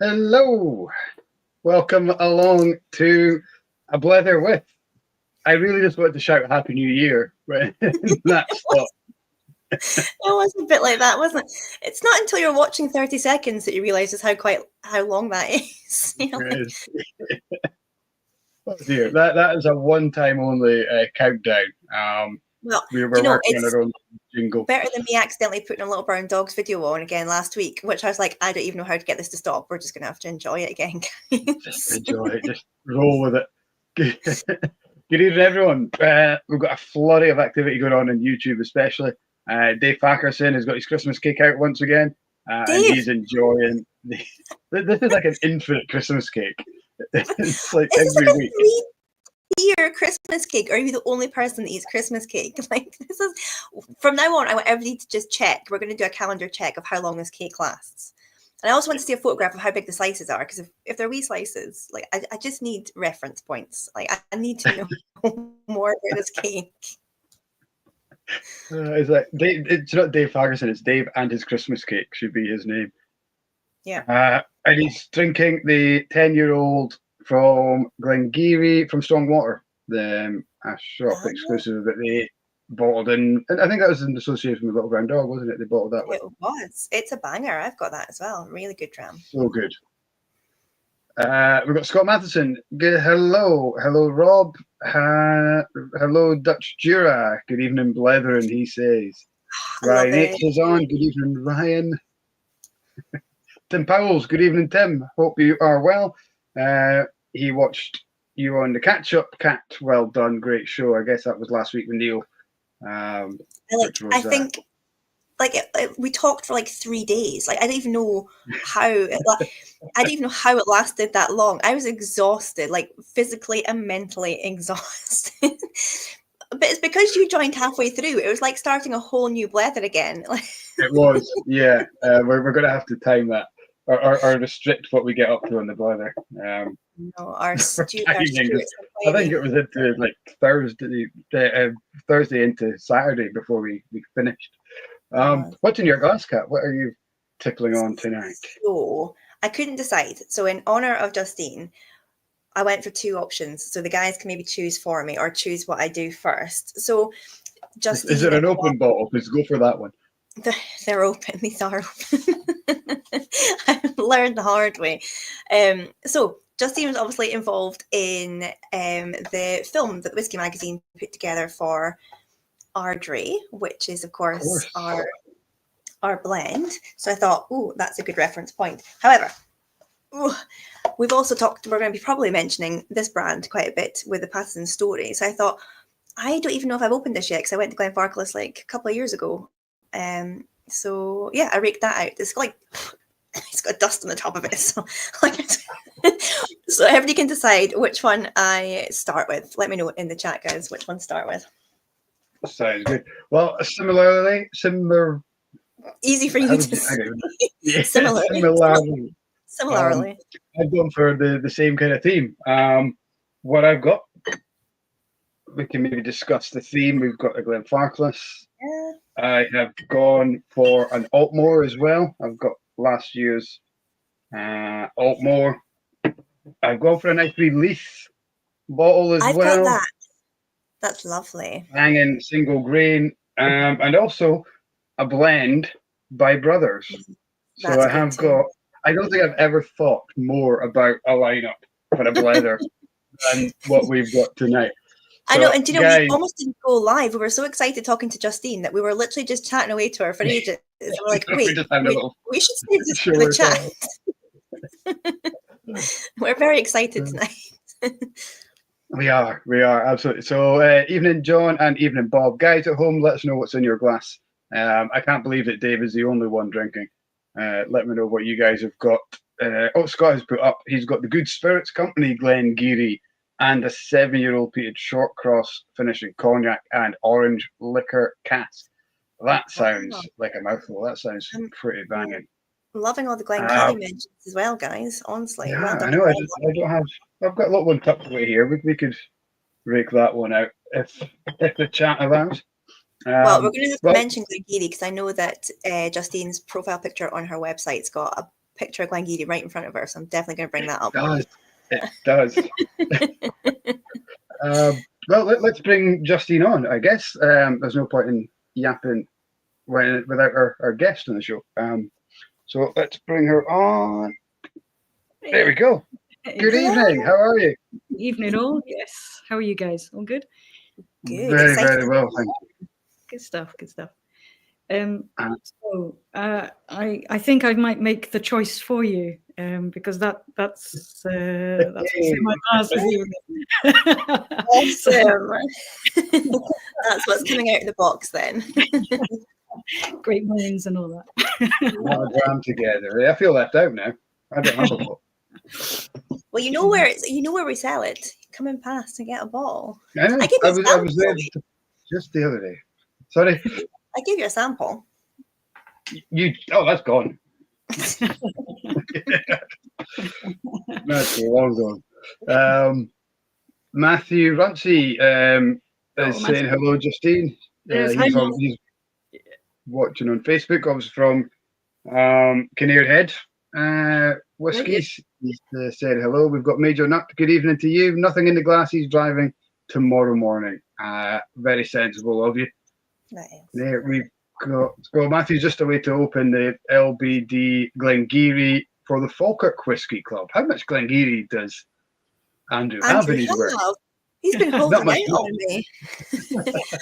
Hello, welcome along to a Blether with. I really just wanted to shout Happy New Year right in that spot. It was a bit like that, wasn't it? It's not until you're watching 30 seconds that you realise just how long that is. It is. Oh dear, that is a one-time only countdown. Well, we were working on our own jingle. Better than me accidentally putting a Little Brown Dog's video on again last week, which I was like, I don't even know how to get this to stop. We're just going to have to enjoy it again. Just enjoy it. Just roll with it. Good evening, everyone. We've got a flurry of activity going on YouTube, especially. Dave Fackerson has got his Christmas cake out once again, and he's enjoying. This is like an infinite Christmas cake. It's like every week. Your Christmas cake, or are you the only person that eats Christmas cake? Like, this is from now on, I want everybody to just check. We're going to do a calendar check of how long this cake lasts. And I also want to see a photograph of how big the slices are, because if they're wee slices, like I just need reference points. Like I need to know more about this cake. It's like it's not Dave Ferguson, it's Dave and his Christmas cake should be his name. Yeah. And he's drinking the 10-year-old from Glengarry from Strongwater, a shop exclusive that they bottled in, and I think that was in association with Little Brown Dog, wasn't it? They bottled that. It was. It's a banger. I've got that as well. Really good dram. So good. We've got Scott Matheson. Hello, Rob. Hello, Dutch Jura. Good evening, Blether, and he says. Ryan H is on. Good evening, Ryan. Tim Powell's. Good evening, Tim. Hope you are well. He watched you on the catch up. Cat, well done, great show. I guess that was last week with Neil. I think we talked for like 3 days. Like I didn't even know how it lasted that long. I was exhausted, like physically and mentally exhausted. But it's because you joined halfway through. It was like starting a whole new Blether again. It was, yeah. We're going to have to time that or restrict what we get up to on the Blether. No, our timing. I think it was into like Thursday into Saturday before we finished. What's in your glass, Cat? What are you tickling on tonight? So I couldn't decide. So in honor of Justine, I went for two options. So the guys can maybe choose for me or choose what I do first. So Justine, is it an open bottle? Please go for that one. They're open. These are open. I learned the hard way. So Justine was obviously involved in the film that the Whisky Magazine put together for Ardray, which is of course our blend. So I thought, oh, that's a good reference point. However, we've also we're going to be probably mentioning this brand quite a bit with the Patterson story. So I thought, I don't even know if I've opened this yet because I went to Glenfarclas like a couple of years ago. So yeah, I raked that out. It's like it's got dust on the top of it. So so everybody can decide which one I start with. Let me know in the chat, guys, which one to start with. Sounds good. Well, similar. Easy for you to say. Yeah, Similarly. I've gone for the same kind of theme. What I've got, we can maybe discuss the theme. We've got a Glenfarclas. Yeah. I have gone for an Altmore as well. I've got last year's Altmore. I've gone for a nice wee Leith bottle as well. I've got that. That's lovely. Hanging single grain, and also a blend by Brothers. So I have got. I don't think I've ever thought more about a lineup for a Blether than what we've got tonight. I know, and do you know, we almost didn't go live. We were so excited talking to Justine that we were literally just chatting away to her for ages. And we're like, wait, we should save this for the chat. We're very excited tonight. We are absolutely. So evening, John, and evening, Bob. Guys at home, let us know what's in your glass. I can't believe that Dave is the only one drinking. Let me know what you guys have got. Scott has put up. He's got the Good Spirits Company Glengarry and a 7-year-old peated short cross finishing cognac and orange liquor cask. That sounds like a mouthful. That sounds pretty banging. Loving all the Glengarry mentions as well, guys. Honestly, yeah, well done. I know. I don't have. I've got a little one tucked away here. We could rake that one out if the chat allows. Well, we're going to mention Glengarry because I know that Justine's profile picture on her website's got picture of Glengarry right in front of her, so I'm definitely going to bring that up. It does. Well, let's bring Justine on, I guess. There's no point in yapping without our guest on the show. So let's bring her on. There we go. Good evening. How are you? Evening all. Yes. How are you guys? All good? Good. Very, Excited. very well, thank you. Good stuff. Good stuff. So I think I might make the choice for you because that's what's in my glasses. Awesome. That's what's coming out of the box then. Great minds and all that. What a jam together. I feel left out now. I don't have a bottle. Well, you know where we sell it. Coming past and get a bottle. I know. I was there just the other day. Sorry. I gave you a sample. That's gone. That's long gone. Matthew Runcie is saying hello, Justine. Yes, he's watching on Facebook. Obviously from Kinnaird Head Whiskies. He's said hello. We've got Major Nut. Good evening to you. Nothing in the glasses. Driving tomorrow morning. Very sensible of you. Nice. There we've got. So Matthew's just away to open the LBD Glengarry for the Falkirk Whisky Club. How much Glengarry does Andrew have in his work? He's been holding out on me.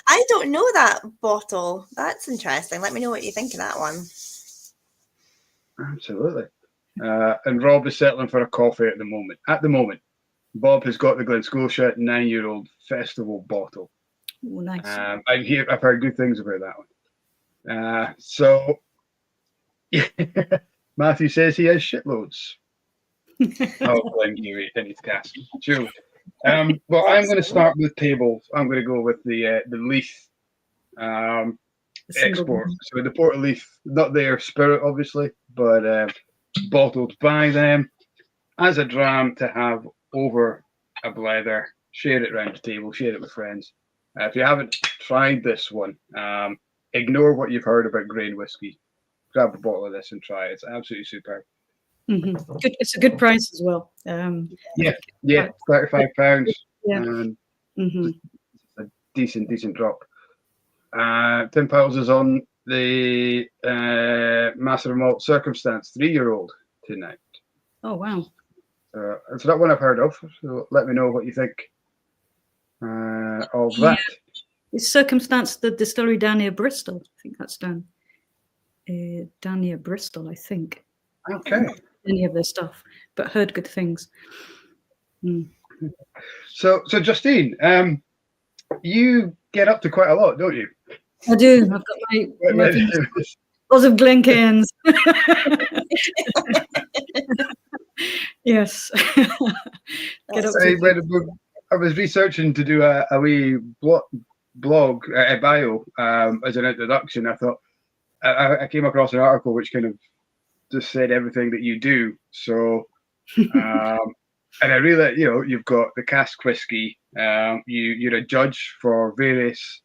I don't know that bottle. That's interesting. Let me know what you think of that one. Absolutely. And Rob is settling for a coffee at the moment. Bob has got the Glen-Scotia 9-year-old festival bottle. Oh, nice. I've heard good things about that one. So Matthew says he has shitloads. Glengarry in his cask. Surely. Well, I'm going to start with tables. I'm going to go with the Leith export. So the Port of Leith, not their Spirit, obviously, but bottled by them as a dram to have over a blether. Share it around the table. Share it with friends. If you haven't tried this one, ignore what you've heard about grain whiskey. Grab a bottle of this and try it. It's absolutely superb. Mm-hmm. Good. It's a good price as well. Yeah, £35. Yeah. And a decent drop. Tim Piles is on the Master of Malt Circumstance 3-year-old tonight. Oh wow! It's not one I've heard of. So let me know what you think of that. It's Circumstance, the distillery down near Bristol. I think that's down near Bristol. I think. Okay. Any of their stuff, but heard good things. So Justine, you get up to quite a lot, don't you? I do. I've got my lots of Glencairns. Yes. I was researching to do a wee blog, a bio as an introduction. I thought I came across an article which kind of just said everything that you do. So, and I really, you've got the Kask Whisky. You're a judge for various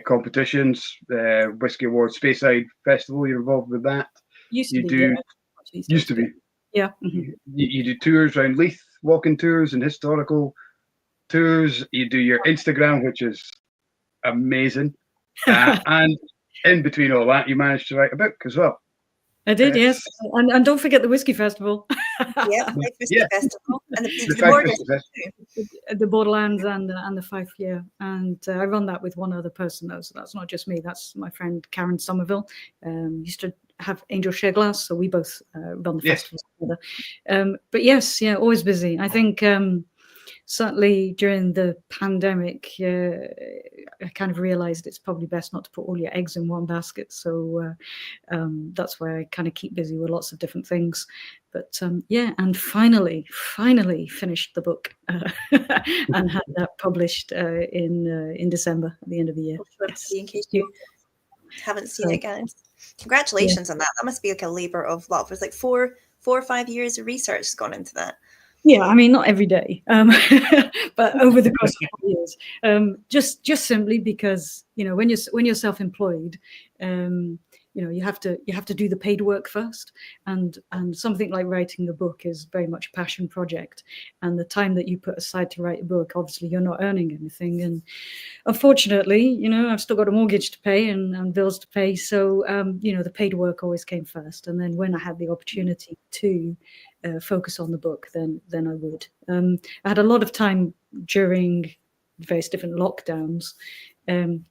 competitions, Whisky Awards, Speyside Festival. You're involved with that. Used to be. Yeah. Mm-hmm. You do tours around Leith, walking tours and historical tours. You do your Instagram, which is amazing. And in between all that, you managed to write a book as well. I did, yes. And don't forget the Whisky Festival. Yeah, the Whisky Festival. And the Borderlands and the Fife, yeah. And I run that with one other person, though, so that's not just me. That's my friend Karen Somerville. Used to have Angel Share Glass, so we both run the festivals together. But yes, yeah, always busy. I think certainly during the pandemic, I kind of realized it's probably best not to put all your eggs in one basket. So that's why I kind of keep busy with lots of different things. But and finally finished the book and had that published in December at the end of the year. Yes. In case you haven't seen it, guys. Congratulations on that. That must be like a labor of love. There's like 4 or 5 years of research has gone into that. Yeah, I mean, not every day, but over the course of 4 years, just simply because when you're self-employed, you have to do the paid work first, and something like writing a book is very much a passion project, and the time that you put aside to write a book, obviously you're not earning anything, and unfortunately, I've still got a mortgage to pay and bills to pay, so the paid work always came first, and then when I had the opportunity to focus on the book, then I would. I had a lot of time during various different lockdowns,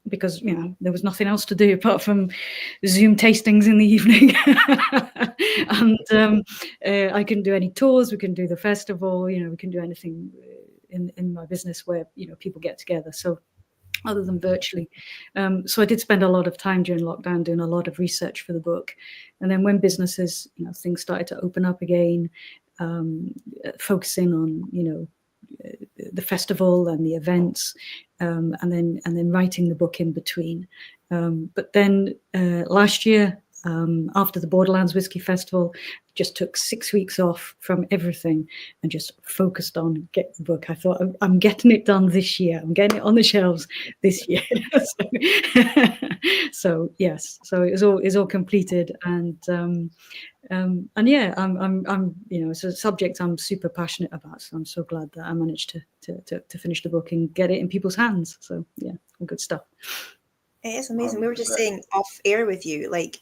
because there was nothing else to do apart from Zoom tastings in the evening, and I couldn't do any tours. We couldn't do the festival. We couldn't do anything in my business where people get together. So other than virtually, so I did spend a lot of time during lockdown doing a lot of research for the book, and then when businesses, things started to open up again, focusing on the festival and the events, and then writing the book in between. But then last year, after the Borderlands Whisky Festival, just took 6 weeks off from everything and just focused on getting the book. I thought, I'm getting it done this year. I'm getting it on the shelves this year. So yes, so it's all completed, and yeah, I'm it's a subject I'm super passionate about. So I'm so glad that I managed to finish the book and get it in people's hands. So yeah, all good stuff. It is amazing. We were just saying off air with you, like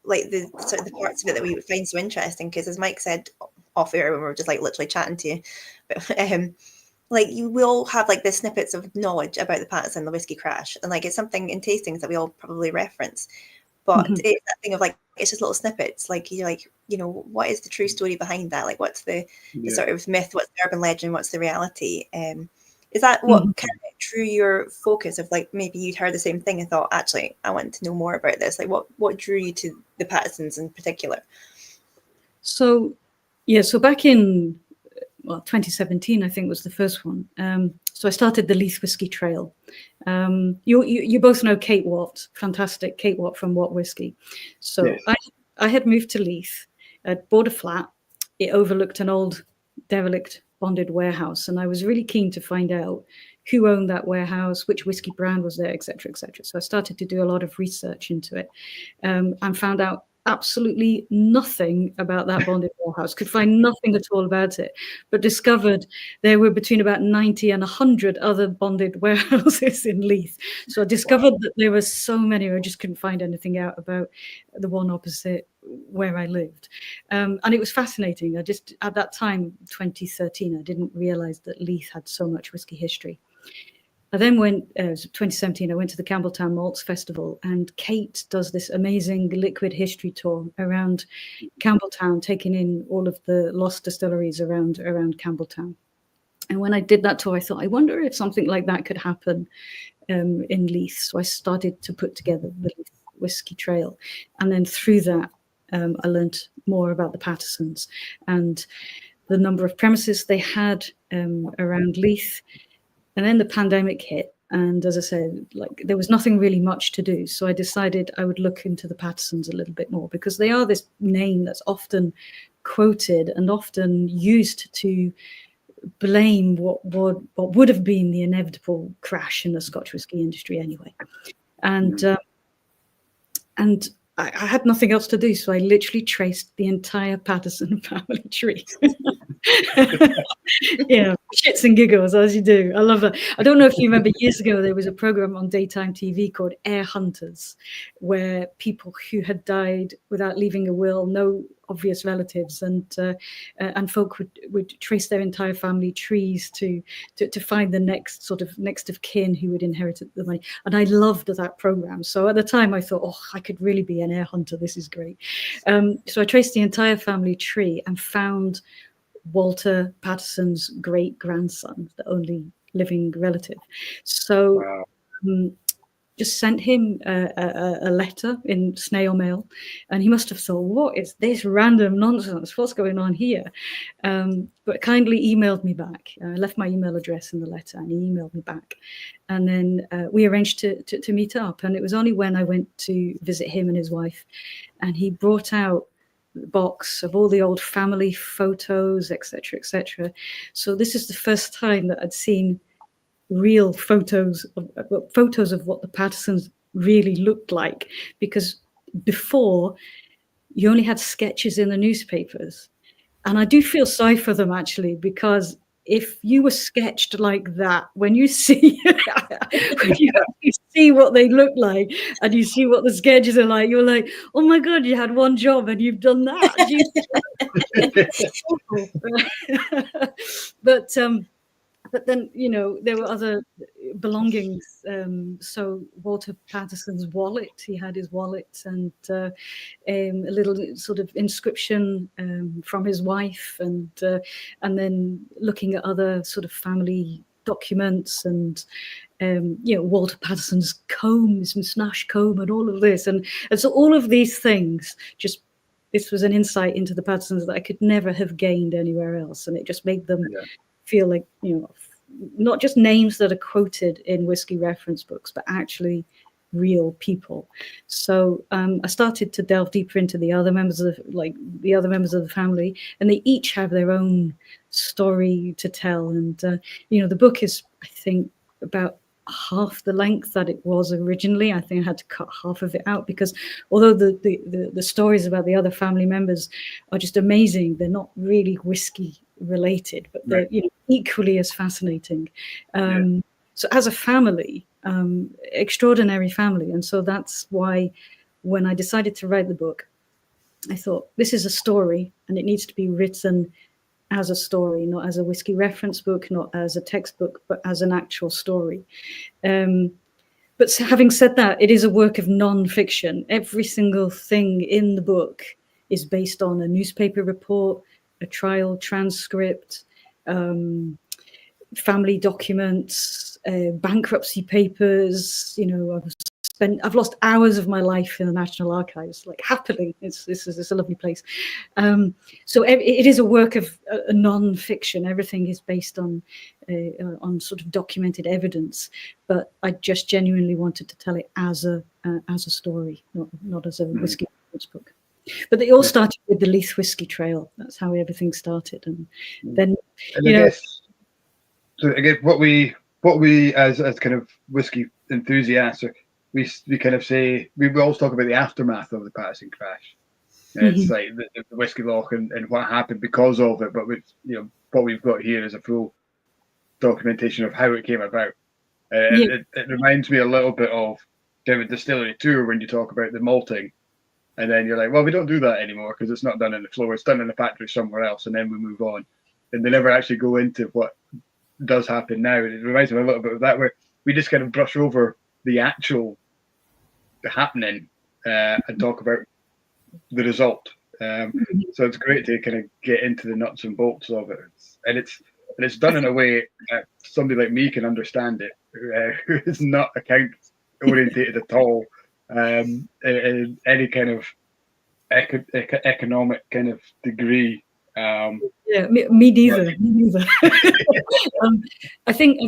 the sort of the parts of it that we would find so interesting, because as Mike said off air when we were just like literally chatting to you, but we all have like the snippets of knowledge about the Paterson, the whiskey crash, and like it's something in tastings that we all probably reference, but it's that thing of like it's just little snippets. Like you're like, what is the true story behind that? Like what's the sort of myth? What's the urban legend? What's the reality? Is that what kind of drew your focus of like maybe you'd heard the same thing and thought, actually, I want to know more about this? Like what drew you to the Patersons in particular? So back in 2017, I think was the first one. So I started the Leith Whiskey Trail. You both know Kate Watt, fantastic Kate Watt from Watt Whiskey. So yes. I had moved to Leith. I'd bought a flat. It overlooked an old derelict bonded warehouse, and I was really keen to find out who owned that warehouse, which whiskey brand was there, etc., etc. So I started to do a lot of research into it, and found out absolutely nothing about that bonded warehouse, could find nothing at all about it, but discovered there were between about 90 and 100 other bonded warehouses in Leith. So I discovered that there were so many, I just couldn't find anything out about the one opposite where I lived. And it was fascinating. I just, at that time, 2013, I didn't realize that Leith had so much whiskey history. I then went, 2017, I went to the Campbelltown Malts Festival, and Kate does this amazing liquid history tour around Campbelltown, taking in all of the lost distilleries around Campbelltown. And when I did that tour, I thought, I wonder if something like that could happen in Leith. So I started to put together the Leith Whiskey Trail. And then through that, I learned more about the Patersons and the number of premises they had around Leith. And then the pandemic hit, and as I said, like there was nothing really much to do. So I decided I would look into the Patersons a little bit more, because they are this name that's often quoted and often used to blame what would have been the inevitable crash in the Scotch whisky industry anyway. And I had nothing else to do, so I literally traced the entire Paterson family tree. Yeah, shits and giggles, as you do. I love that. I don't know if you remember, years ago there was a program on daytime TV called Heir Hunters, where people who had died without leaving a will, no obvious relatives, and folk would trace their entire family trees to find the next of kin who would inherit the money. And I loved that program. So at the time I thought, oh, I could really be an heir hunter. This is great. So I traced the entire family tree and found Walter Paterson's great grandson, the only living relative. So wow. Just sent him a letter in snail mail, and he must have thought, what is this random nonsense? What's going on here? But kindly emailed me back. I left my email address in the letter, and he emailed me back. And then we arranged to meet up. And it was only when I went to visit him and his wife, and he brought out box of all the old family photos, etc., etc. So this is the first time that I'd seen real photos of what the Patersons really looked like, because before, you only had sketches in the newspapers. And I do feel sorry for them, actually, because if you were sketched like that, when you see when you actually see what they look like and you see what the sketches are like, you're like, oh my God, you had one job and you've done that. But then, you know, there were other belongings. So Walter Patterson's wallet, he had his wallet, and a little sort of inscription from his wife, and then looking at other sort of family documents, and you know, Walter Patterson's comb, his moustache comb, and all of this, and so all of these things just. This was an insight into the Pattersons that I could never have gained anywhere else, and it just made them feel like, you know, not just names that are quoted in whiskey reference books, but actually real people. So I started to delve deeper into the other members of the family, and they each have their own story to tell. And you know, the book is, I think, about half the length that it was originally. I think I had to cut half of it out because although the stories about the other family members are just amazing, they're not really whiskey related, but they're you know, equally as fascinating. So as a family, extraordinary family. And so that's why when I decided to write the book, I thought this is a story and it needs to be written as a story, not as a whiskey reference book, not as a textbook, but as an actual story. But having said that, it is a work of non-fiction. Every single thing in the book is based on a newspaper report, a trial transcript, family documents, bankruptcy papers. You know, I've lost hours of my life in the National Archives, like happily. It's a lovely place. So it is a work of a non-fiction. Everything is based on sort of documented evidence. But I just genuinely wanted to tell it as a story, not as a whiskey book. But they all started with the Leith Whiskey Trail. That's how everything started, and then I guess what we as kind of whiskey enthusiasts, we kind of say, we always talk about the aftermath of the Patterson crash. It's like the whiskey lock and what happened because of it. But what we've got here is a full documentation of how it came about. It reminds me a little bit of David Distillery Tour when you talk about the malting. And then you're like, well, we don't do that anymore because it's not done in the floor. It's done in the factory somewhere else. And then we move on. And they never actually go into what does happen now. And it reminds me a little bit of that, where we just kind of brush over the actual happening and talk about the result. So it's great to kind of get into the nuts and bolts of it. And it's done in a way that somebody like me can understand it, who is not account orientated at all. In any kind of economic kind of degree. Me neither. I think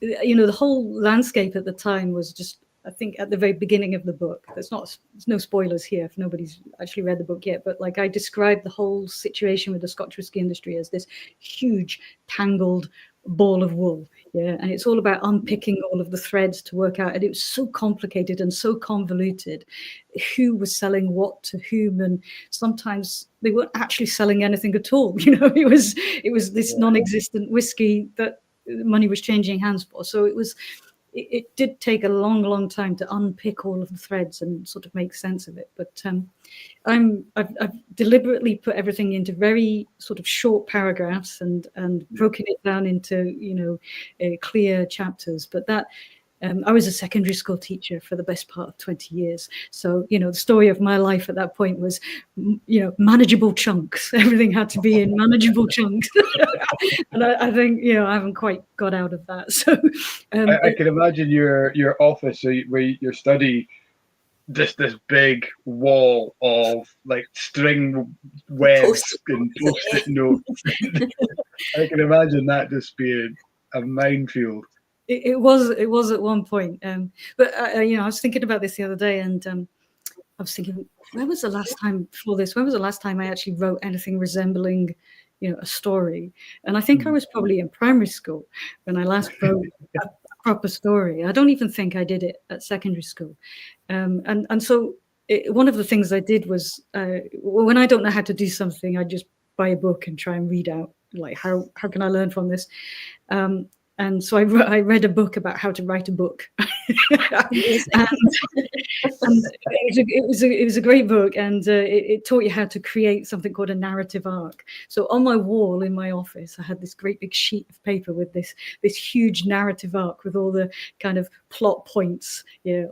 you know, the whole landscape at the time was just, I think at the very beginning of the book, there's no spoilers here if nobody's actually read the book yet, but like I described the whole situation with the Scotch whisky industry as this huge tangled ball of wool. And it's all about unpicking all of the threads to work out, and it was so complicated and so convoluted, who was selling what to whom, and sometimes they weren't actually selling anything at all. You know, it was this non-existent whiskey that money was changing hands for. So it did take a long time to unpick all of the threads and sort of make sense of it. But I've deliberately put everything into very sort of short paragraphs and broken it down into, you know, clear chapters. But that I was a secondary school teacher for the best part of 20 years. So, you know, the story of my life at that point was, you know, manageable chunks. Everything had to be in manageable chunks. And I think, you know, I haven't quite got out of that. So I can imagine your office, where your study, just this big wall of like string webs and post-it notes. I can imagine that just being a minefield. It was at one point, but you know, I was thinking about this the other day, and I was thinking, when was the last time I actually wrote anything resembling, you know, a story? And I think I was probably in primary school when I last wrote a proper story. I don't even think I did it at secondary school, and so one of the things I did was when I don't know how to do something, I just buy a book and try and read out, like, how can I learn from this? And so I read a book about how to write a book. And it was a great book, and it taught you how to create something called a narrative arc. So on my wall in my office, I had this great big sheet of paper with this huge narrative arc with all the kind of plot points,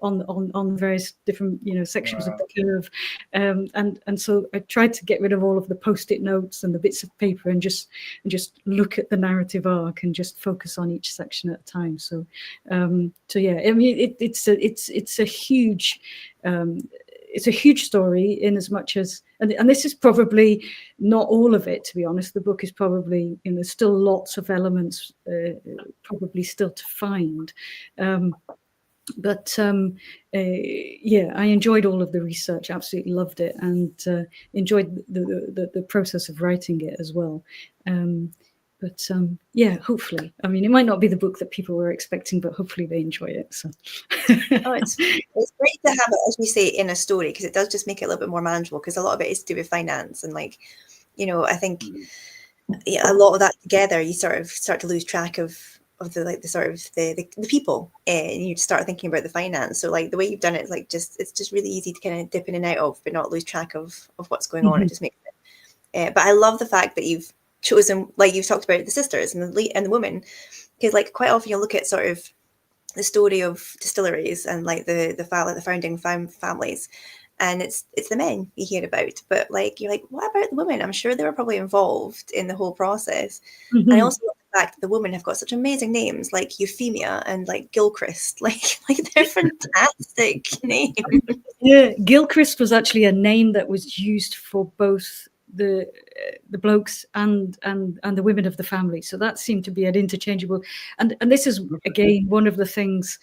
on various different sections of the curve, and so I tried to get rid of all of the post-it notes and the bits of paper and just look at the narrative arc and just focus on each section at a time. So yeah, I mean, it's a huge story, in as much as, and this is probably not all of it, to be honest. The book is probably, there's still lots of elements probably still to find. But yeah, I enjoyed all of the research, absolutely loved it, and enjoyed the process of writing it as well. But yeah, hopefully. I mean, it might not be the book that people were expecting, but hopefully they enjoy it. So. It's great to have it, as you say, in a story, because it does just make it a little bit more manageable, because a lot of it is to do with finance. And like, I think a lot of that together, you sort of start to lose track of the people, and you start thinking about the finance. So like the way you've done it is like it's just really easy to kind of dip in and out of, but not lose track of what's going on. It just makes it. But I love the fact that you've chosen, like you've talked about the sisters and the women, because like quite often you look at sort of the story of distilleries and like the founding families, and it's the men you hear about, but like you're like, what about the women? I'm sure they were probably involved in the whole process. And I also love the fact that the women have got such amazing names, like Euphemia and like Gilchrist, like they're fantastic names. Yeah, Gilchrist was actually a name that was used for both the blokes and the women of the family, so that seemed to be an interchangeable, and this is again one of the things,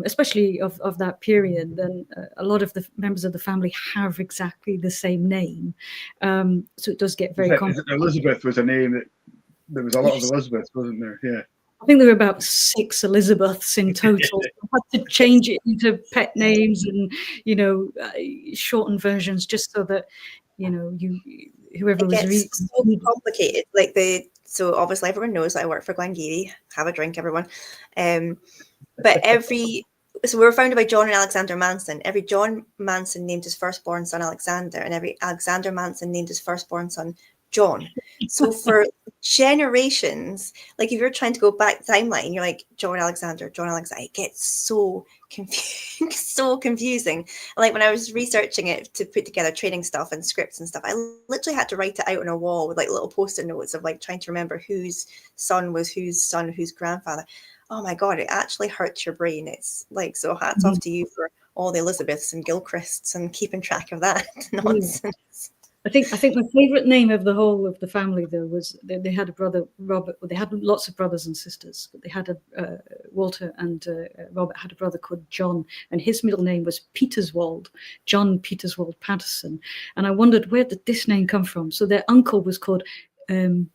especially of that period, and a lot of the members of the family have exactly the same name, so it does get very complicated. Elizabeth was a name that there was a lot of Elizabeths, wasn't there? Yeah, I think there were about 6 Elizabeths in total. I had to change it into pet names and shortened versions, just so that whoever was reading. It's so complicated. So obviously everyone knows that I work for Glengarry. Have a drink, everyone. But so we were founded by John and Alexander Manson. Every John Manson named his firstborn son Alexander, and every Alexander Manson named his firstborn son John. So for generations, like if you're trying to go back timeline, you're like John Alexander, it gets so confusing. Like when I was researching it to put together training stuff and scripts and stuff, I literally had to write it out on a wall with like little post-it notes of like trying to remember whose son was whose son, whose grandfather. Oh my God, it actually hurts your brain. It's like, so hats off to you for all the Elizabeths and Gilchrists and keeping track of that nonsense. I think my favorite name of the whole of the family, though, was they had a brother, Robert. Well, they had lots of brothers and sisters, but they had Walter and Robert had a brother called John, and his middle name was Peterswald, John Peterswald Patterson. And I wondered, where did this name come from? So their uncle was called Peterswald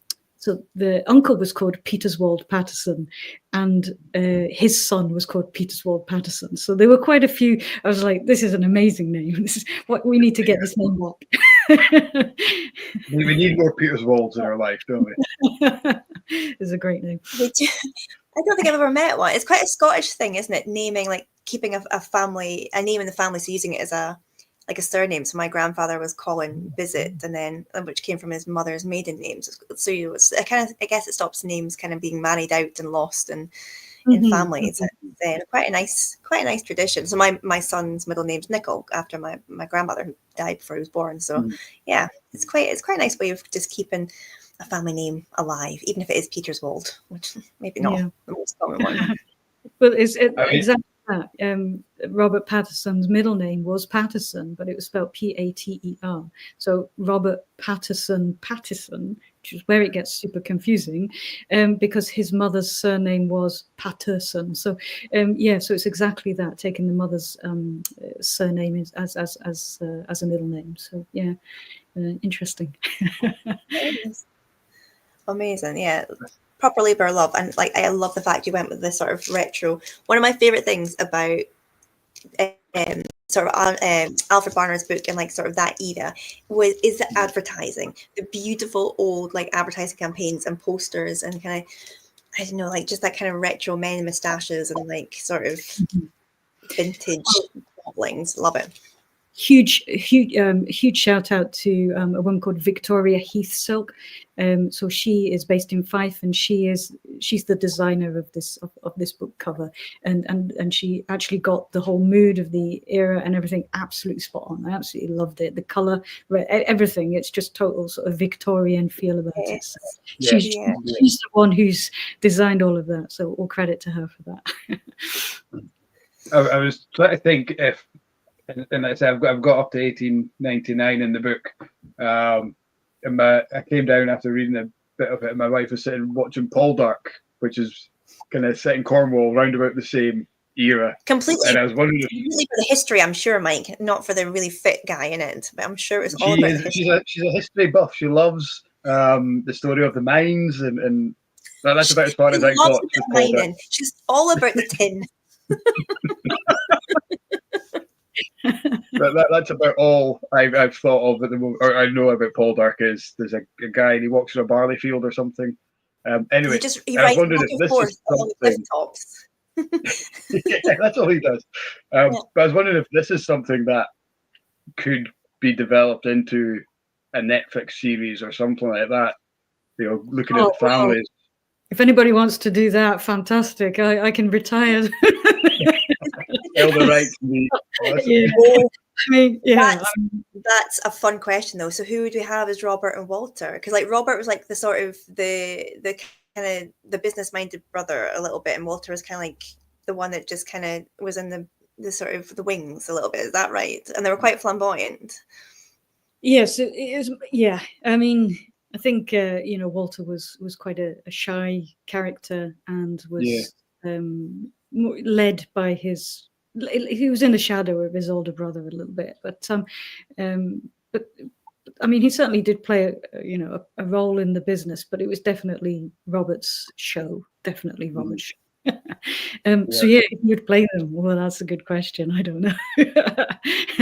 Patterson, and his son was called Peterswald Patterson. So there were quite a few. I was like, this is an amazing name. This is what we need to get this name back. We need more Peterswalds in our life, don't we? It's a great name. I don't think I've ever met one. It's quite a Scottish thing, isn't it? Naming, like keeping a name in the family, so using it as a surname. So my grandfather was Colin Bizet, and then which came from his mother's maiden name. So I guess it stops names kind of being married out and lost in families. It's quite a nice tradition. So my son's middle name's Nicol, after my grandmother who died before he was born. So yeah, it's quite a nice way of just keeping a family name alive, even if it is Peterswald, which maybe not the most common one. But exactly that. Robert Patterson's middle name was Patterson, but it was spelled Pater. So Robert Patterson, which is where it gets super confusing, because his mother's surname was Patterson. So so it's exactly that, taking the mother's surname as a middle name. So yeah, interesting. Amazing, yeah. Proper labour of love, and like I love the fact you went with this sort of retro. One of my favourite things about sort of Alfred Barnard's book and like sort of that era is the advertising, the beautiful old like advertising campaigns and posters and kind of, I don't know, like just that kind of retro men moustaches and like sort of vintage bottlings. Love it. Huge shout out to a woman called Victoria Heath-Silk. So she is based in Fife, and she's the designer of this book cover, and she actually got the whole mood of the era and everything absolutely spot on. I absolutely loved it. The color, everything. It's just total sort of Victorian feel about it. So she's the one who's designed all of that. So all credit to her for that. I was trying to think if. And like I said, I've got up to 1899 in the book. And I came down after reading a bit of it, and my wife was sitting watching Poldark, which is kind of set in Cornwall, round about the same era. Completely. And I was wondering completely for the history, I'm sure, Mike, not for the really fit guy in it, but I'm sure it's all about the history. She's a history buff. She loves the story of the mines, and that's about as far as I got. She's all about the tin. That's about all I've thought of at the moment, or I know about Poldark. Is there's a guy and he walks in a barley field or something. Anyway, he writes I wondered if this is something. Tops. Yeah, that's all he does. But I was wondering if this is something that could be developed into a Netflix series or something like that. You know, looking at the families. If anybody wants to do that, fantastic. I can retire. Elder rights. That's a fun question though. So who would we have as Robert and Walter? Because like Robert was like the sort of the kind of the business minded brother a little bit, and Walter was kind of like the one that just kind of was in the sort of the wings a little bit. Is that right? And they were quite flamboyant. Yes, it is. Yeah, I mean, I think Walter was quite a shy character and was led by his. He was in the shadow of his older brother a little bit, but I mean, he certainly did play a role in the business. But it was definitely Robert's show. Definitely Robert's show. So yeah, if you'd play them, well, that's a good question. I don't know.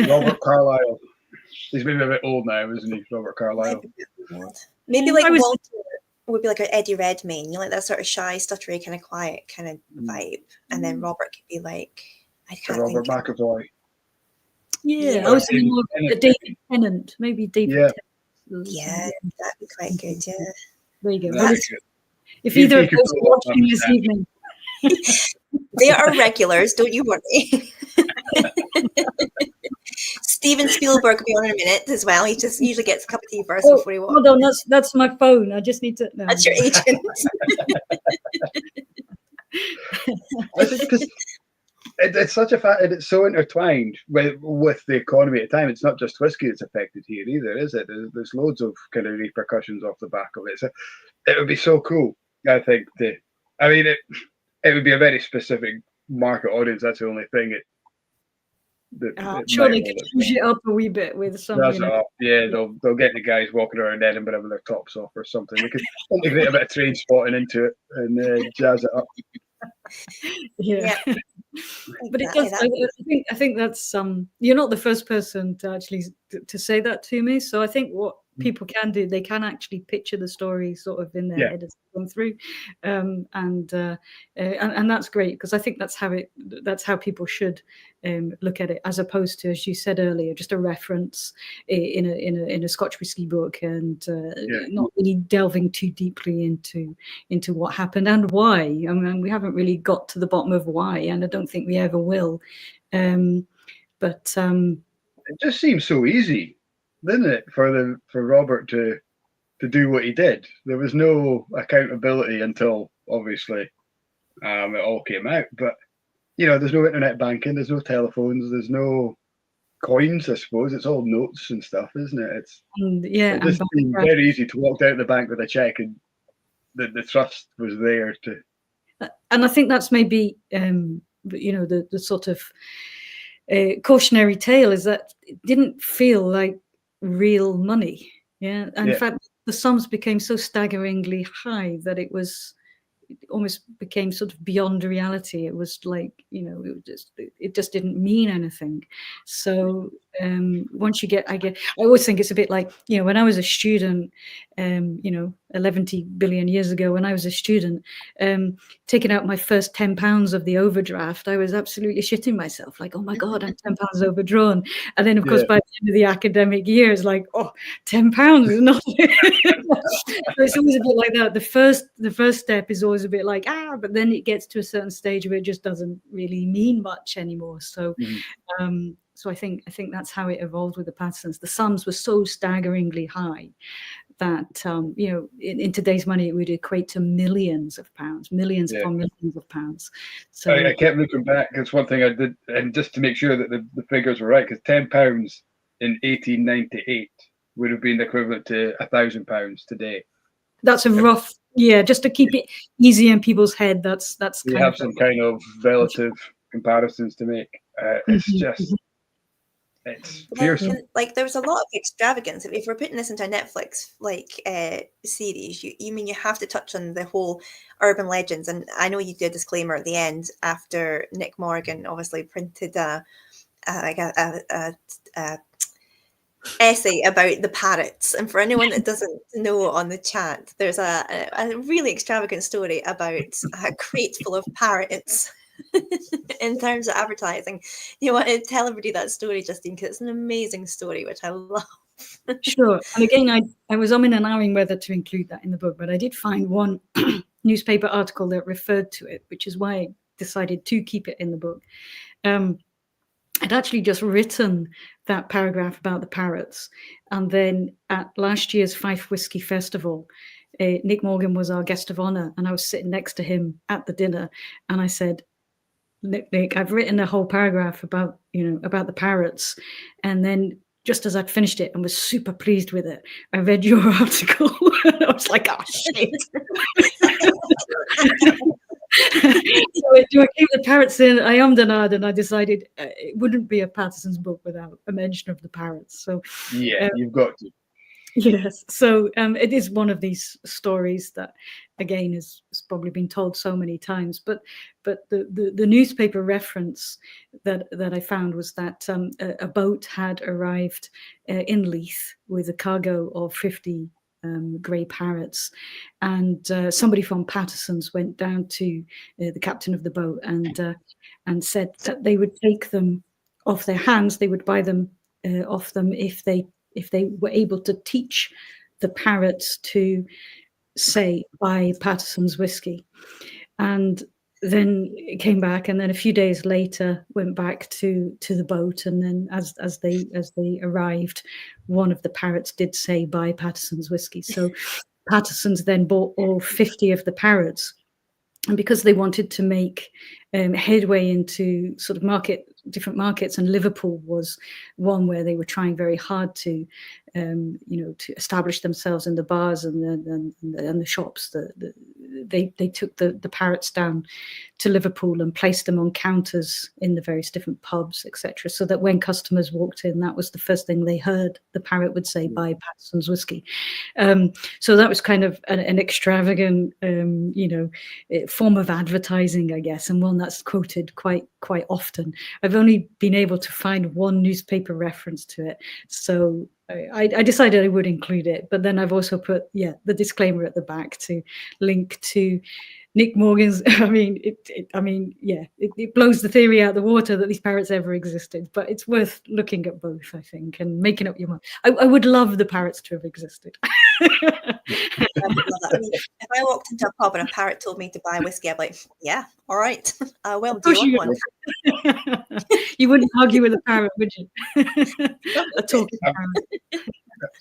Robert Carlyle. He's maybe a bit old now, isn't he, Robert Carlyle? Maybe like Walter would be like an Eddie Redmayne, like that sort of shy, stuttery, kind of quiet kind of vibe, and then Robert could be like Robert McAvoy. Yeah, I was thinking more of David Tennant, maybe David. Tennant. Yeah, that'd be quite good. Yeah, there you go. If either of those are watching this evening, they are regulars. Don't you worry. Steven Spielberg will be on in a minute as well. He just usually gets a cup of tea first before he walks. Hold on, that's my phone. I just need to. No. That's your agent. Because it's such a fact, and it's so intertwined with the economy at the time. It's not just whiskey that's affected here either, is it? There's loads of kind of repercussions off the back of it. So it would be so cool, I think. It would be a very specific market audience. That's the only thing. Sure, they could push it up a wee bit with some. Yeah, they'll get the guys walking around Edinburgh with their tops off or something. They could integrate a bit of train spotting into it and jazz it up. Yeah. But it does. I think that's you're not the first person to actually to say that to me. So I think what people can do, they can actually picture the story sort of in their head as they go through, and that's great, because I think that's how people should look at it, as opposed to, as you said earlier, just a reference in a Scotch whisky book, and not really delving too deeply into what happened and why. I mean, we haven't really got to the bottom of why, and I don't think we ever will. But it just seems so easy, didn't it, for Robert to do what he did? There was no accountability until obviously it all came out. But there's no internet banking, there's no telephones, there's no coins. I suppose it's all notes and stuff, isn't it? It just seemed very easy to walk down the bank with a check, and the trust was there to. And I think that's maybe the sort of cautionary tale is that it didn't feel like real money. And in fact, the sums became so staggeringly high that it was almost became sort of beyond reality. It was like, you know, it just didn't mean anything. So once you I always think it's a bit like, you know, when I was a student, you know, 11 billion years ago, when I was a student, taking out my first £10 of the overdraft, I was absolutely shitting myself. Like, oh my God, I'm £10 overdrawn. And then, of course, by the end of the academic year, it's like, oh, £10 is nothing. So it's always a bit like that. The first step is always a bit like, but then it gets to a certain stage where it just doesn't really mean much anymore. So, so I think that's how it evolved with the Pattersons. The sums were so staggeringly high that you know, in today's money, it would equate to millions of pounds, millions upon millions of pounds. So I kept looking back. It's one thing I did, and just to make sure that the figures were right, because £10 in 1898 would have been equivalent to £1,000 today. That's a rough, just to keep it easy in people's head. That's we have some kind of relative comparisons to make. It's just. It's fearsome. Like there was a lot of extravagance. If we're putting this into a Netflix series, you mean you have to touch on the whole urban legends. And I know you did a disclaimer at the end after Nick Morgan obviously printed a essay about the parrots. And for anyone that doesn't know on the chat, there's a really extravagant story about a crate full of parrots. In terms of advertising, you want to tell everybody that story, Justine, because it's an amazing story, which I love. Sure. And again, I was umming and ahhing whether to include that in the book, but I did find one newspaper article that referred to it, which is why I decided to keep it in the book. I'd actually just written that paragraph about the parrots, and then at last year's Fife Whisky Festival, Nick Morgan was our guest of honor, and I was sitting next to him at the dinner, and I said, Nick, I've written a whole paragraph about, you know, about the parrots. And then just as I'd finished it and was super pleased with it, I read your article. And I was like, oh, shit. So I keep the parrots in. I ummed and ahed, and I decided it wouldn't be a Patterson's book without a mention of the parrots. So you've got to. Yes, so it is one of these stories that, again, has probably been told so many times. But the newspaper reference that I found was that a boat had arrived in Leith with a cargo of 50 grey parrots, and somebody from Patterson's went down to the captain of the boat and said that they would take them off their hands. They would buy them off them if they were able to teach the parrots to say, buy Patterson's whiskey. And then it came back, and then a few days later went back to the boat. And then as they arrived, one of the parrots did say, buy Patterson's whiskey. So Patterson's then bought all 50 of the parrots. And because they wanted to make headway into sort of different markets, and Liverpool was one where they were trying very hard to, to establish themselves in the bars and the shops. They took the parrots down to Liverpool and placed them on counters in the various different pubs, etc., so that when customers walked in, that was the first thing they heard. The parrot would say, buy Patterson's whiskey. So that was kind of an extravagant, form of advertising, I guess, and one that's quoted quite often. I've only been able to find one newspaper reference to it, so I decided I would include it. But then I've also put the disclaimer at the back to link to Nick Morgan's. It blows the theory out the water that these parrots ever existed, but it's worth looking at both, I think, and making up your mind. I would love the parrots to have existed. If I walked into a pub and a parrot told me to buy whiskey, I'd be like, yeah, all right, well, do you want one? You wouldn't argue with a parrot, would you? A talking parrot.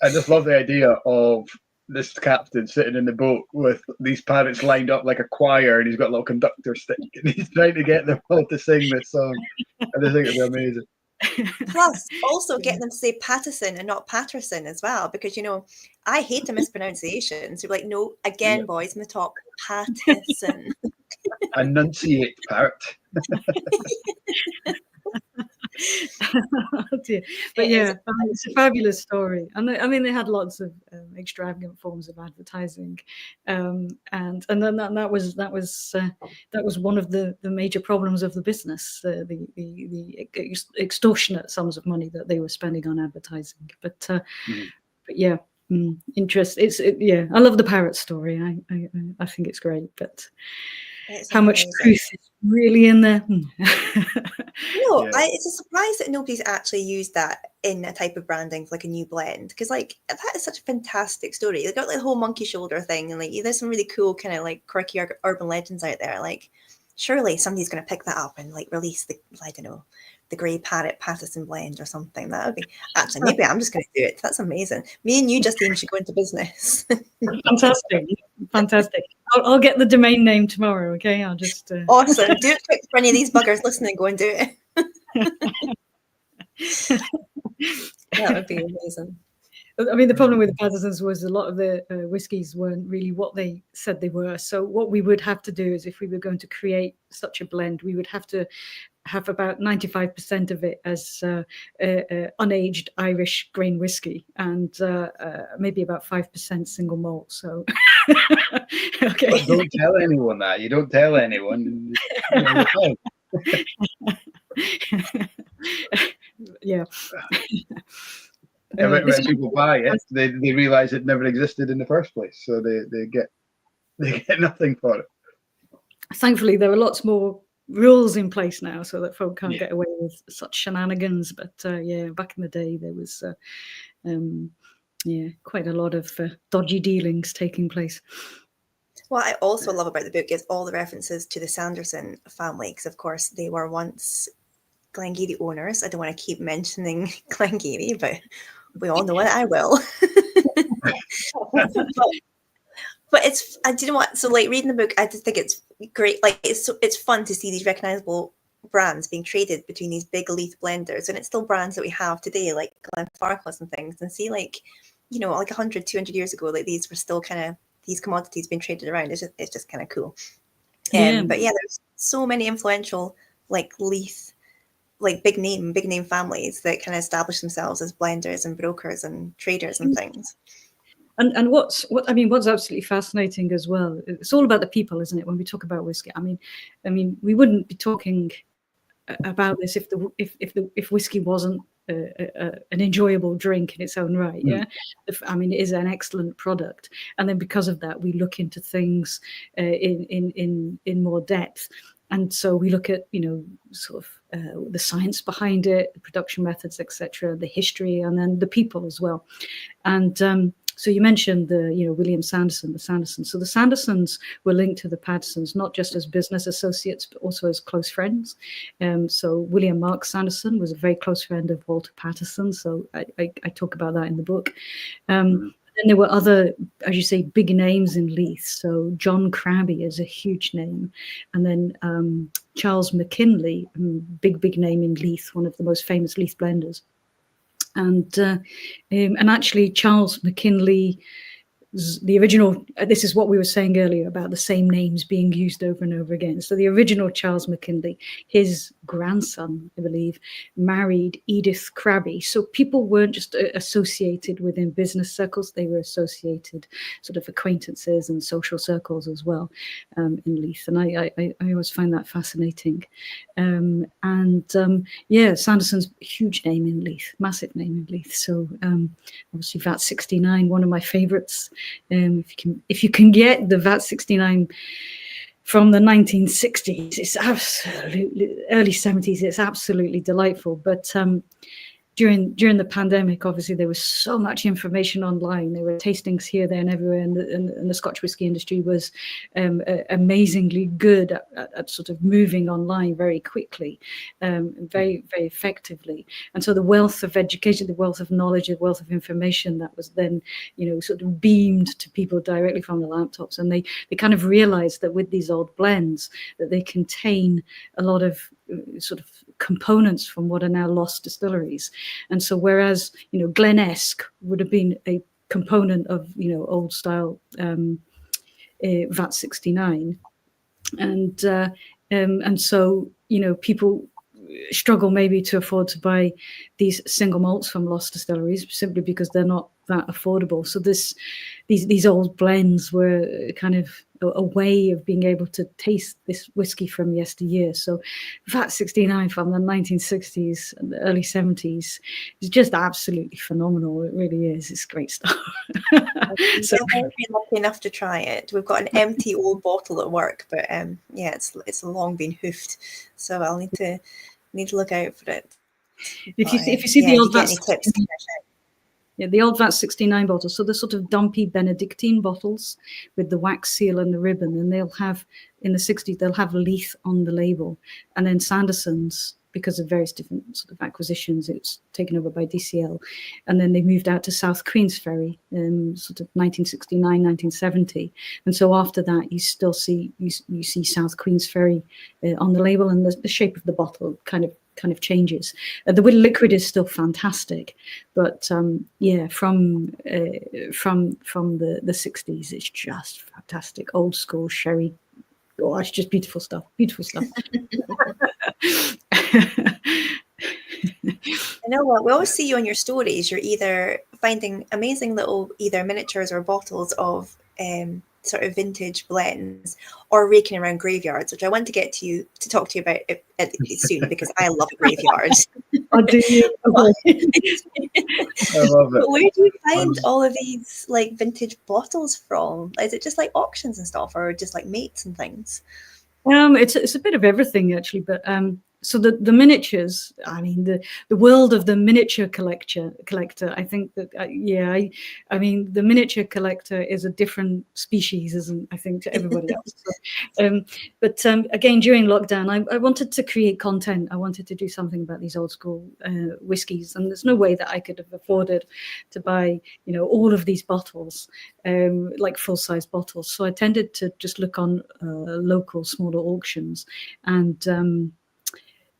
I just love the idea of this captain sitting in the boat with these parrots lined up like a choir, and he's got a little conductor stick, and he's trying to get them all to sing this song. I just think it'd be amazing. Plus, also getting them to say Patterson and not Patterson as well, because I hate the mispronunciations. You're like, no, again, boys in the top, Patterson. Enunciate, parrot. Oh dear. But it's a fabulous story, and they had lots of extravagant forms of advertising, and then that was one of the major problems of the business, the extortionate sums of money that they were spending on advertising. But yeah, interest. Yeah, I love the parrot story. I think it's great, but It's how much amazing. truth is really in there? No, Yeah. it's a surprise that nobody's actually used that in a type of branding for like a new blend, because like that is such a fantastic story. They got like the whole monkey shoulder thing, and like there's some really cool kind of like quirky urban legends out there. Like surely somebody's going to pick that up and like release the, I don't know, the Grey Parrot Patterson blend or something. That would be actually, maybe I'm just going to do it. That's amazing. Me and you, Justine, should go into business. Fantastic. I'll get the domain name tomorrow. Okay, I'll just Awesome. Do it quick for any of these buggers listening. Go and do it. That would be amazing. I mean, the problem with the Pattersons was a lot of the whiskies weren't really what they said they were. So what we would have to do is, if we were going to create such a blend, we would have to have about 95% of it as unaged Irish grain whiskey, and maybe about 5% single malt. So, okay. But don't tell anyone that. You don't tell anyone. Yeah. When people buy it, they realise it never existed in the first place, so they get nothing for it. Thankfully, there are lots more rules in place now, so that folk can't get away with such shenanigans. But yeah, back in the day, there was quite a lot of dodgy dealings taking place. What I also love about the book is all the references to the Sanderson family, because of course they were once Glengarry owners. I don't want to keep mentioning Glengarry, but we all know it. I will. But it's, I didn't want, so like reading the book, I just think it's great. Like it's fun to see these recognizable brands being traded between these big Leith blenders, and it's still brands that we have today, like Glenfarclas and things, and see like, you know, like 100, 200 years ago, like these were still kind of, these commodities being traded around. It's just kind of cool. But yeah, there's so many influential like Leith, like big name families that kind of establish themselves as blenders and brokers and traders and things. And what's absolutely fascinating as well, it's all about the people, isn't it? When we talk about whiskey, I mean, we wouldn't be talking about this if whiskey wasn't an enjoyable drink in its own right. Yeah, I mean, it is an excellent product, and then because of that, we look into things in more depth. And so we look at, you know, sort of the science behind it, the production methods, etc., the history, and then the people as well. And so you mentioned William Sanderson, the Sandersons. So the Sandersons were linked to the Pattersons, not just as business associates, but also as close friends. So William Mark Sanderson was a very close friend of Walter Patterson. So I talk about that in the book. Then there were other, as you say, big names in Leith. So John Crabby is a huge name. And then Charles McKinley, big name in Leith, one of the most famous Leith blenders. And actually Charles McKinley, the original, this is what we were saying earlier about the same names being used over and over again. So the original Charles McKinley, his grandson, I believe, married Edith Crabby. So people weren't just associated within business circles, they were associated sort of acquaintances and social circles as well in Leith. And I always find that fascinating. Sanderson's a huge name in Leith, massive name in Leith. So obviously VAT 69, one of my favourites. If you can get the VAT 69 from the 1960s, it's absolutely early 70s. It's absolutely delightful. But during the pandemic, obviously there was so much information online. There were tastings here, there, and everywhere, and the Scotch whisky industry was amazingly good at sort of moving online very quickly, very, very effectively. And so the wealth of education, the wealth of knowledge, the wealth of information that was then, you know, sort of beamed to people directly from the laptops, and they kind of realized that with these old blends that they contain a lot of sort of components from what are now lost distilleries. And so whereas, you know, Glenesk would have been a component of, you know, old style VAT 69, and so, you know, people struggle maybe to afford to buy these single malts from lost distilleries simply because they're not that affordable. So these old blends were kind of a way of being able to taste this whiskey from yesteryear. So VAT 69 from the 1960s and the early 70s is just absolutely phenomenal. It really is. It's great stuff. So I've been lucky enough to try it. We've got an empty old bottle at work, but yeah, it's long been hoofed, so I'll need to look out for it. If you see the old VAT, tips, yeah, the old VAT 69 bottles, so the sort of dumpy Benedictine bottles with the wax seal and the ribbon, and they'll have, in the 60s, they'll have Leith on the label. And then Sanderson's, because of various different sort of acquisitions, it's taken over by DCL. And then they moved out to South Queensferry in sort of 1969, 1970. And so after that, you still see, you see South Queensferry on the label, and the shape of the bottle kind of changes. The liquid is still fantastic, but yeah, from the 60s, it's just fantastic. Old school sherry. Oh, it's just beautiful stuff. Beautiful stuff. I know what we always see you on your stories. You're either finding amazing little either miniatures or bottles of sort of vintage blends, or raking around graveyards, which I want to get to talk to you about soon, because I love graveyards. Oh, do you? I love it. But where do you find all of these like vintage bottles from? Is it just like auctions and stuff, or just like mates and things? It's a bit of everything actually, but so the miniatures, I mean, the world of the miniature collector, I think that, I mean, the miniature collector is a different species, isn't, I think, to everybody else. But again, during lockdown, I wanted to create content. I wanted to do something about these old school whiskies, and there's no way that I could have afforded to buy, all of these bottles, like full-size bottles. So I tended to just look on local, smaller auctions, and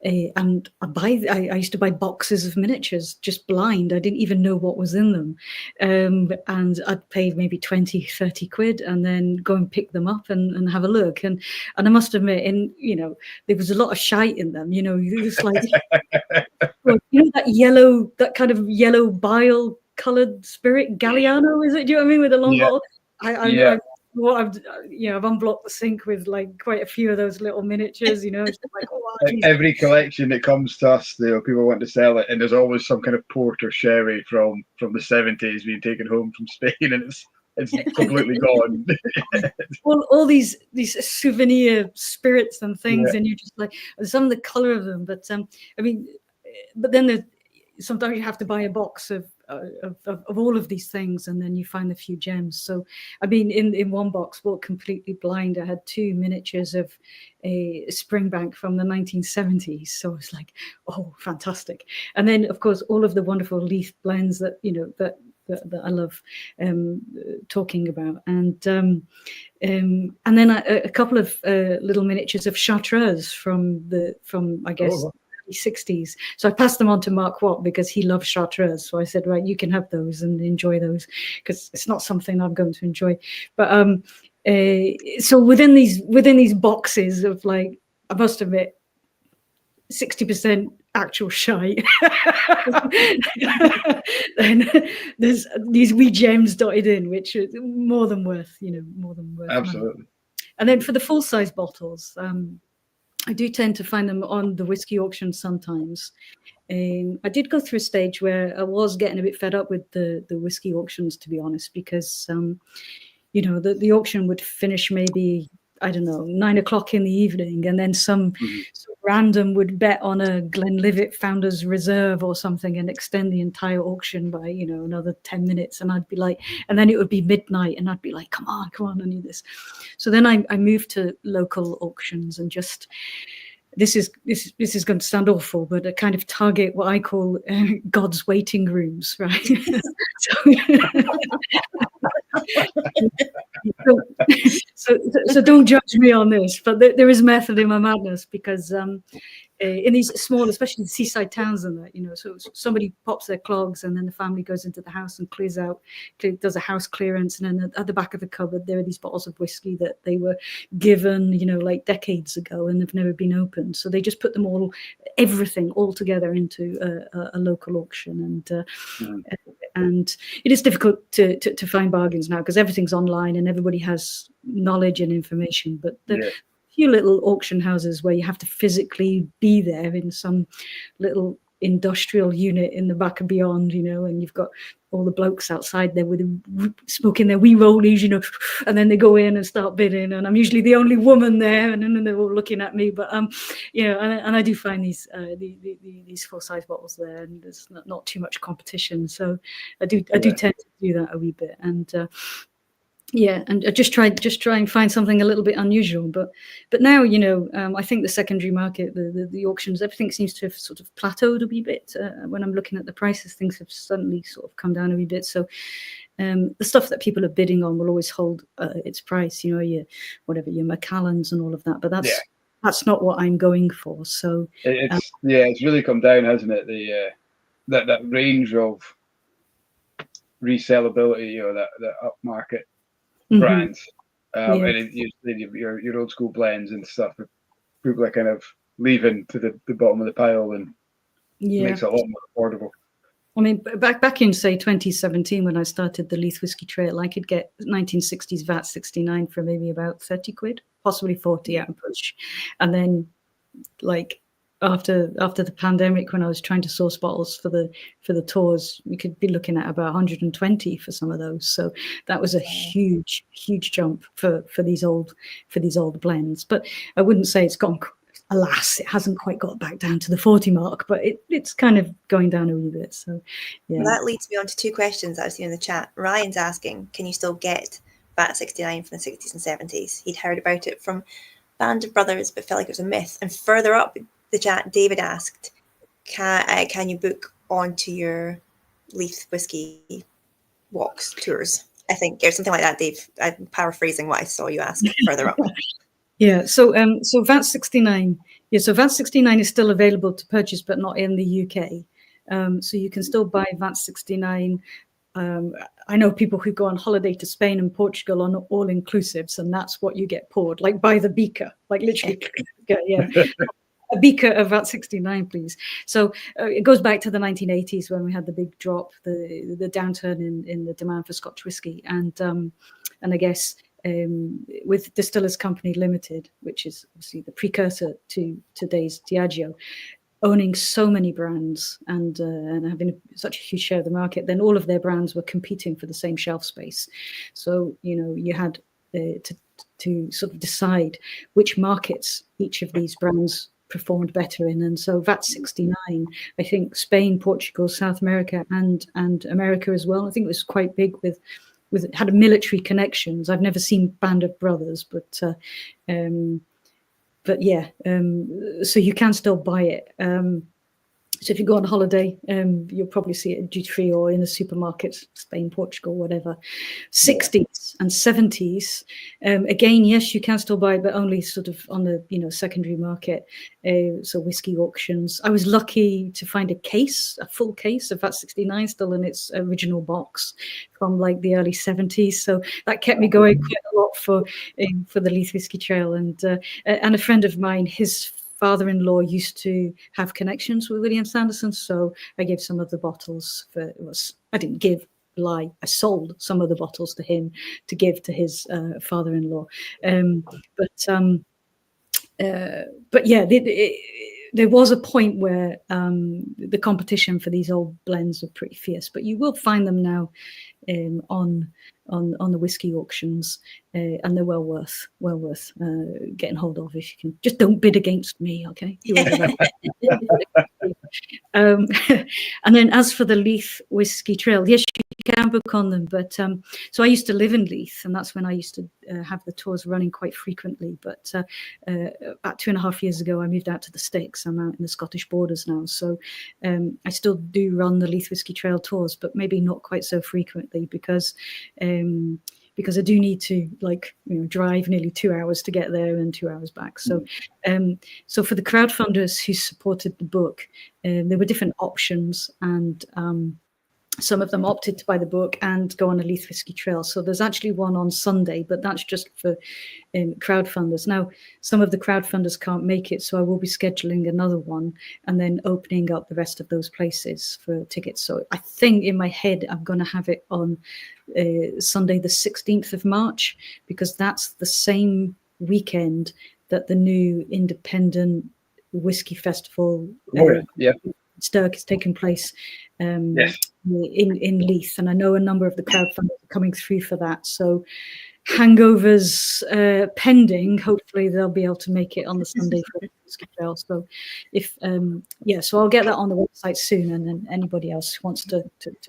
I used to buy boxes of miniatures just blind. I didn't even know what was in them. And I'd pay maybe 20, 30 quid and then go and pick them up and have a look. And I must admit, there was a lot of shite in them. It's like, that kind of yellow bile coloured spirit, Galliano, is it? Do you know what I mean? With a long bottle. I've unblocked the sink with like quite a few of those little miniatures, It's like, every collection that comes to us, people want to sell it, and there's always some kind of port or sherry from the 70s being taken home from Spain, and it's completely gone. all these souvenir spirits and things, and you're just like, some of the color of them, but but then sometimes you have to buy a box of all of these things, and then you find a few gems. So I mean, in one box, bought completely blind, I had 2 miniatures of a Springbank from the 1970s. So it's like, oh, fantastic. And then of course all of the wonderful Leith blends that that I love talking about, and then a couple of little miniatures of Chartreuse from I guess 60s. So I passed them on to Mark Watt because he loves Chartreuse. So I said, right, you can have those and enjoy those, because it's not something I'm going to enjoy. But so within these boxes of, like, I must admit, 60% actual shite. Then there's these wee gems dotted in, which are more than worth, Absolutely. money. And then for the full size bottles, I do tend to find them on the whiskey auction sometimes. I did go through a stage where I was getting a bit fed up with the whiskey auctions, to be honest, because the auction would finish maybe, I don't know, 9 o'clock in the evening, and then some random would bet on a Glenlivet Founders Reserve or something and extend the entire auction by, another 10 minutes. And I'd be like, and then it would be midnight, and I'd be like, come on, I need this. So then I moved to local auctions, and just, this is going to sound awful, but I kind of target what I call God's waiting rooms, right? So don't judge me on this, but there is method in my madness, because in these small, especially seaside towns and that, so somebody pops their clogs and then the family goes into the house and does a house clearance. And then at the back of the cupboard, there are these bottles of whiskey that they were given, like decades ago, and they've never been opened. So they just put them everything all together into a local auction. And it is difficult to find bargains now because everything's online and everybody has knowledge and information. But few little auction houses where you have to physically be there in some little industrial unit in the back and beyond, and you've got all the blokes outside there with smoking their wee rollies, and then they go in and start bidding, and I'm usually the only woman there, and then they're all looking at me. But and I do find these full-size bottles there, and there's not too much competition, so I do tend to do that a wee bit, and and I just try and find something a little bit unusual. But now, I think the secondary market, the auctions, everything seems to have sort of plateaued a wee bit. When I'm looking at the prices, things have suddenly sort of come down a wee bit. So the stuff that people are bidding on will always hold its price, your Macallans and all of that. But that's not what I'm going for. So it's really come down, hasn't it? That range of resellability, that upmarket brands, and your old school blends and stuff. People are kind of leaving to the bottom of the pile, and makes it a lot more affordable. I mean, back in say 2017 when I started the Leith Whisky Trail, I could get 1960s VAT 69 for maybe about 30 quid, possibly 40 at a push, and then after the pandemic, when I was trying to source bottles for the tours, we could be looking at about 120 for some of those. So that was a huge jump for these old blends. But I wouldn't say it's gone. Alas, it hasn't quite got back down to the 40 mark, but it's kind of going down a wee bit. So Well, that leads me on to two questions that I've seen in the chat. Ryan's asking, can you still get VAT 69 from the 60s and 70s? He'd heard about it from Band of Brothers, but felt like it was a myth. And further up the chat, David asked, can you book onto your Leith Whisky walks tours? I think, or something like that, Dave. I'm paraphrasing what I saw you ask further up. So VAT 69. So VAT 69 is still available to purchase, but not in the UK. So you can still buy VAT 69. I know people who go on holiday to Spain and Portugal on all inclusives, and that's what you get poured, like by the beaker, like literally, a beaker of VAT 69, please. So it goes back to the 1980s when we had the big drop, the downturn in the demand for Scotch whisky, and I guess with Distillers Company Limited, which is obviously the precursor to today's Diageo, owning so many brands and having such a huge share of the market, then all of their brands were competing for the same shelf space. So you had to sort of decide which markets each of these brands performed better in. And so VAT 69, I think Spain, Portugal, South America, and America as well. I think it was quite big with had military connections. I've never seen Band of Brothers, but so you can still buy it. So if you go on holiday, you'll probably see it at duty free or in the supermarkets, Spain, Portugal, whatever. 60s and 70s, again, yes, you can still buy it, but only sort of on the secondary market. So whiskey auctions. I was lucky to find a full case of VAT 69 still in its original box from like the early 70s. So that kept me going quite a lot for the Leith Whisky Trail, and a friend of mine, his father-in-law used to have connections with William Sanderson, so I gave some of the bottles I sold some of the bottles to him to give to his father-in-law. There was a point where the competition for these old blends were pretty fierce, but you will find them now on the whiskey auctions, and they're well worth getting hold of if you can. Just don't bid against me, okay? And then as for the Leith Whisky Trail, yes, you can book on them, but so I used to live in Leith, and that's when I used to have the tours running quite frequently. But about 2.5 years ago, I moved out to the sticks. I'm out in the Scottish borders now, so I still do run the Leith Whisky Trail tours, but maybe not quite so frequently because because I do need to drive nearly 2 hours to get there and 2 hours back. So so for the crowdfunders who supported the book, there were different options, and some of them opted to buy the book and go on a Leith Whisky Trail. So there's actually one on Sunday, but that's just for crowdfunders. Now, some of the crowdfunders can't make it, so I will be scheduling another one and then opening up the rest of those places for tickets. So I think in my head, I'm going to have it on Sunday, the 16th of March, because that's the same weekend that the new Independent Whisky Festival Stirk is taking place in Leith, and I know a number of the crowdfunders are coming through for that. So hangovers pending, hopefully they'll be able to make it on the Sunday for the Whisky Trail. So so I'll get that on the website soon, and then anybody else who wants to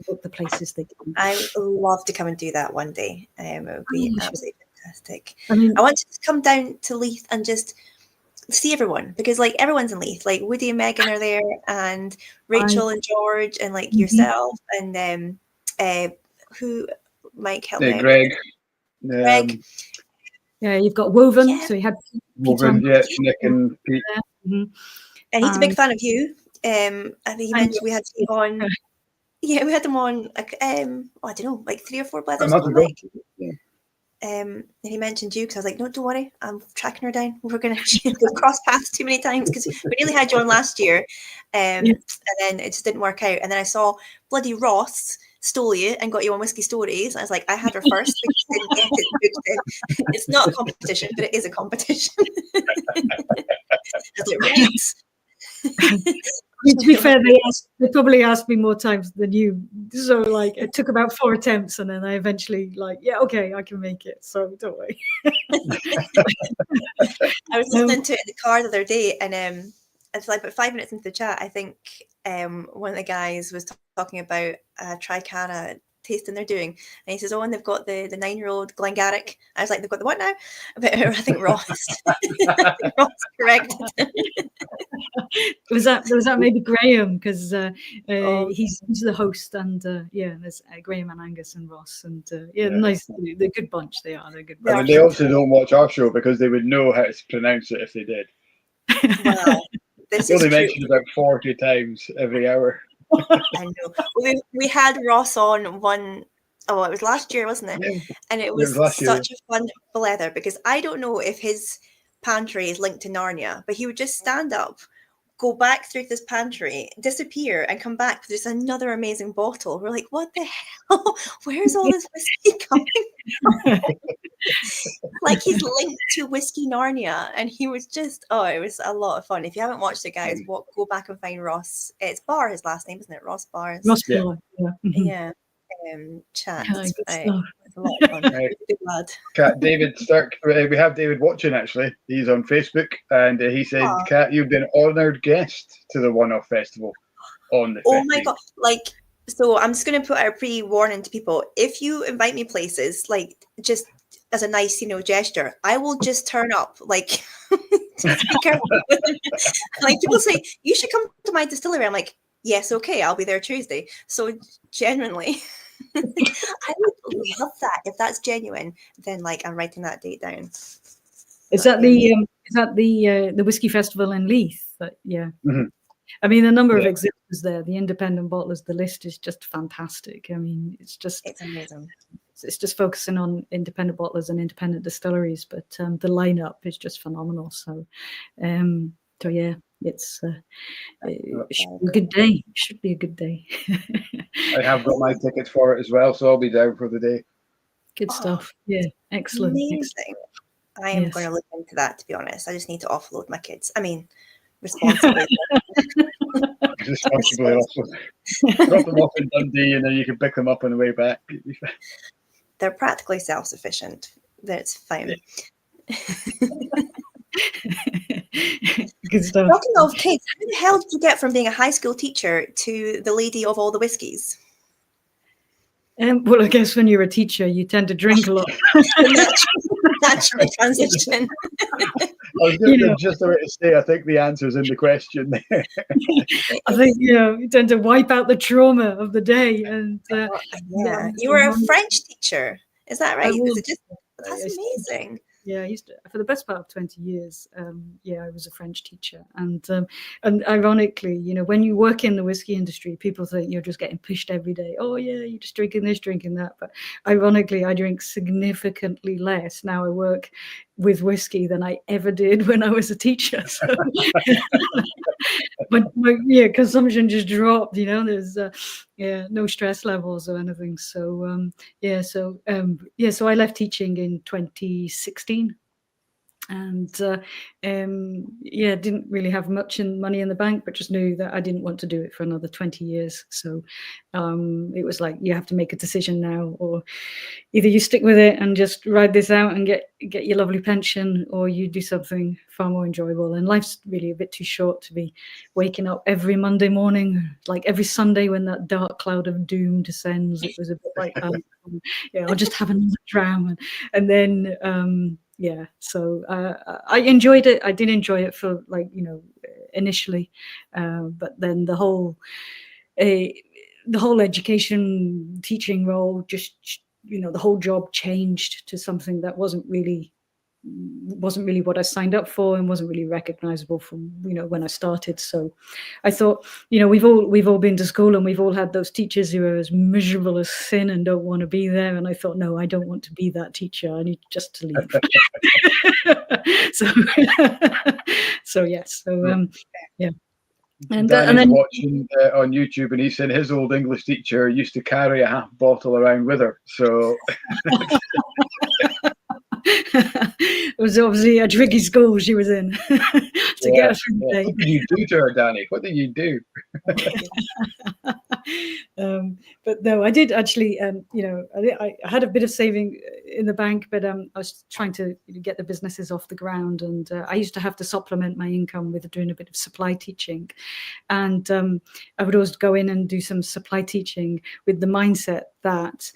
book the places, they can. I would love to come and do that one day. It would be absolutely fantastic. I want to come down to Leith and just see everyone, because everyone's in Leith. Woody and Megan are there, and Rachel and George, and yourself, and who might help me? Greg. Greg. You've got Woven. So you had Woven, Nick and Pete. And he's a big fan of you. I think he mentioned we had him on. Yeah, we had them on. I don't know, 3 or 4 Blethers. And he mentioned you, because I was like, no, don't worry, I'm tracking her down. We're going to cross paths too many times, because we nearly had you on last year, and then it just didn't work out. And then I saw bloody Ross stole you and got you on Whiskey Stories. I was like, I had her first, because I didn't get it. It's not a competition, but it is a competition. To be fair, they probably asked me more times than you. So it took about 4 attempts, and then I eventually okay, I can make it. So don't worry. I was listening to it in the car the other day, and it's about 5 minutes into the chat, I think one of the guys was talking about Tricana tasting they're doing, and he says, and they've got the 9-year-old Glengarrick. I was like, they've got the what now? But I think Ross. Ross corrected. was that maybe Graham, because he's the host, and there's Graham and Angus and Ross, and nice. They're a good bunch. They are. They're good. They also don't watch our show, because they would know how to pronounce it if they did. Wow, this is only mentioned about 40 times every hour. I know. We had Ross on one. Oh, it was last year, wasn't it? Yeah. And it was such a fun Blether, because I don't know if his pantry is linked to Narnia, but he would just stand up, go back through this pantry, disappear, and come back with just another amazing bottle. We're like, what the hell? Where's all this whiskey coming from? He's linked to Whiskey Narnia, and he was just, it was a lot of fun. If you haven't watched it, guys, go back and find Ross. It's Barr, his last name, isn't it? Ross Barr. Ross Barr, yeah. Chat. It's a lot of fun. Right. Good lad. David Stark. We have David watching, actually. He's on Facebook, and he said, Kat, you've been an honoured guest to the One-Off Festival on the 15th. Oh my God. So I'm just going to put out a pre-warning to people. If you invite me places, just as a nice, gesture, I will just turn up. Just be careful. People say, you should come to my distillery. I'm like, yes, okay, I'll be there Tuesday. So genuinely, I would love that. If that's genuine, then I'm writing that date down. Is that the Whisky Festival in Leith? Mm-hmm. I mean, the number of exhibitors there, the independent bottlers, the list is just fantastic. I mean, it's amazing. It's just focusing on independent bottlers and independent distilleries, but the lineup is just phenomenal. So, it's it should be a good day. It should be a good day. I have got my tickets for it as well, so I'll be down for the day. Good stuff. Yeah, excellent. Amazing. I am going to look into that, to be honest. I just need to offload my kids. I mean, responsibly. Responsibly also. Drop them off in Dundee, and then you can pick them up on the way back. They're practically self-sufficient. That's fine. Good stuff. Talking of kids, how the hell did you get from being a high school teacher to the lady of all the whiskies? Well, I guess when you're a teacher, you tend to drink a lot. Natural transition. I was just about to say, I think the answer's in the question there. I think, you tend to wipe out the trauma of the day. And you were a French teacher. Is that right? was, That's amazing. Yeah, I used to, for the best part of 20 years. I was a French teacher, and ironically, when you work in the whiskey industry, people think you're just getting pushed every day. Oh yeah, you're just drinking this, drinking that. But ironically, I drink significantly less now. I work with whiskey than I ever did when I was a teacher. So. But consumption just dropped. There's no stress levels or anything. So so I left teaching in 2016. And didn't really have much money in the bank, but just knew that I didn't want to do it for another 20 years. So it was like, you have to make a decision now, or either you stick with it and just ride this out and get your lovely pension, or you do something far more enjoyable. And life's really a bit too short to be waking up every Monday morning, like every Sunday when that dark cloud of doom descends. It was a bit like, I'll just have another dram. And then so I enjoyed it. I did enjoy it for initially, but then the whole education teaching role, just the whole job changed to something that wasn't really what I signed up for, and wasn't really recognizable from when I started. So I thought, we've all been to school, and we've all had those teachers who are as miserable as sin and don't want to be there. And I thought, no, I don't want to be that teacher. I need just to leave. And then watching on YouTube, and he said his old English teacher used to carry a half bottle around with her. So it was obviously a tricky school she was in to get her through the day. What did you do to her, Danny? What did you do? But no, I did actually. I had a bit of saving in the bank, but I was trying to get the businesses off the ground, and I used to have to supplement my income with doing a bit of supply teaching, and I would always go in and do some supply teaching with the mindset that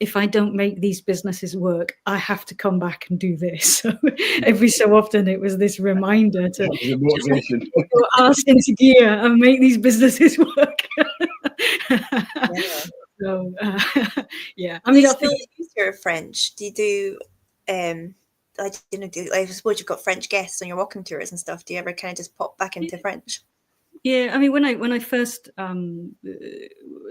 if I don't make these businesses work, I have to come back and do this. So every so often it was this reminder to put our sense of gear and make these businesses work. So I mean, I still use your French. Do you do I suppose you've got French guests on your walking tours and stuff. Do you ever kind of just pop back into French? Yeah, I mean, when I first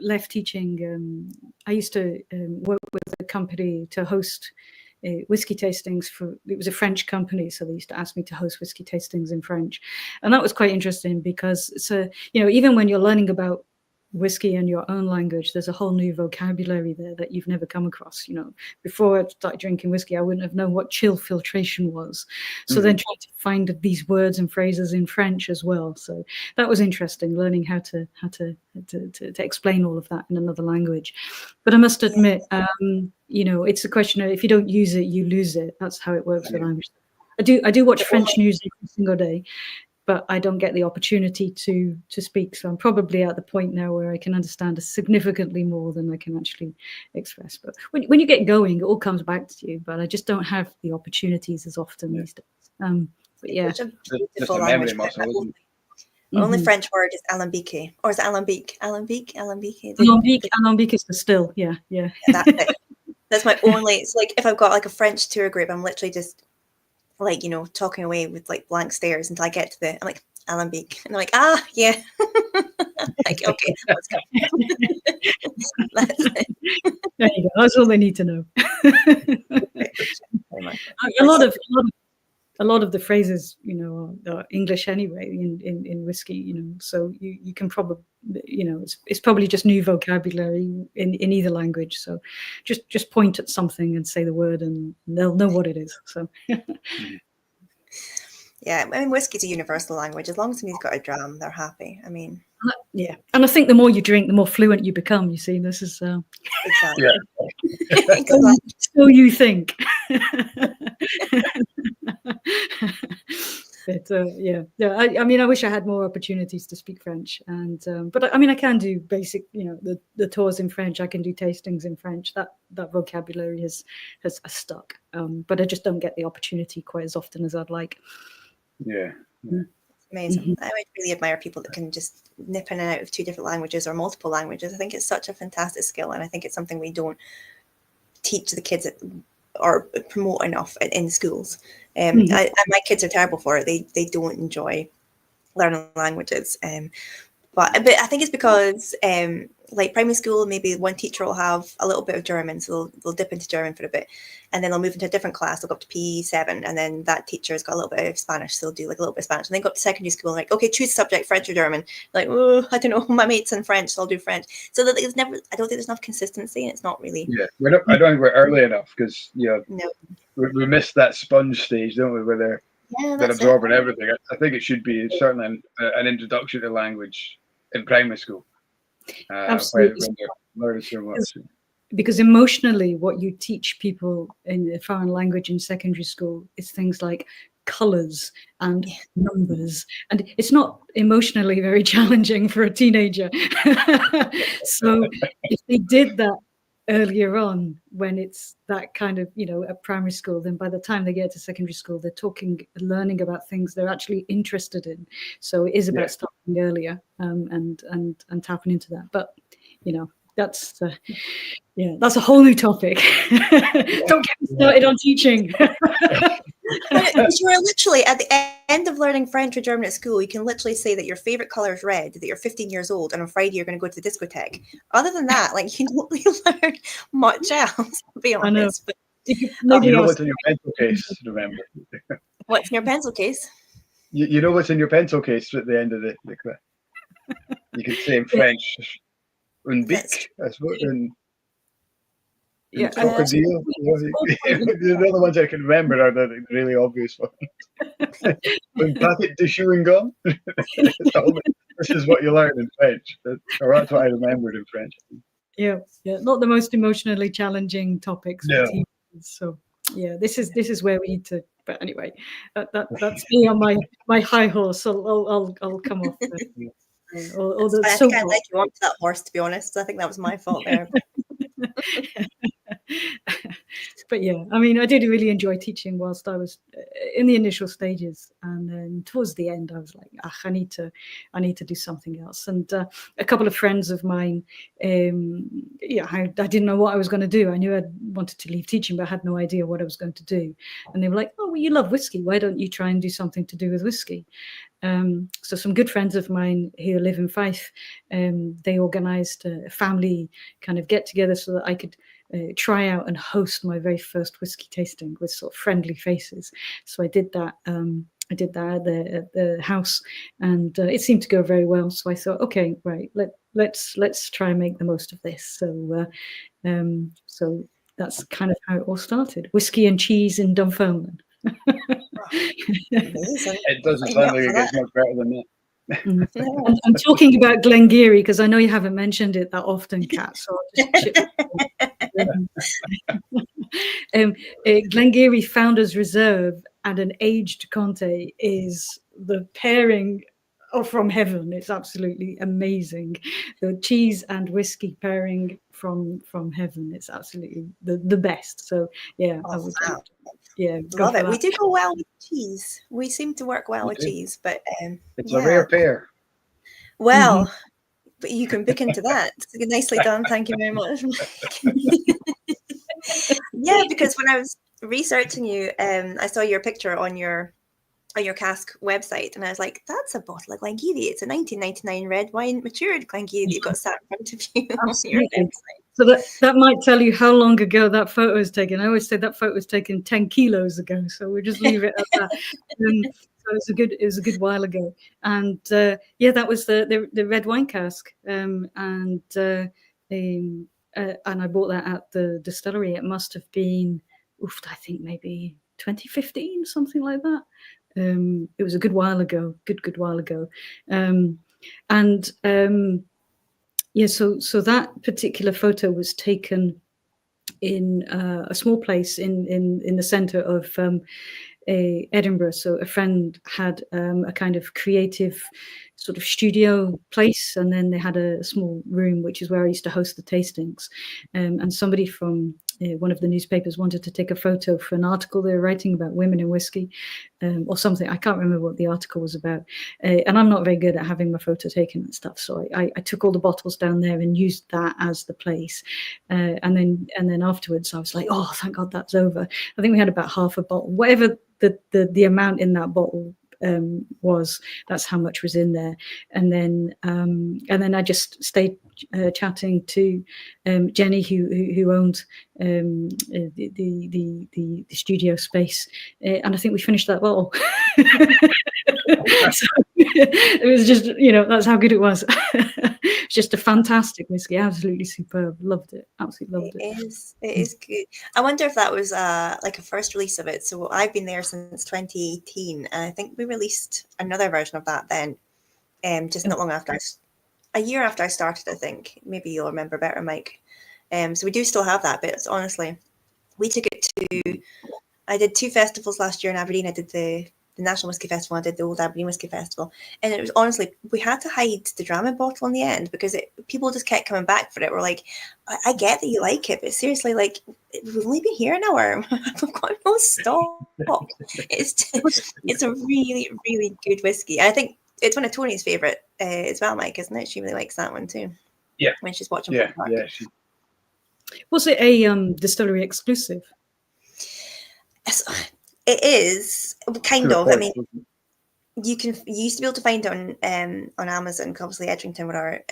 left teaching, I used to work with a company to host whiskey tastings. It was a French company, so they used to ask me to host whiskey tastings in French, and that was quite interesting because even when you're learning about whiskey in your own language, there's a whole new vocabulary there that you've never come across. Before I started drinking whiskey, I wouldn't have known what chill filtration was. So then trying to find these words and phrases in French as well. So that was interesting, learning how to explain all of that in another language. But I must admit, it's a question of, if you don't use it, you lose it. That's how it works with language. I do watch French news every single day, but I don't get the opportunity to speak. So I'm probably at the point now where I can understand significantly more than I can actually express. But when you get going, it all comes back to you. But I just don't have the opportunities as often these days. But yeah. It's a beautiful language. Only French word is alambique, or is it alambique? Alambique. Alambique is the still. Yeah. That's it. That's my only. It's like if I've got like a French tour group, I'm literally just talking away with like blank stares until I get to I'm like, alambique, and they're like, yeah. Like, okay, let's go. That's it. There you go. That's all they need to know. A lot of the phrases, are English anyway in whiskey, so you can probably, it's probably just new vocabulary in either language. So just point at something and say the word and they'll know what it is. So yeah, I mean, whiskey's a universal language. As long as somebody's got a dram, they're happy. I mean, yeah, and I think the more you drink, the more fluent you become. You see, this is exactly. Exactly. So you think. But I mean, I wish I had more opportunities to speak French, and but I mean, I can do basic, the tours in French. I can do tastings in French. That vocabulary has stuck, but I just don't get the opportunity quite as often as I'd like. Yeah. It's amazing. I would really admire people that can just nip in and out of 2 different languages or multiple languages. I think it's such a fantastic skill, and I think it's something we don't teach the kids or promote enough in schools. Mhm. And my kids are terrible for it. They don't enjoy learning languages. But I think it's because like primary school, maybe one teacher will have a little bit of German, so they'll dip into German for a bit, and then they'll move into a different class. They'll go up to P7, and then that teacher's got a little bit of Spanish, so they'll do like a little bit of Spanish. And then go up to secondary school, and like, okay, choose a subject, French or German. Like, oh, I don't know, my mate's in French, so I'll do French. So that there's never, I don't think there's enough consistency, and it's not really. Yeah, I don't think we're early enough because No. we missed that sponge stage, don't we? Where they're absorbing everything. I think it should be certainly an introduction to language in primary school. Absolutely. When they're learning so much. Because emotionally, what you teach people in a foreign language in secondary school is things like colors and numbers, and it's not emotionally very challenging for a teenager. So if they did that earlier on, when it's that kind of, at primary school, then by the time they get to secondary school, they're learning about things they're actually interested in. So it is about starting earlier and tapping into that. But that's that's a whole new topic. Don't get me started on teaching. You're literally at the end of learning French or German at school, you can literally say that your favorite color is red, that you're 15 years old, and on Friday you're going to go to the discotheque. Other than that, like, you don't really learn much else, to be honest. But you know what's in your pencil case, remember. What's in your pencil case? You know what's in your pencil case at the end of the quiz. You can say in French, un bic, I suppose. Crocodile. The other ones I can remember are the really obvious ones. Un paquet de chewing gum. This is what you learn in French, or that's what I remembered in French. Yeah, not the most emotionally challenging topics for teachers. So this is where we need to. But anyway, that's me on my high horse. So I'll come off. I think I like you onto that horse, to be honest. I think that was my fault there. But I mean, I did really enjoy teaching whilst I was in the initial stages, and then towards the end I was like, I need to do something else. And a couple of friends of mine, I didn't know what I was going to do. I knew I wanted to leave teaching, but I had no idea what I was going to do. And they were like, oh, well, you love whiskey, why don't you try and do something to do with whiskey? So some good friends of mine who live in Fife, they organised a family kind of get together so that I could try out and host my very first whiskey tasting with sort of friendly faces. So I did that. I did that at the house, and it seemed to go very well. So I thought, okay, right, let's try and make the most of this. So so that's kind of how it all started. Whiskey and cheese in Dunfermline. It doesn't sound like it gets much better than that. I'm talking about Glengarry because I know you haven't mentioned it that often, Kat. So I'll just Glengarry Founders Reserve and an aged Conte is the pairing from heaven. It's absolutely amazing. The cheese and whiskey pairing from heaven. It's absolutely the best. So I would. Love it. We do go well with cheese. We seem to work well with cheese, but it's a rare pair. Well, but you can book into that. Nicely done. Thank you very much. Because when I was researching you, I saw your picture on your Kask website, and I was like, that's a bottle of Glengarry. It's a 1999 red wine matured Glengarry that you've got sat in front of you on your website. So that might tell you how long ago that photo was taken. I always say that photo was taken 10 kilos ago, so we'll just leave it at that. So it was a good while ago, and that was the red wine cask, and I bought that at the distillery. It must have been, I think maybe 2015, something like that. It was a good while ago, good while ago, So that particular photo was taken in a small place in the centre of Edinburgh. So a friend had a kind of creative sort of studio place, and then they had a small room, which is where I used to host the tastings. And somebody from one of the newspapers wanted to take a photo for an article they were writing about women in whiskey, or something. I can't remember what the article was about. And I'm not very good at having my photo taken and stuff, so I took all the bottles down there and used that as the place. And then afterwards, I was like, oh, thank God that's over. I think we had about half a bottle, whatever the amount in that bottle was, that's how much was in there. And then I just stayed chatting to Jenny, who owned the studio space, and I think we finished that bottle. So it was just, that's how good it was. It's just a fantastic whiskey, absolutely superb. Loved it, absolutely loved it. It is good. I wonder if that was like a first release of it. So I've been there since 2018, and I think we released another version of that then, just not long after, a year after I started, I think. Maybe you'll remember better, Mike. So we do still have that, but it's honestly, we took it to, I did 2 festivals last year in Aberdeen. I did the National Whisky Festival, I did the Old Aberdeen Whisky Festival, and it was honestly, we had to hide the drama bottle in the end because people just kept coming back for it. We're like, I get that you like it, but seriously, like, we've only been here an hour. We've got no stock. It's a really, really good whiskey. I think it's one of Tony's favourite as well, Mike, isn't it? She really likes that one too. Yeah. When she's watching. Yeah. Was it a distillery exclusive? It is kind of. I mean, you used to be able to find it on Amazon. Obviously, Edrington were our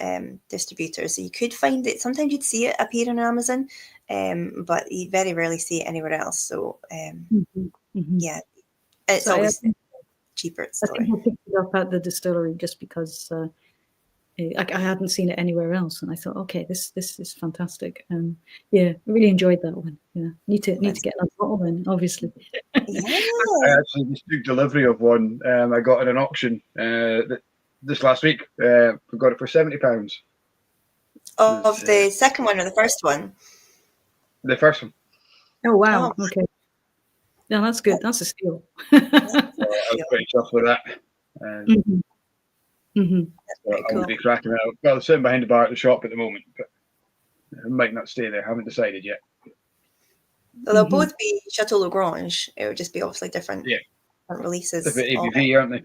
distributor, so you could find it. Sometimes you'd see it appear on Amazon, but you very rarely see it anywhere else. So, yeah, it's always cheaper. I think I picked it up at the distillery just because I hadn't seen it anywhere else, and I thought, okay, this is fantastic. Yeah, I really enjoyed that one. Yeah, need to get another bottle then, obviously. Yeah. I actually just took delivery of one. I got at an auction this last week. We got it for £70. Of the second one or the first one? The first one. Oh wow! Oh. Okay. Yeah, that's good. That's a steal. I was pretty chuffed with that. I will be cracking out. Well, I'm sitting behind the bar at the shop at the moment, but I might not stay there. I haven't decided yet. Well, they'll both be Chateau Lagrange. It would just be obviously different releases. It's a bit ABV, aren't they?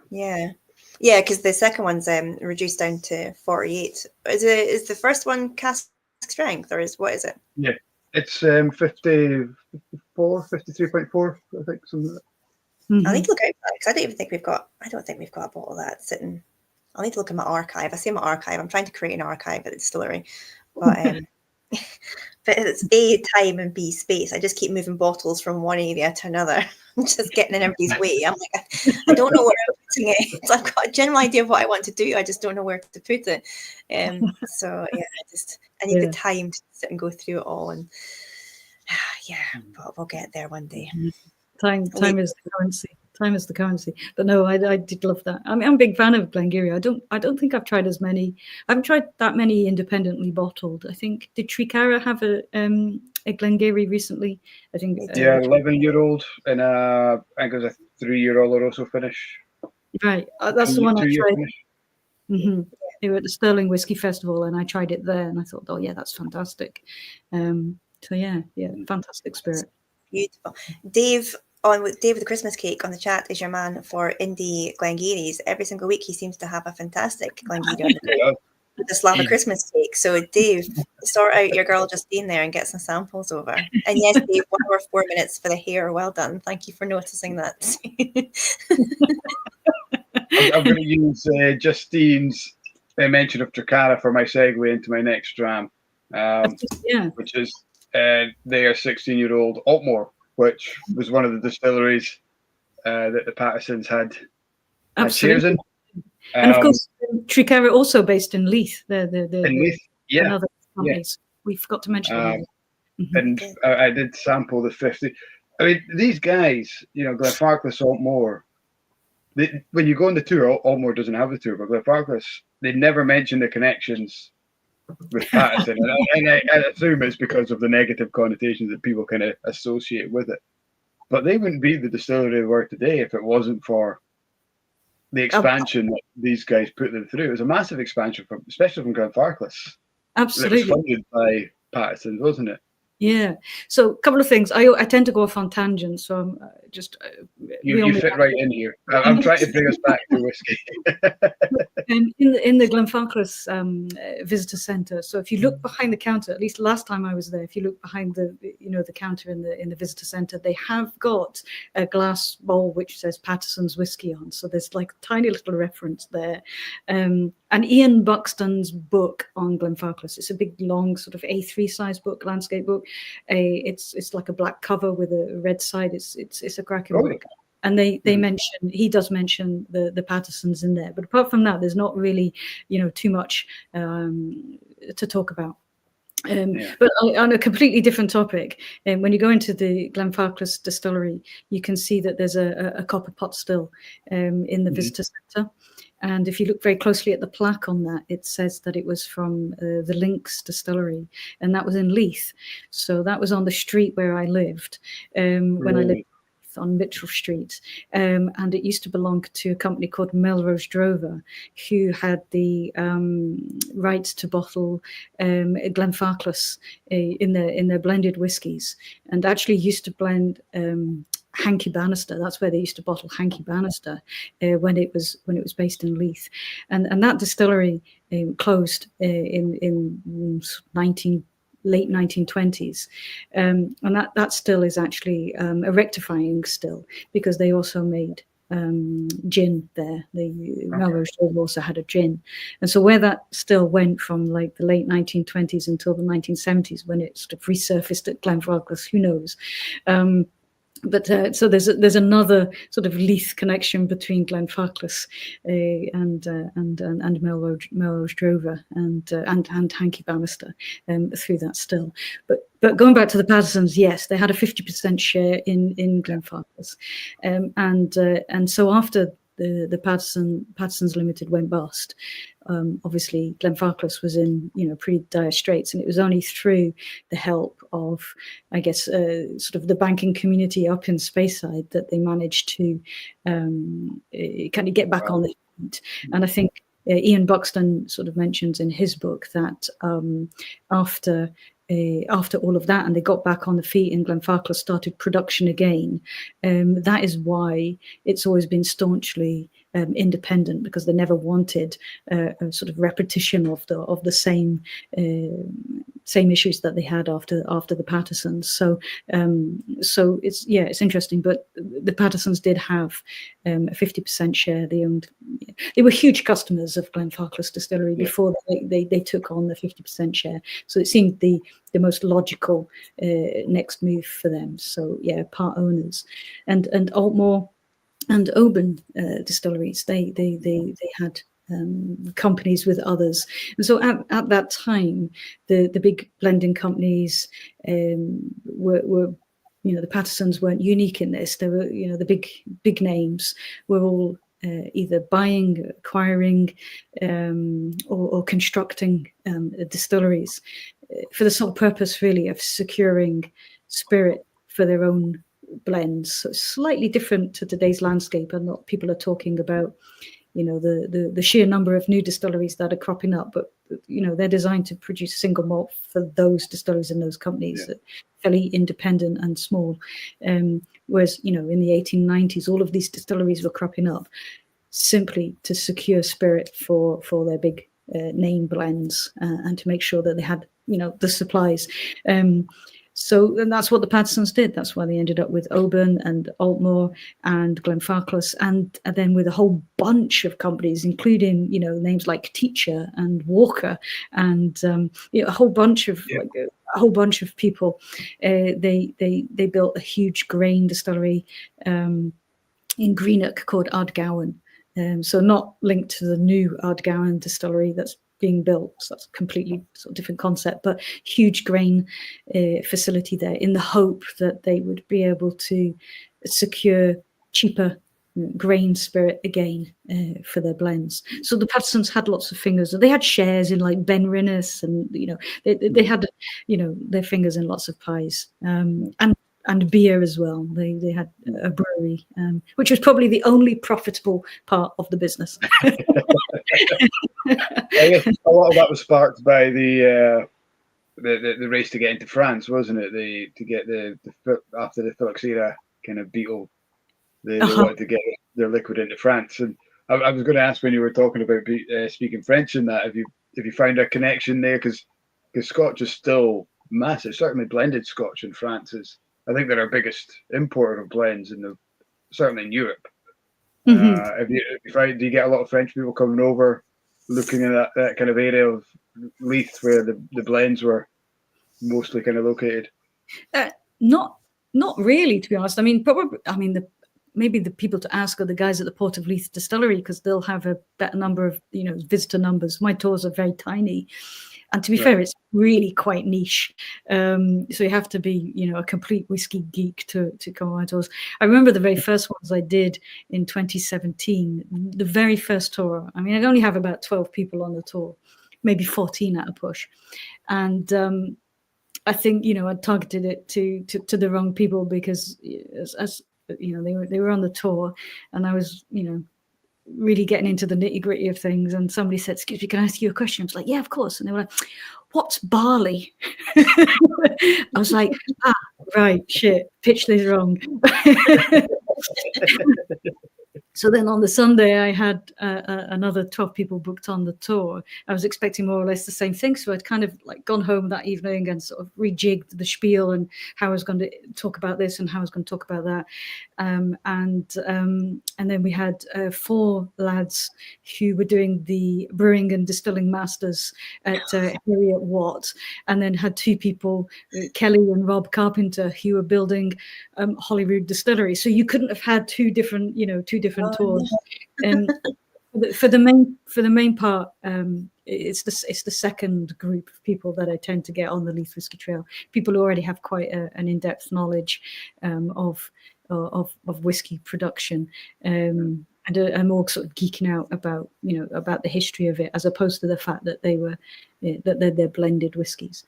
Yeah. Yeah, because the second one's reduced down to 48. Is the first one cask strength, or what is it? Yeah, it's 53.4, I think, something like that. I need to look out for that because I don't think we've got a bottle of that sitting. I'll need to look at my archive. I say my archive. I'm trying to create an archive at the distillery, but but it's A, time, and B, space. I just keep moving bottles from one area to another. I'm just getting in everybody's way. I'm like, I don't know where I'm putting it. So I've got a general idea of what I want to do. I just don't know where to put it. So yeah, I need the time to sit and go through it all, and but we'll get there one day. Time is the currency. Time is the currency. But no, I did love that. I mean, I'm a big fan of Glengarry. I don't think I've tried as many. I haven't tried that many independently bottled. I think, did Tricara have a Glengarry recently? I think 11-year-old and I think it was a 3-year-old Oloroso finish. Right, that's the one I tried. They were at the Stirling Whisky Festival, and I tried it there, and I thought, oh yeah, that's fantastic. So yeah, fantastic spirit. Beautiful. Dave with the Christmas cake on the chat is your man for indie Glengarrys. Every single week he seems to have a fantastic Glengarry with the Slava Christmas cake. So Dave, sort out your girl Justine there and get some samples over. And yes, Dave, 1 hour 4 minutes for the hair. Well done. Thank you for noticing that. I'm going to use Justine's mention of Tricara for my segue into my next dram, which is their 16-year-old Altmore, which was one of the distilleries that the Pattersons had shares in. And of course, Tricara also based in Leith. In Leith, another companies. We forgot to mention that. And I did sample the 50. I mean, these guys, Glenfarclas, Altmore, when you go on the tour, Altmore doesn't have the tour, but Glenfarclas, they never mention the connections with Patterson, and I assume it's because of the negative connotations that people kind of associate with it. But they wouldn't be the distillery they were today if it wasn't for the expansion that these guys put them through. It was a massive expansion, especially from Glenfarclas. Absolutely. It was funded by Patterson, wasn't it? Yeah. So a couple of things. I tend to go off on tangents, so I'm just you fit right in here. I'm trying to bring us back to whiskey. And in the Glenfarclas visitor centre. So if you look behind the counter, at least last time I was there, if you look behind the counter in the visitor centre, they have got a glass bowl which says Patterson's Whisky on. So there's like a tiny little reference there. And Ian Buxton's book on Glenfarclas. It's a big, long, sort of A3 size book, landscape book. It's like a black cover with a red side. It's a cracking book. And he does mention the Pattersons in there. But apart from that, there's not really, too much to talk about. But on a completely different topic, when you go into the Glenfarclas distillery, you can see that there's a copper pot still in the visitor centre. And if you look very closely at the plaque on that, it says that it was from the Lynx distillery, and that was in Leith. So that was on the street where I lived when I lived on Mitchell Street, and it used to belong to a company called Melrose Drover, who had the rights to bottle Glenfarclas in their blended whiskies, and actually used to blend Hanky Bannister. That's where they used to bottle Hanky Bannister when it was based in Leith, and that distillery closed in late 1920s, and that still is actually a rectifying still, because they also made gin there. The Melrose Drover also had a gin, and so where that still went from like the late 1920s until the 1970s, when it sort of resurfaced at Glenfarclas, who knows. But so there's another sort of Leith connection between Glenfarclas and Melrose Drover and Hanky Bannister through that still. But going back to the Pattersons, yes, they had a 50% share in Glenfarclas, and so after the Pattersons Limited went bust, obviously Glenfarclas was in pretty dire straits, and it was only through the help of, I guess, sort of the banking community up in Speyside that they managed to kind of get back on their feet. And I think Ian Buxton sort of mentions in his book that after all of that, and they got back on the feet, and Glenfarclas started production again. That is why it's always been staunchly independent, because they never wanted a sort of repetition of the same issues that they had after the Pattersons. So it's interesting. But the Pattersons did have a 50% share. They were huge customers of Glenfarclas Distillery before they took on the 50% share. So it seemed the most logical next move for them. So part owners, and Altmore and Oban distilleries, they had companies with others, and so at that time the big blending companies were the Pattersons weren't unique in this. There were the big names were all either buying, acquiring, or constructing distilleries for the sole purpose really of securing spirit for their own blends. So it's slightly different to today's landscape, and not people are talking about the sheer number of new distilleries that are cropping up, but they're designed to produce single malt for those distilleries and those companies that are fairly independent and small. Whereas in the 1890s, all of these distilleries were cropping up simply to secure spirit for their big name blends, and to make sure that they had the supplies. And that's what the Pattersons did. That's why they ended up with Oban and Altmore and Glenfarclas, and then with a whole bunch of companies, including names like Teacher and Walker, and a whole bunch of people. They built a huge grain distillery in Greenock called Ardgowan. So not linked to the new Ardgowan distillery that's being built. So that's a completely sort of different concept, but huge grain facility there, in the hope that they would be able to secure cheaper grain spirit again for their blends. So the Pattersons had lots of fingers. They had shares in like Ben Rinnes, and they had their fingers in lots of pies, and beer as well. They had a brewery, which was probably the only profitable part of the business. I guess a lot of that was sparked by the the race to get into France, wasn't it? To get the after the phylloxera kind of beetle, they wanted to get their liquid into France. And I was going to ask when you were talking about speaking French and that, if you found a connection there, because Scotch is still massive. Certainly blended Scotch in France is, I think, they're our biggest importer of blends certainly in Europe. Do you get a lot of French people coming over looking at that kind of area of Leith where the blends were mostly kind of located? Not really, to be honest. I mean, maybe the people to ask are the guys at the Port of Leith distillery, because they'll have a better number of visitor numbers. My tours are very tiny, and to be fair, it's really quite niche. So you have to be a complete whiskey geek to come on my tours. I remember the very first ones I did in 2017. The very first tour. I mean, I'd only have about 12 people on the tour, maybe 14 at a push, and I think I targeted it to the wrong people, because as they were on the tour, and I was really getting into the nitty gritty of things. And somebody said, "Excuse me, can I ask you a question?" I was like, "Yeah, of course." And they were like, "What's barley?" I was like, right, shit, pitched this wrong. So then on the Sunday, I had another 12 people booked on the tour. I was expecting more or less the same thing. So I'd kind of gone home that evening and sort of rejigged the spiel and how I was going to talk about this and how I was going to talk about that. And then we had 4 lads who were doing the brewing and distilling masters at Harriet Watt, and then had 2 people, Kelly and Rob Carpenter, who were building Holyrood Distillery. So you couldn't have had two different tours. For the main part, it's the second group of people that I tend to get on the Leith Whisky Trail. People who already have quite an in-depth knowledge of whiskey production, and are more sort of geeking out about the history of it, as opposed to the fact that they're blended whiskies.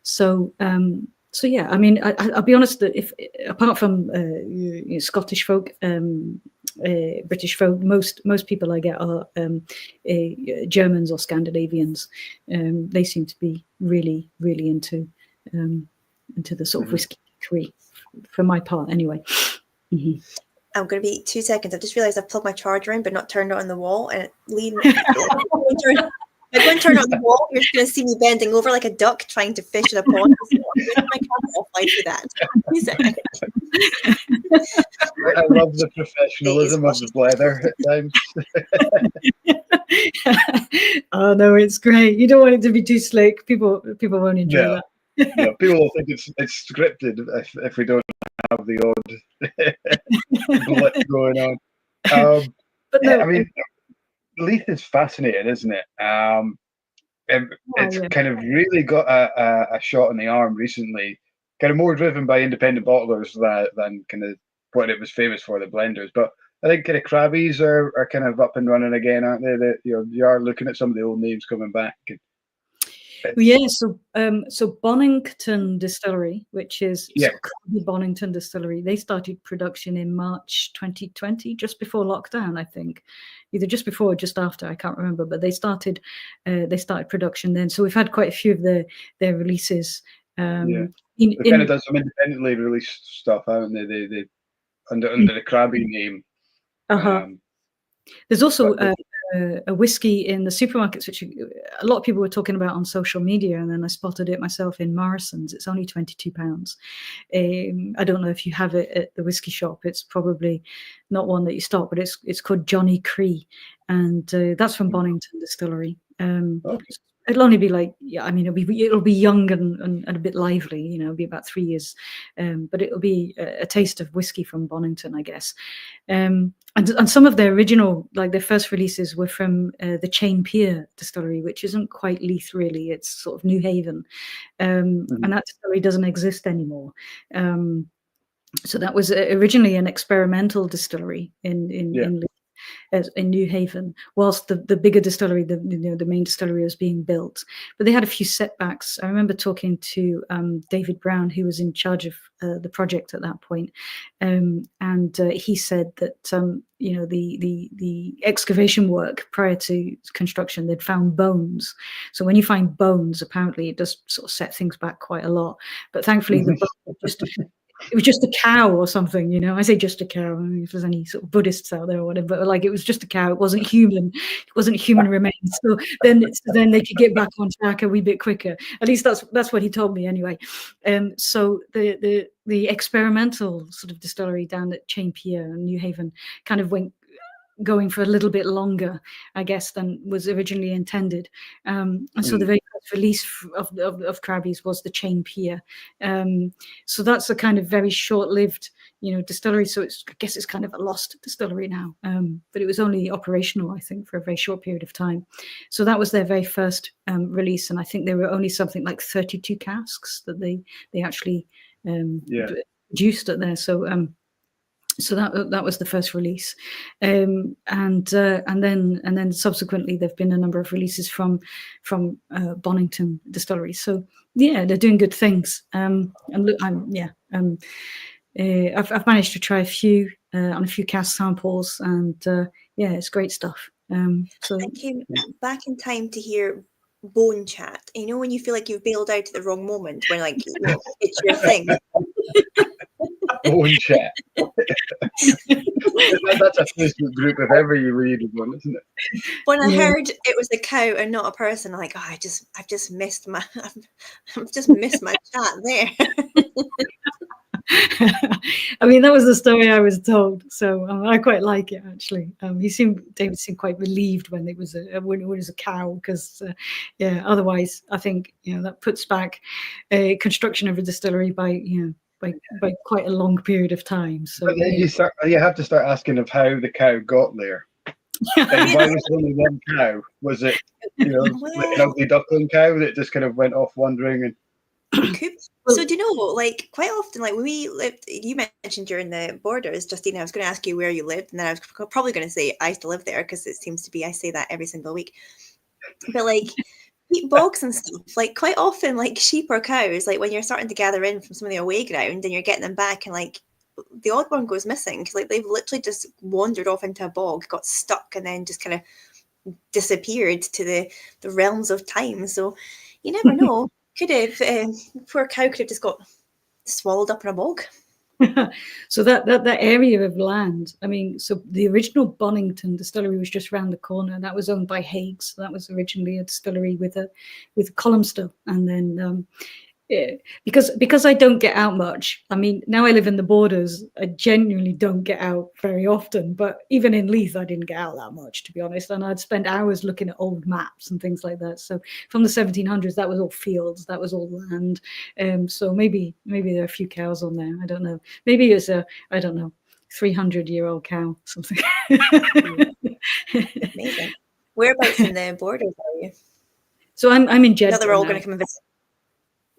So yeah, I mean, I'll be honest that if apart from Scottish folk, British folk, most people I get are Germans or Scandinavians. They seem to be really, really into the sort of whiskey career, for my part, anyway. Mm-hmm. I'm going to be 2 seconds. I've just realised I've plugged my charger in, but not turned it on the wall, and I'm going to turn it on the wall. You're just going to see me bending over like a duck trying to fish in a pond. So I'm going to my camera off while I do that. 2 seconds. I love the professionalism of the Blether at times. Oh no, it's great. You don't want it to be too slick. People won't enjoy that. No, people will think it's scripted if we don't have the odd blip going on. But no, I mean, Leith is fascinating, isn't it? It's kind of really got a shot in the arm recently, kind of more driven by independent bottlers than kind of what it was famous for, the blenders. But I think kind of Krabbies are kind of up and running again, aren't they? You are looking at some of the old names coming back. Yeah, so Bonington Distillery, which is Bonington Distillery, they started production in March 2020, just before lockdown, I think, either just before or just after, I can't remember. But they started production then. So we've had quite a few of their releases. They've kind of done some independently released stuff, haven't they? They under the Krabby name. There's also a whiskey in the supermarkets, which a lot of people were talking about on social media, and then I spotted it myself in Morrison's. It's only £22. I don't know if you have it at the whiskey shop. It's probably not one that you stock, but it's called Johnny Cree, and that's from Bonington Distillery. It'll only be it'll be young and a bit lively, it'll be about 3 years, but it'll be a taste of whiskey from Bonington, I guess. And some of their original, their first releases were from the Chain Pier Distillery, which isn't quite Leith really, it's sort of New Haven, and that distillery doesn't exist anymore. So that was originally an experimental distillery in Leith. in New Haven, whilst the bigger distillery, the main distillery, was being built. But they had a few setbacks. I remember talking to David Brown, who was in charge of the project at that point, and he said that the excavation work prior to construction, they'd found bones. So when you find bones, apparently it does sort of set things back quite a lot. But thankfully, the bones it was just a cow or something, I say just a cow. I mean, if there's any sort of Buddhists out there or whatever, but like it was just a cow. It wasn't human. It wasn't human remains. So then they could get back on track a wee bit quicker. At least that's what he told me anyway. So the experimental sort of distillery down at Chain Pier in New Haven kind of went going for a little bit longer, I guess, than was originally intended. And so the very first release of Crabbees was the Chain Pier. So that's a kind of very short-lived, distillery. So I guess it's kind of a lost distillery now. But it was only operational, I think, for a very short period of time. So that was their very first release. And I think there were only something like 32 casks that they actually produced at there. So that was the first release, and then subsequently there've been a number of releases from Bonington Distillery. So yeah, they're doing good things. And look, I've managed to try a few on a few cask samples, and it's great stuff. So I came back in time to hear bone chat. When you feel like you've bailed out at the wrong moment, when it's your thing. Bone chat. That's a Facebook group if ever you read one, isn't it? When I heard it was a cow and not a person, I'm like, I've just missed my chat there. I mean, that was the story I was told, so I quite like it actually. David seemed quite relieved when it was a cow, because otherwise I think that puts back construction of a distillery by quite a long period of time. So but then you have to start asking of how the cow got there. And why was there only one cow? Was it like an ugly duckling cow that just kind of went off wandering? And so do you know, quite often, when we lived, you mentioned during the borders, Justine, I was going to ask you where you lived, and then I was probably going to say I used to live there, because it seems to be I say that every single week. But peat bogs and stuff, quite often, sheep or cows, when you're starting to gather in from some of the away ground and you're getting them back, and the odd one goes missing, because they've literally just wandered off into a bog, got stuck, and then just kind of disappeared to the realms of time. So you never know. Could have poor cow could have just got swallowed up in a bog. So that area of land, I mean, so the original Bonington distillery was just round the corner. That was owned by Hague's. That was originally a distillery with a column still, and then because I don't get out much. I mean, now I live in the Borders, I genuinely don't get out very often. But even in Leith, I didn't get out that much, to be honest. And I'd spend hours looking at old maps and things like that. So from the 1700s, that was all fields, that was all land. So maybe there are a few cows on there. I don't know. Maybe it's 300-year-old cow, something. Amazing. Whereabouts in the Borders are you? So I'm in Jedburgh. They're all going to come and visit.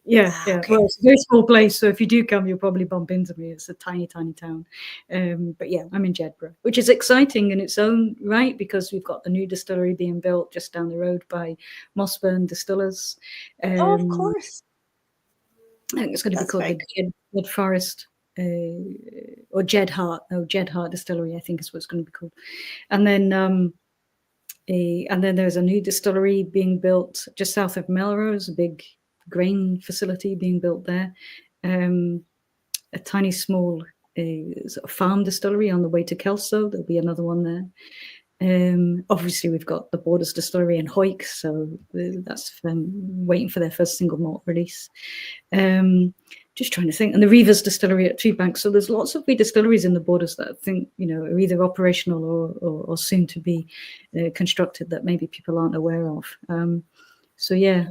Yeah. Okay. Well, it's a very small place, so if you do come, you'll probably bump into me. It's a tiny, tiny town. But yeah, I'm in Jedburgh, which is exciting in its own right, because we've got the new distillery being built just down the road by Mossburn Distillers. Of course. I think it's going to be called the Jed Forest or Jedheart Distillery, I think is what it's going to be called. And then there's a new distillery being built just south of Melrose, a big grain facility being built there, a tiny small sort of farm distillery on the way to Kelso. There'll be another one there. Obviously we've got the Borders distillery in Hoyk, so that's waiting for their first single malt release. Just trying to think, and the Reivers distillery at Treebank. So there's lots of wee distilleries in the Borders that I think are either operational or soon to be constructed that maybe people aren't aware of. So yeah,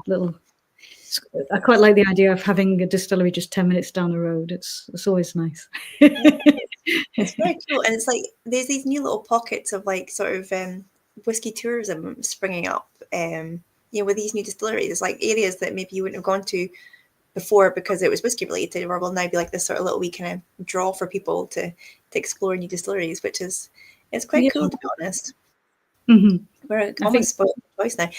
I quite like the idea of having a distillery just 10 minutes down the road. It's always nice. It's very cool. And it's there's these new little pockets of whiskey tourism springing up, with these new distilleries, areas that maybe you wouldn't have gone to before because it was whiskey related, or will now be this sort of little wee kind of draw for people to explore new distilleries, which is It's quite cool, to be honest. Mm-hmm. We're almost spoiled for choice now.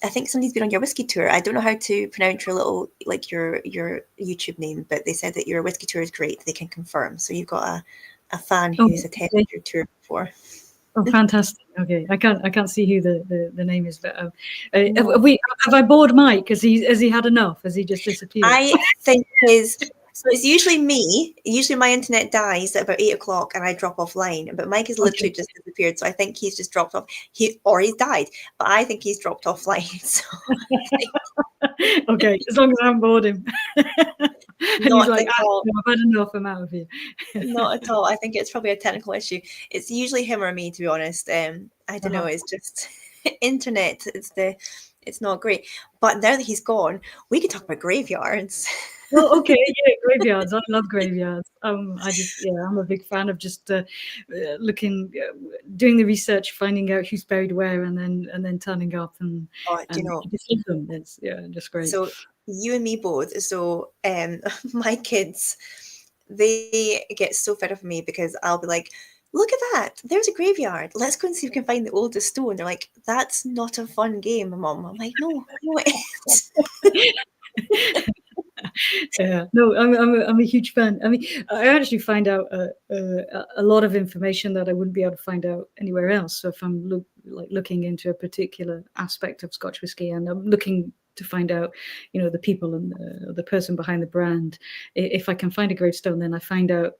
I think somebody's been on your whiskey tour. I don't know how to pronounce your little, like your YouTube name, but they said that your whiskey tour is great. They can confirm. So you've got a fan who's attended your tour before. Oh, fantastic! Okay, I can't see who the name is, but have I bored Mike? Has he had enough? Has he just disappeared? I think so it's usually me. Usually my internet dies at about 8 o'clock and I drop offline. But Mike has literally just disappeared. So I think he's just dropped off. He's died. But I think he's dropped offline. So okay, as long as I haven't bored him. And he's like, all. I've had enough, I'm out of here. Not at all. I think it's probably a technical issue. It's usually him or me, to be honest. I don't know. It's just internet. It's not great. But now that he's gone, we can talk about graveyards. Well, okay, yeah, graveyards. I love graveyards. I'm a big fan of just looking, doing the research, finding out who's buried where, and then turning up and just leave them. It's just great. So you and me both. So my kids, they get so fed up of me because I'll be like, look at that, there's a graveyard, let's go and see if we can find the oldest stone. They're like, that's not a fun game, Mom. I'm like, no, it is. Yeah, no, I'm a huge fan. I mean, I actually find out a lot of information that I wouldn't be able to find out anywhere else. So if I'm looking into a particular aspect of Scotch whisky, and I'm looking to find out, the people and the person behind the brand, if I can find a gravestone, then I find out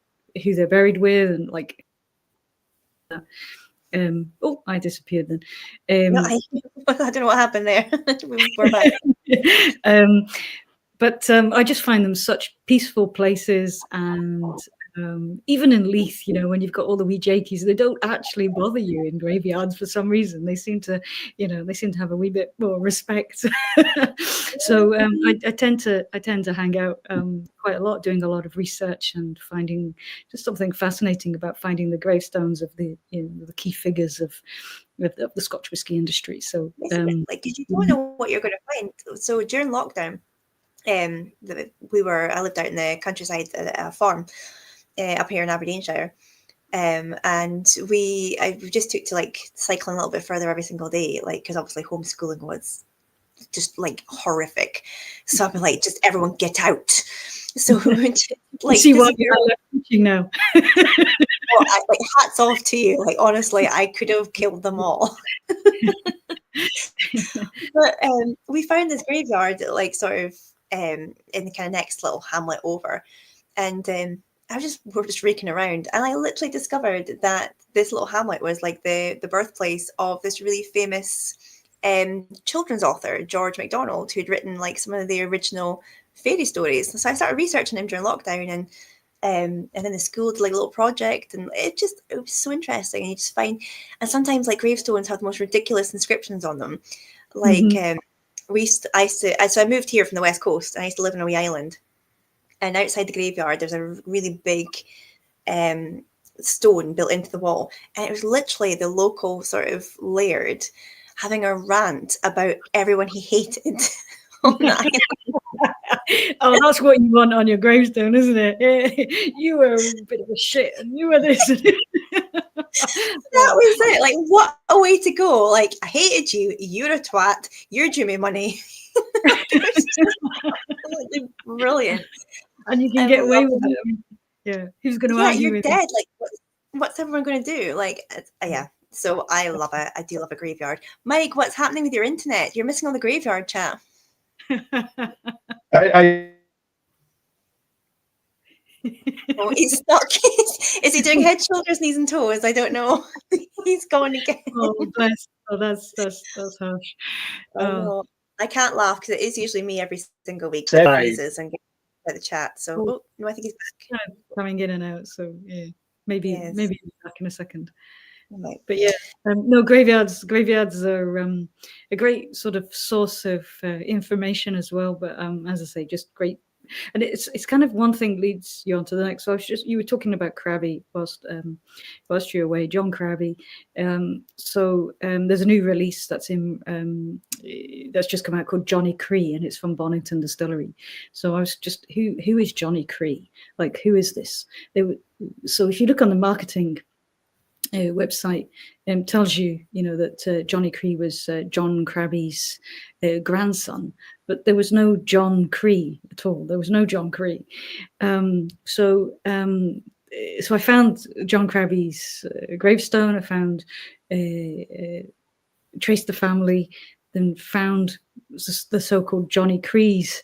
who they're buried with, and like. I disappeared then. No, I don't know what happened there. We're back. But I just find them such peaceful places, and even in Leith, when you've got all the wee jakies, they don't actually bother you in graveyards for some reason. They seem to, have a wee bit more respect. So I tend to hang out quite a lot, doing a lot of research and finding just something fascinating about finding the gravestones of the the key figures of the Scotch whisky industry. So because you don't know what you're going to find. So during lockdown, I lived out in the countryside at a farm up here in Aberdeenshire, and we just took to like cycling a little bit further every single day, like because obviously homeschooling was just like horrific. So I'd be like, just everyone get out. So like, see what you're teaching now. Well, hats off to you. Like honestly, I could have killed them all. But we found this graveyard, like sort of. In the kind of next little hamlet over, and we're just raking around, and I literally discovered that this little hamlet was like the birthplace of this really famous children's author, George MacDonald, who had written like some of the original fairy stories. So I started researching him during lockdown, and then the school did like a little project, and it was so interesting. And you just find, and sometimes like gravestones have the most ridiculous inscriptions on them, like. Mm-hmm. I moved here from the West Coast, and I used to live on a wee island. And outside the graveyard, there's a really big stone built into the wall. And it was literally the local sort of laird having a rant about everyone he hated on the island. Oh, that's what you want on your gravestone, isn't it? You were a bit of a shit, and you were this. That was it. Like, what a way to go. Like, I hated you. You're a twat. You're due me money. Brilliant. And you can get away with it. Yeah. Who's going to argue you're with dead. You? Like, what's everyone going to do? Like, yeah. So I love it. I do love a graveyard. Mike, what's happening with your internet? You're missing all the graveyard chat. Oh, he's stuck. Is he doing head, shoulders, knees, and toes? I don't know. He's gone again. Oh, bless. Oh, that's harsh. I can't laugh because it is usually me every single week that freezes and gets the chat. So, no, I think he's back. Coming in and out. So, yeah, maybe he's back in a second. Right. But yeah, no, graveyards are a great sort of source of information as well. But as I say, just great. And it's kind of one thing leads you on to the next. So you were talking about Krabby whilst you're away, John Krabby. So there's a new release that's just come out called Johnny Cree, and it's from Bonington Distillery. So I was just, who is Johnny Cree? Like, who is this? So if you look on the marketing website tells you, that Johnny Cree was John Crabbe's grandson, but there was no John Cree at all. There was no John Cree. So I found John Crabbe's gravestone. I found traced the family, then found the so-called Johnny Cree's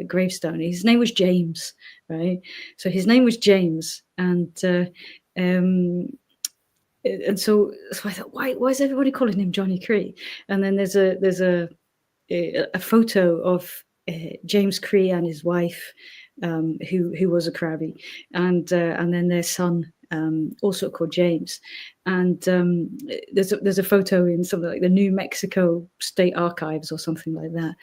gravestone. His name was James, right? So his name was James, and so I thought, why is everybody calling him Johnny Cree? And then there's a photo of James Cree and his wife, who was a Crabby, and then their son, also called James. And there's a photo in something like the New Mexico State Archives or something like that,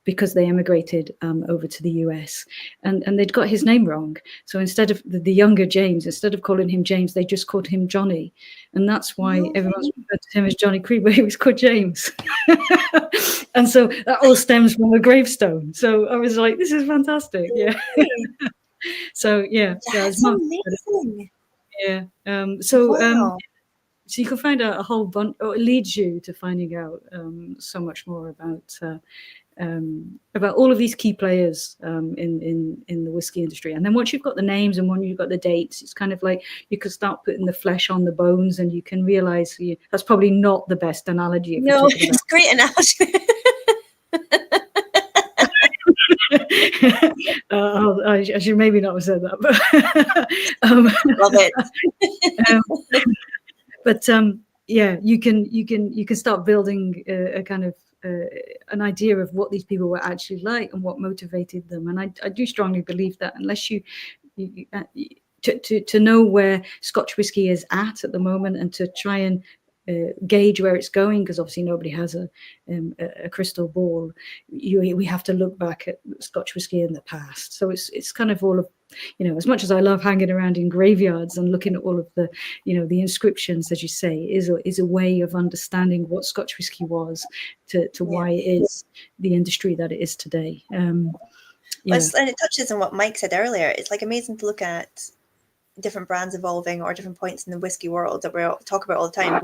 because they emigrated over to the US, and they'd got his name wrong. So instead of the younger James, instead of calling him James, they just called him Johnny. And that's why everyone's referred to him as Johnny Cree, but he was called James. And so that all stems from a gravestone. So I was like, this is fantastic. Yeah. So yeah. That's amazing. Yeah. Wow. So you can find out a whole bunch, or it leads you to finding out so much more about all of these key players in the whiskey industry. And then once you've got the names and when you've got the dates, it's kind of like you can start putting the flesh on the bones, and you can realize that's probably not the best analogy. No, it's a great analogy. I should maybe not have said that, but Love it. But yeah, you can start building a kind of an idea of what these people were actually like and what motivated them. And I do strongly believe that unless to know where Scotch whisky is at the moment, and to try and gauge where it's going, because obviously nobody has a crystal ball. We have to look back at Scotch whisky in the past. So it's kind of all of, as much as I love hanging around in graveyards and looking at all of the, the inscriptions, as you say, is a way of understanding what Scotch whisky was to why it is the industry that it is today. And it touches on what Mike said earlier. It's like amazing to look at different brands evolving or different points in the whiskey world that we talk about all the time.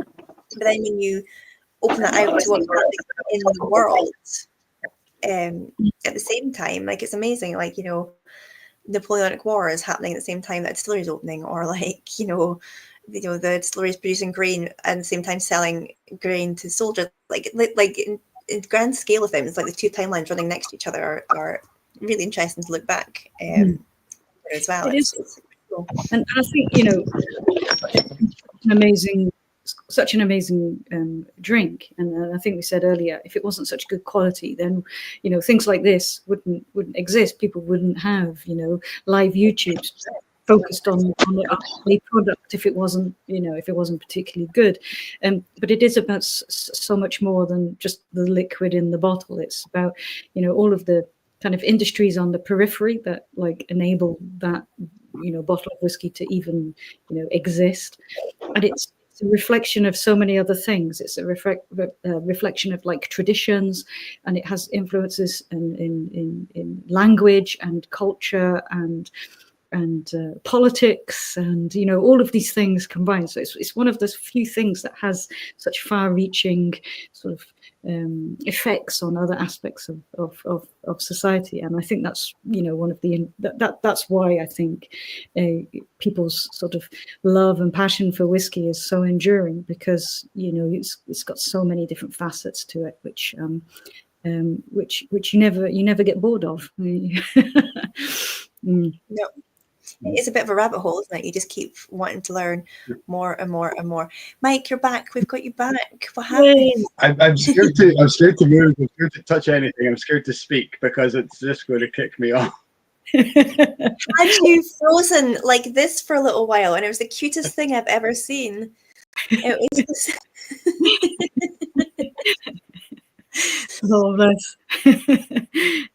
But then when you open that out to what's happening in the world at the same time, like it's amazing. Like, Napoleonic War is happening at the same time that distillery is opening, or like, the distillery is producing grain at the same time selling grain to soldiers. Like in grand scale of things, like the two timelines running next to each other are really interesting to look back as well. It is. Cool. And I think, such an amazing drink. And I think we said earlier, if it wasn't such good quality, then things like this wouldn't exist. People wouldn't have live YouTube focused on a product if it wasn't particularly good. But it is about so much more than just the liquid in the bottle. It's about all of the kind of industries on the periphery that like enable that bottle of whiskey to even exist. And it's a reflection of so many other things. It's a reflection of like traditions, and it has influences in language and culture and politics, and all of these things combined. So it's one of those few things that has such far-reaching sort of effects on other aspects of society. And I think that's one of the that's why I think people's sort of love and passion for whiskey is so enduring, because it's got so many different facets to it, which you never get bored of. No. It's a bit of a rabbit hole, isn't it? You just keep wanting to learn more and more and more. Mike, you're back. We've got you back. What happened? I'm scared to move. I'm scared to touch anything. I'm scared to speak because it's just going to kick me off. Had you frozen like this for a little while, and it was the cutest thing I've ever seen. It was just...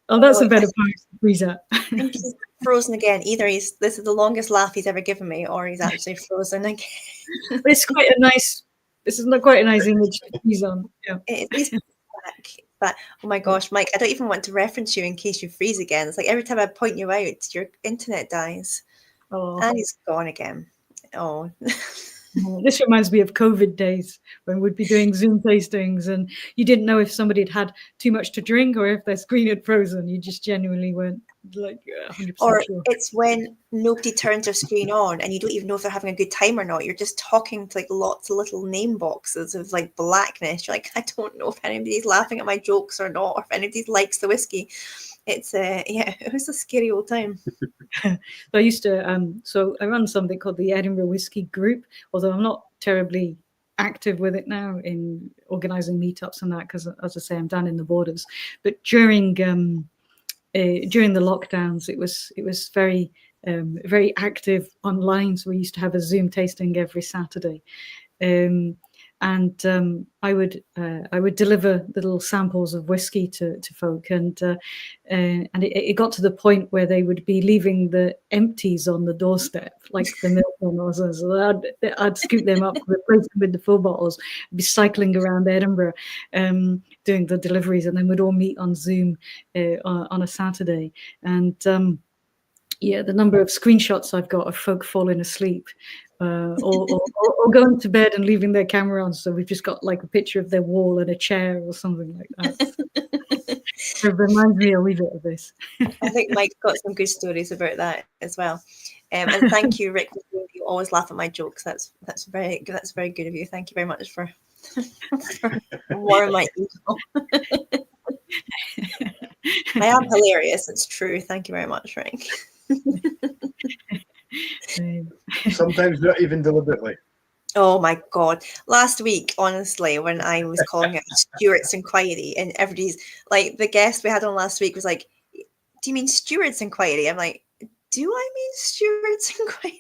that's a better place to freeze at. I think he's frozen again. Either this is the longest laugh he's ever given me, or he's actually frozen again. It's quite a nice. This is not quite a nice image to freeze on. Yeah. He's back, but oh my gosh, Mike, I don't even want to reference you in case you freeze again. It's like every time I point you out, your internet dies. Oh. And he's gone again. Oh. This reminds me of COVID days when we'd be doing Zoom tastings and you didn't know if somebody had had too much to drink or if their screen had frozen. You just genuinely weren't like 100% Or sure. it's when nobody turns their screen on and you don't even know if they're having a good time or not. You're just talking to like lots of little name boxes of like blackness. You're like, I don't know if anybody's laughing at my jokes or not, or if anybody likes the whiskey. It's yeah, it was a scary old time. I used to so I run something called the Edinburgh Whisky Group, although I'm not terribly active with it now in organizing meetups and that, because as I say, I'm down in the borders. But during the lockdowns, it was very active online. So we used to have a Zoom tasting every Saturday. And I would deliver little samples of whiskey to folk, and it got to the point where they would be leaving the empties on the doorstep, like the milk or so. So I'd scoop them up, replace them with the full bottles, be cycling around Edinburgh, doing the deliveries, and then we'd all meet on Zoom on a Saturday. And yeah, the number of screenshots I've got of folk falling asleep. Or going to bed and leaving their camera on, so we've just got like a picture of their wall and a chair or something like that. It reminds me a wee bit of this. I think Mike's got some good stories about that as well. And thank you, Rick. You always laugh at my jokes. That's very good of you. Thank you very much for warming my ego. I am hilarious. It's true. Thank you very much, Rick. Sometimes not even deliberately. Oh my God. Last week, honestly, when I was calling it Stuart's Inquiry, and everybody's like, the guest we had on last week was like, do you mean Stuart's Inquiry? I'm like, do I mean Stuart's Inquiry?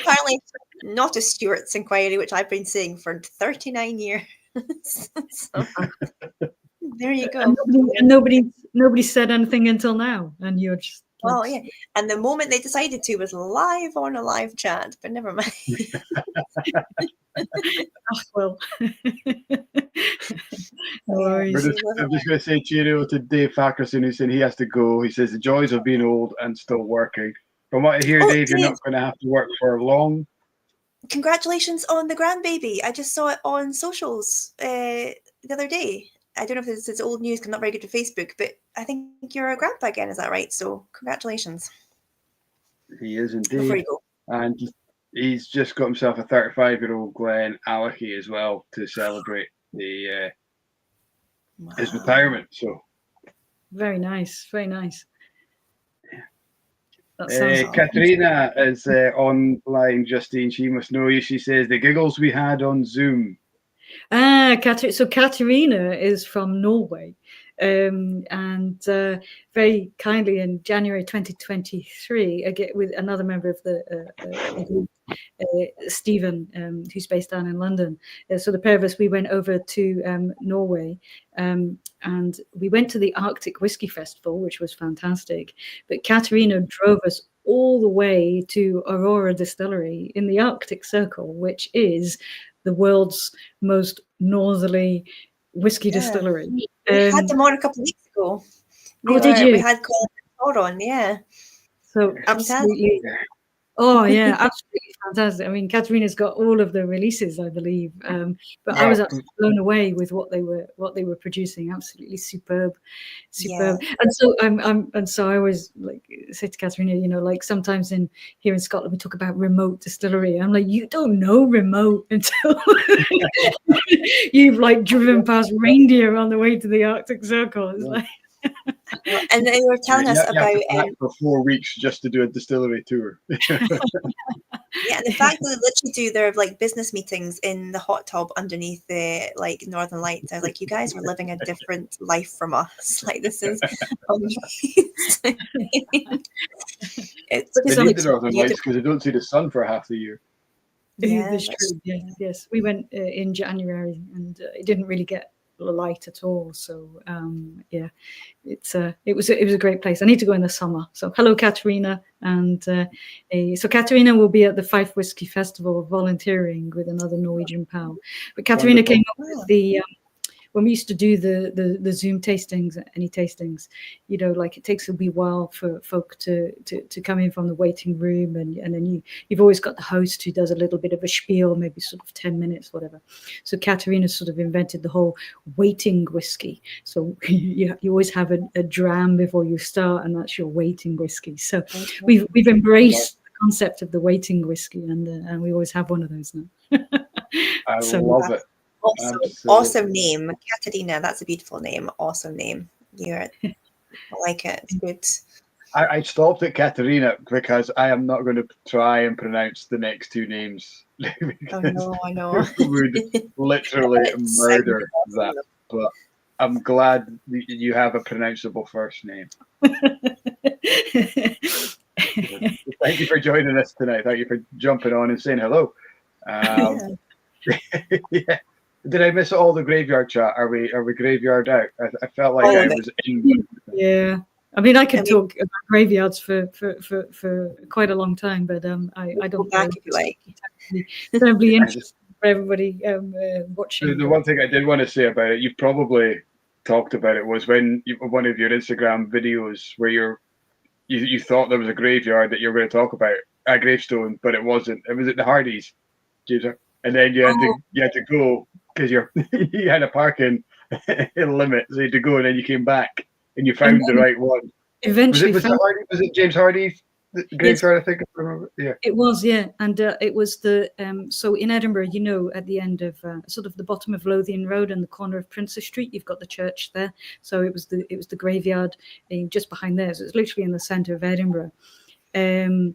Apparently not a Stuart's Inquiry, which I've been saying for 39 years. So, there you go. And nobody said anything until now, and you're just. Well, yeah, and the moment they decided to was live on a live chat, but never mind. Oh, well. No worries. I'm just going to say cheerio to Dave Fackerson, who's saying he has to go. He says the joys of being old and still working. From what I hear, Dave, you're not going to have to work for long. Congratulations on the grandbaby. I just saw it on socials the other day. I don't know if it's old news, because I'm not very good to Facebook, but I think you're a grandpa again. Is that right? So congratulations. He is indeed. Before you go. And he's just got himself a 35-year-old Glen Alecky as well to celebrate his retirement. So very nice, very nice. Katerina is online, Justine. She must know you. She says the giggles we had on Zoom. So Katerina is from Norway, and very kindly in January 2023, with another member of the group, Stephen, who's based down in London. So the pair of us, we went over to Norway, and we went to the Arctic Whisky Festival, which was fantastic. But Katerina drove us all the way to Aurora Distillery in the Arctic Circle, which is the world's most northerly whiskey distillery. We had them on a couple of weeks ago. Did you? We had Colin on, yeah. So absolutely. Oh yeah, absolutely fantastic. I mean, Katerina's got all of the releases, I believe, but I was absolutely blown away with what they were producing. Absolutely superb. Yeah. And so I always like say to Katerina, like sometimes here in Scotland we talk about remote distillery. I'm like, you don't know remote until you've like driven past reindeer on the way to the Arctic Circle. It's like. And they were telling us about for 4 weeks just to do a distillery tour. Yeah, and the fact that they literally do their like business meetings in the hot tub underneath the like Northern Lights. I was like, you guys are living a different life from us. Like, this is amazing. But they need the Northern Lights because they don't see the sun for half the year. Yeah, that's true. Yes. We went in January and it didn't really get light at all. So it was a great place. I need to go in the summer. So hello, Katerina. And so Katerina will be at the Fife Whisky Festival volunteering with another Norwegian pal. But Katerina came up when we used to do the Zoom tastings, any tastings, you know, like it takes a wee while for folk to come in from the waiting room, and then you've always got the host who does a little bit of a spiel, maybe sort of 10 minutes, whatever. So Katerina sort of invented the whole waiting whiskey. So you always have a dram before you start, and that's your waiting whiskey. So we've embraced the concept of the waiting whiskey, and we always have one of those now. I love it. Awesome name, Katerina. That's a beautiful name. Awesome name. I like it. It's good. I stopped at Katerina because I am not going to try and pronounce the next two names. Oh no, I know. Would literally murder that. But I'm glad you have a pronounceable first name. Thank you for joining us tonight. Thank you for jumping on and saying hello. Yeah. Did I miss all the graveyard chat? Are we graveyard out? I felt like I was in. Yeah. I mean, I could talk about graveyards for quite a long time, but I don't back if you like. Terribly interesting for everybody watching. The one thing I did want to say about it, you probably talked about it, was when one of your Instagram videos where you thought there was a graveyard that you were going to talk about, a gravestone, but it wasn't. It was at the Hardys, and then you had to go because you had a parking limit, so you had to go, and then you came back and you found the right one. Eventually, was it James Hardy's graveyard? I think I remember. Yeah, it was. Yeah, and it was the so in Edinburgh, you know, at the end of sort of the bottom of Lothian Road and the corner of Princess Street, you've got the church there. So it was the graveyard just behind there. So it's literally in the centre of Edinburgh. And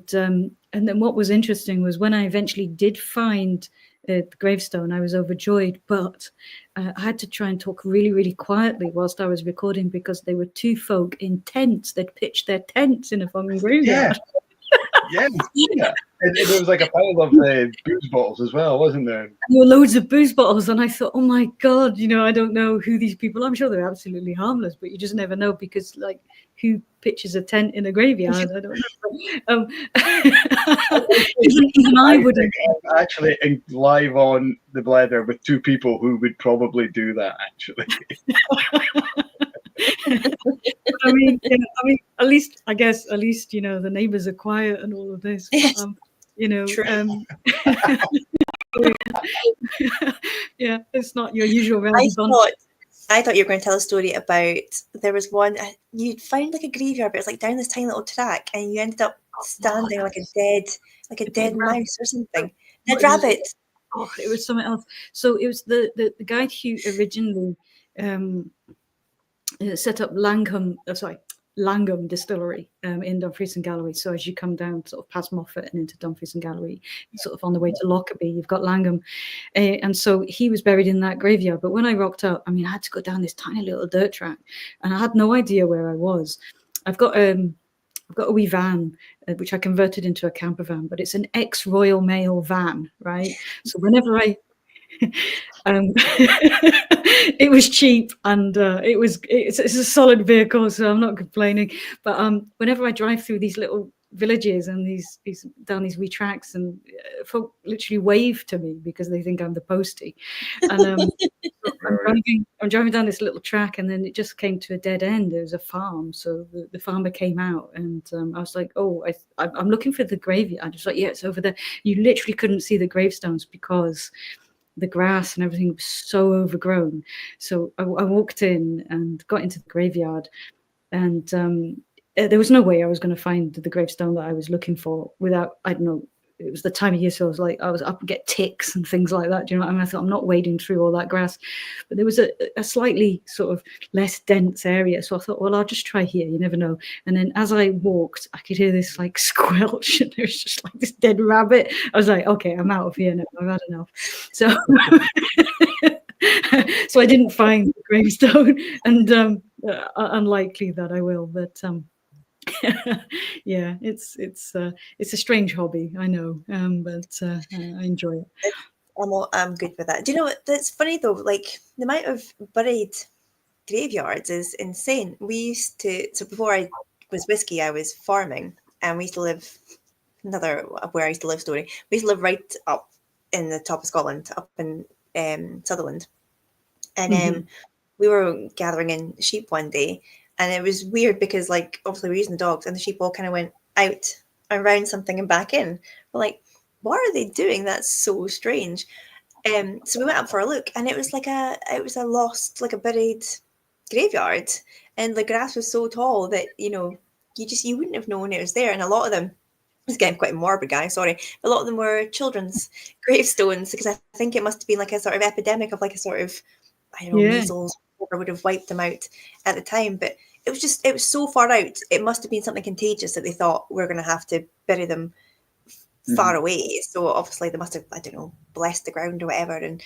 then what was interesting was when I eventually did find the gravestone, I was overjoyed, but I had to try and talk really, really quietly whilst I was recording because there were two folk in tents that pitched their tents in a fucking graveyard. Yeah. And there was like a pile of booze bottles as well, wasn't there? There were loads of booze bottles, and I thought, oh my God, you know, I don't know who these people are. I'm sure they're absolutely harmless, but you just never know because, like, who pitches a tent in a graveyard? I don't know. Even I wouldn't. Actually, live on the Blether with two people who would probably do that, actually. I mean, at least you know the neighbours are quiet and all of this. You know, yeah, it's not your usual. I thought you were going to tell a story about there was one you'd found like a graveyard, but it's like down this tiny little track, and you ended up standing like a dead mouse or something. Dead rabbit. Oh, it was something else. So it was the guy who originally set up Langham Distillery in Dumfries and Galloway. So as you come down sort of past Moffat and into Dumfries and Galloway, sort of on the way to Lockerbie, you've got Langham. And so he was buried in that graveyard. But when I rocked up, I mean, I had to go down this tiny little dirt track and I had no idea where I was. I've got a wee van, which I converted into a camper van, but it's an ex-Royal Mail van, right? So whenever it was cheap and it's a solid vehicle, so I'm not complaining. But whenever I drive through these little villages and these down these wee tracks, and folk literally wave to me because they think I'm the postie. And I'm driving down this little track, and then it just came to a dead end. There was a farm, so the farmer came out, and I was like, "Oh, I'm looking for the graveyard." I was like, "Yeah, it's over there." You literally couldn't see the gravestones because the grass and everything was so overgrown. So I walked in and got into the graveyard, and there was no way I was going to find the gravestone that I was looking for without, I don't know, it was the time of year, so I was up and get ticks and things like that. Do you know what I mean? I thought, I'm not wading through all that grass. But there was a slightly sort of less dense area. So I thought, well, I'll just try here. You never know. And then as I walked, I could hear this like squelch, and there was just like this dead rabbit. I was like, okay, I'm out of here now. I've had enough. So so I didn't find the gravestone, and unlikely that I will, but yeah, it's a strange hobby, I know, but I enjoy it. I'm good with that. Do you know what? That's funny though. Like the amount of buried graveyards is insane. We used to. So before I was whiskey, I was farming, and we used to live. Another where I used to live story. We used to live right up in the top of Scotland, up in Sutherland, And we were gathering in sheep one day, and it was weird because, like, obviously we're using the dogs, and the sheep all kind of went out around something and back in. We're like, what are they doing? That's so strange. So we went up for a look, and it was a lost, like a buried graveyard, and the grass was so tall that you wouldn't have known it was there. And a lot of them, it's getting quite a morbid, guy, sorry, a lot of them were children's gravestones, because I think it must have been like a sort of epidemic of like a sort of, I don't know, measles, or would have wiped them out at the time. But it was so far out, it must have been something contagious that they thought we're going to have to bury them far away. So obviously they must have, I don't know, blessed the ground or whatever, and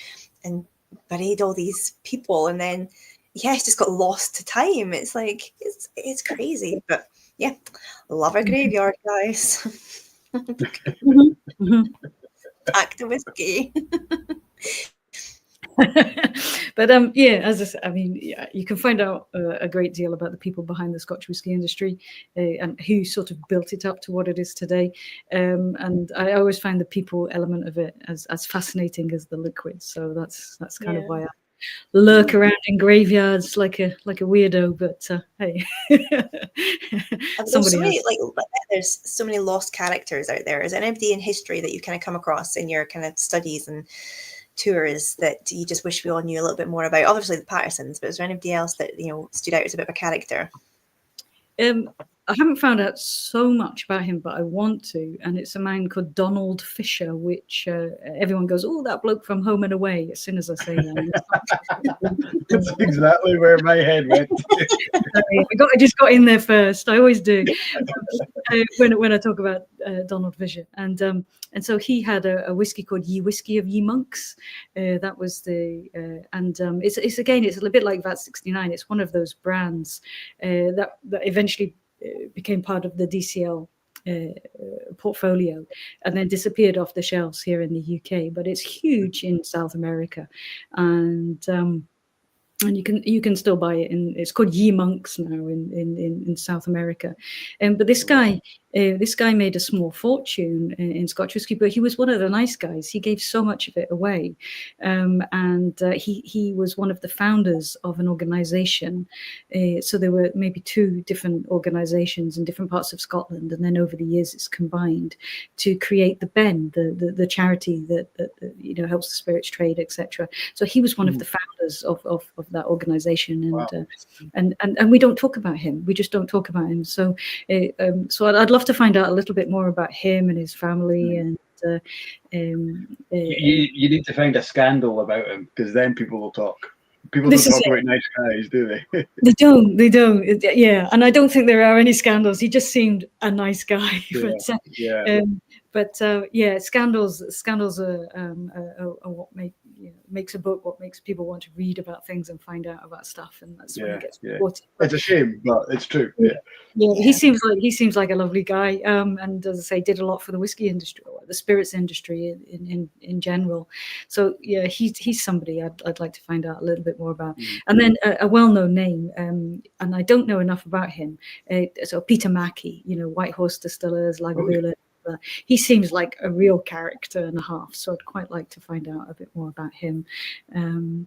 buried all these people, and then it's just got lost to time. It's like it's crazy, but yeah, love our graveyard, guys. Back to whiskey. But as I said, I mean, you can find out a great deal about the people behind the Scotch whisky industry and who sort of built it up to what it is today. And I always find the people element of it as fascinating as the liquid. So that's kind of why I lurk around in graveyards like a weirdo. But hey, there's so many lost characters out there. Is there anybody in history that you kind of come across in your kind of studies and tours that you just wish we all knew a little bit more about? Obviously the Pattersons, but is there anybody else that stood out as a bit of a character? I haven't found out so much about him, but I want to, and it's a man called Donald Fisher, which everyone goes, oh, that bloke from Home and Away, as soon as I say that. That's exactly where my head went. I just got in there first. I always do when I talk about Donald Fisher, and so he had a whiskey called Ye Whiskey of Ye Monks. That was it's a little bit like VAT 69. It's one of those brands that eventually became part of the DCL portfolio and then disappeared off the shelves here in the UK, but it's huge in South America, and you can still buy it. It's called Ye Monks now in South America, but this guy made a small fortune in Scotch whisky, but he was one of the nice guys. He gave so much of it away, and he was one of the founders of an organisation. So there were maybe 2 different organisations in different parts of Scotland, and then over the years it's combined to create the Ben, the charity that helps the spirits trade, etc. So he was one of the founders of that organisation, and wow. and we don't talk about him. We just don't talk about him. So I'd love to find out a little bit more about him and his family, and you need to find a scandal about him, because then people will talk. People don't talk about nice guys, do they? They don't. Yeah, and I don't think there are any scandals. He just seemed a nice guy. But scandals are what makes a book, what makes people want to read about things and find out about stuff, and that's when it gets reported. It's a shame, but it's true. He seems like a lovely guy, and as I say, did a lot for the whiskey industry, or the spirits industry in general. So he's somebody I'd like to find out a little bit more about. And then a well-known name, and I don't know enough about him. So Peter Mackie, White Horse Distillers, Lagavulin. He seems like a real character and a half, so I'd quite like to find out a bit more about him. I've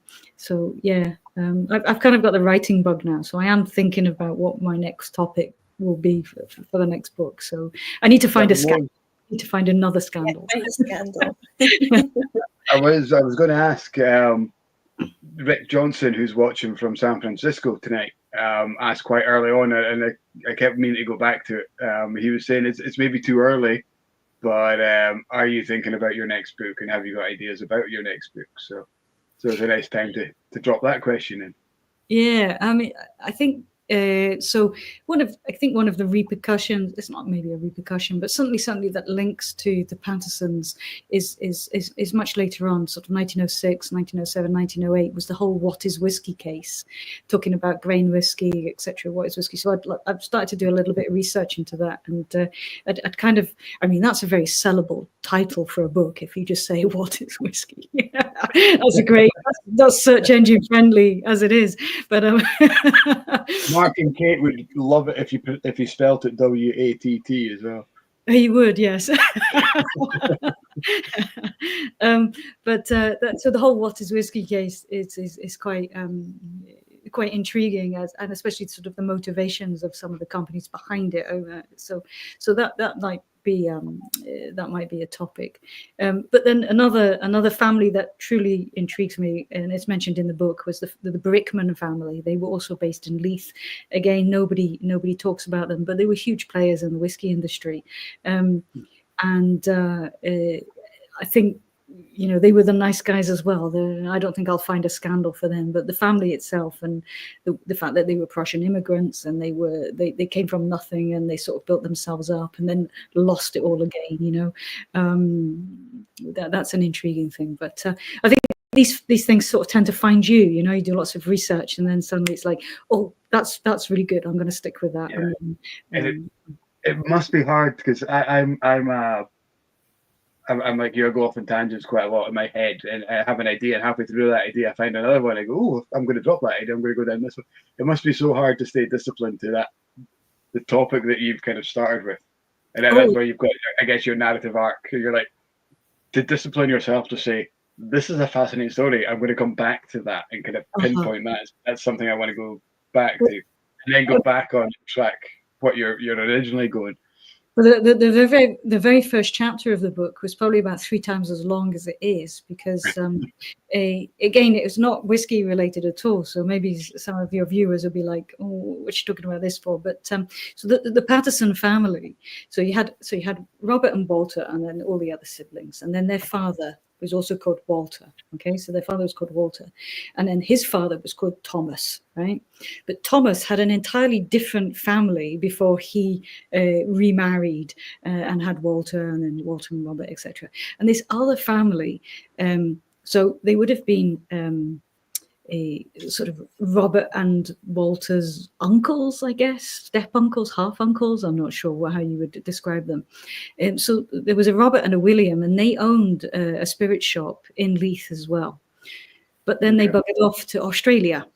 kind of got the writing bug now, so I am thinking about what my next topic will be for the next book. So I need to find a scandal. I need to find another scandal. Find a scandal. I was going to ask Rick Johnson, who's watching from San Francisco tonight, asked quite early on, and I kept meaning to go back to it. He was saying it's maybe too early, but are you thinking about your next book, and have you got ideas about your next book? So it's a nice time to drop that question in. Yeah, I mean, I think so. One of the repercussions, it's not maybe a repercussion, but certainly that links to the Pattersons is much later on, sort of 1906, 1907, 1908 was the whole what is whiskey case, talking about grain whiskey, etc. What is whiskey? So I've started to do a little bit of research into that, and I'd kind of, I mean, that's a very sellable title for a book if you just say what is whiskey. That's search engine friendly as it is, but Mark and Kate would love it if you spelt it WATT as well. He would, yes. So the whole what is whiskey case is quite intriguing, and especially sort of the motivations of some of the companies behind it. So that might be a topic. But then another family that truly intrigues me, and it's mentioned in the book, was the Brickman family. They were also based in Leith. Again, nobody talks about them, but they were huge players in the whiskey industry. I think, they were the nice guys as well. I don't think I'll find a scandal for them, but the family itself, and the fact that they were Prussian immigrants, and they came from nothing, and they sort of built themselves up and then lost it all again. That's an intriguing thing. But I think these things sort of tend to find you. You do lots of research, and then suddenly it's like, oh, that's really good. I'm going to stick with that. Yeah. And it must be hard, because I'm like you, I go off in tangents quite a lot in my head, and I have an idea, and halfway through that idea I find another one. I go, oh, I'm going to drop that idea, I'm going to go down this one. It must be so hard to stay disciplined to the topic that you've kind of started with, and that's where you've got, I guess, your narrative arc. You're like, to discipline yourself to say, this is a fascinating story, I'm going to come back to that and kind of pinpoint that's something I want to go back to, and then go back on track what you're originally going. Well, the very first chapter of the book was probably about 3 times as long as it is, because again, it was not whiskey related at all. So maybe some of your viewers will be like, "Oh, what you talking about this for?" But so the Patterson family. So you had Robert and Walter, and then all the other siblings, and then their father was also called Walter. Okay, so their father was called Walter, and then his father was called Thomas, right? But Thomas had an entirely different family before he remarried and had Walter, and then Walter and Robert, etc. And this other family, so they would have been a sort of Robert and Walter's uncles, I guess, step uncles, half uncles. I'm not sure how you would describe them. So there was a Robert and a William, and they owned a spirit shop in Leith as well. But then they buggered off to Australia.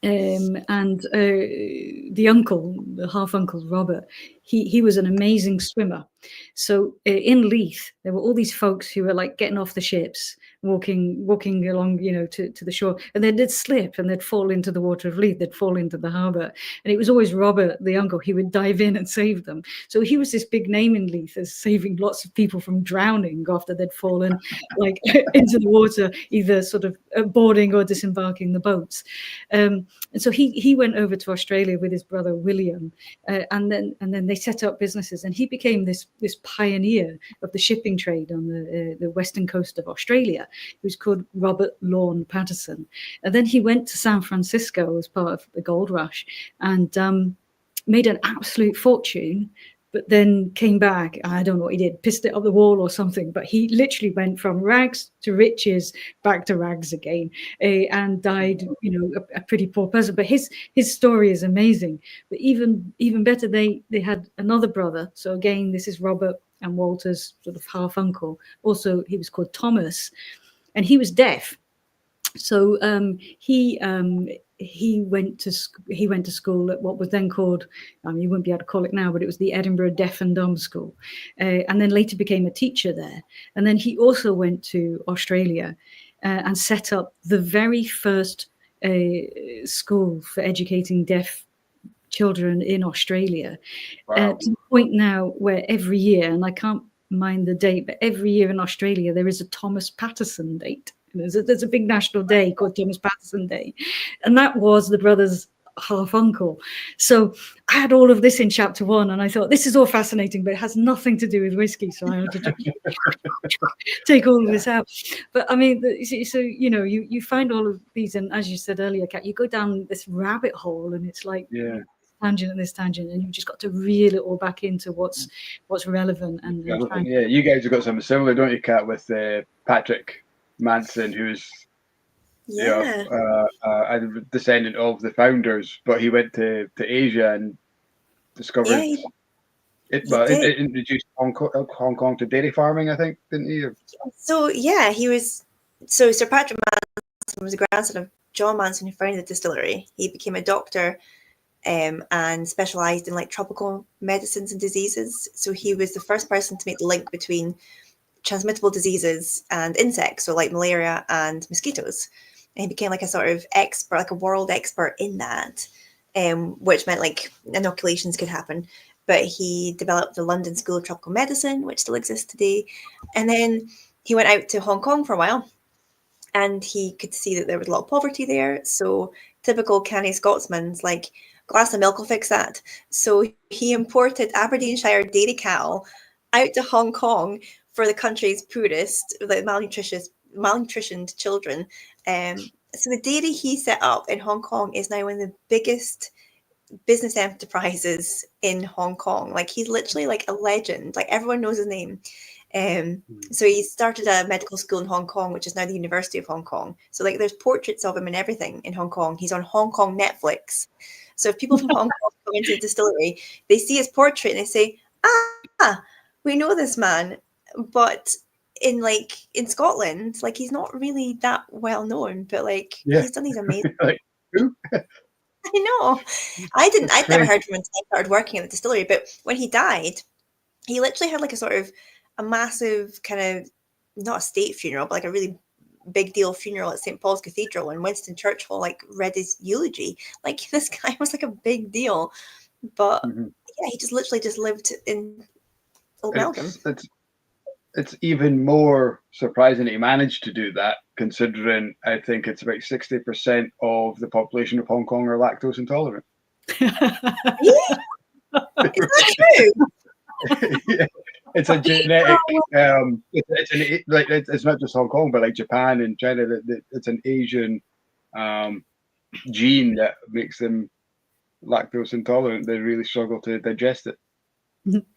And the uncle, the half uncle Robert, he was an amazing swimmer. So in Leith, there were all these folks who were like getting off the ships, walking along, to the shore, and then they'd slip and they'd fall into the water of Leith, they'd fall into the harbour. And it was always Robert, the uncle, he would dive in and save them. So he was this big name in Leith as saving lots of people from drowning after they'd fallen like into the water, either sort of boarding or disembarking the boats. And so he went over to Australia with his brother William, and then they set up businesses, and he became this pioneer of the shipping trade on the western coast of Australia. He was called Robert Lorne Patterson, and then he went to San Francisco as part of the gold rush and made an absolute fortune. But then came back, I don't know what he did, pissed it up the wall or something, but he literally went from rags to riches, back to rags again, and died, a pretty poor person. But his story is amazing. But even better, they had another brother. So again, this is Robert and Walter's sort of half uncle. Also, he was called Thomas, and he was deaf. So he went to school at what was then called, you wouldn't be able to call it now, but it was the Edinburgh Deaf and Dumb School, and then later became a teacher there. And then he also went to Australia and set up the very first school for educating deaf children in Australia. Wow. To the point now where every year, and I can't mind the date, but every year in Australia there is a Thomas Patterson date. There's a big national day called Thomas Patterson Day, and that was the brother's half uncle. So I had all of this in chapter 1, and I thought, this is all fascinating, but it has nothing to do with whiskey, so I had to just take all of this out. But I mean, so you find all of these, and as you said earlier, Kat, you go down this rabbit hole, and it's like tangent and this tangent, and you've just got to reel it all back into what's relevant. And you guys have got something similar, don't you, Kat, with Patrick Manson, who's a descendant of the founders, but he went to Asia and discovered it introduced Hong Kong to dairy farming, I think, didn't he? So he was. So Sir Patrick Manson was a grandson of John Manson, who founded the distillery. He became a doctor and specialised in like tropical medicines and diseases. So he was the first person to make the link between transmittable diseases and insects, so like malaria and mosquitoes. And he became like a sort of expert, like a world expert in that, which meant like inoculations could happen. But he developed the London School of Tropical Medicine, which still exists today. And then he went out to Hong Kong for a while, and he could see that there was a lot of poverty there. So typical canny Scotsman's like, glass of milk will fix that. So he imported Aberdeenshire dairy cattle out to Hong Kong for the country's poorest, like malnutritioned children. So the dairy he set up in Hong Kong is now one of the biggest business enterprises in Hong Kong. Like, he's literally like a legend. Like, everyone knows his name. So he started a medical school in Hong Kong, which is now the University of Hong Kong. So like, there's portraits of him and everything in Hong Kong. He's on Hong Kong Netflix. So if people from Hong Kong come into the distillery, they see his portrait and they say, we know this man. But in Scotland, like, he's not really that well known, but like, he's done these amazing. Like, who? I know. I'd never heard from him until I started working at the distillery. But when he died, he literally had like a massive kind of, not a state funeral, but like a really big deal funeral at St. Paul's Cathedral, and Winston Churchill like read his eulogy. Like, this guy was like a big deal. But yeah, he just literally just lived in Old Melbourne. It's even more surprising that he managed to do that, considering I think it's about 60% of the population of Hong Kong are lactose intolerant. Is that true? Yeah, it's a genetic. It's not just Hong Kong, but like Japan and China. It's an Asian gene that makes them lactose intolerant. They really struggle to digest it.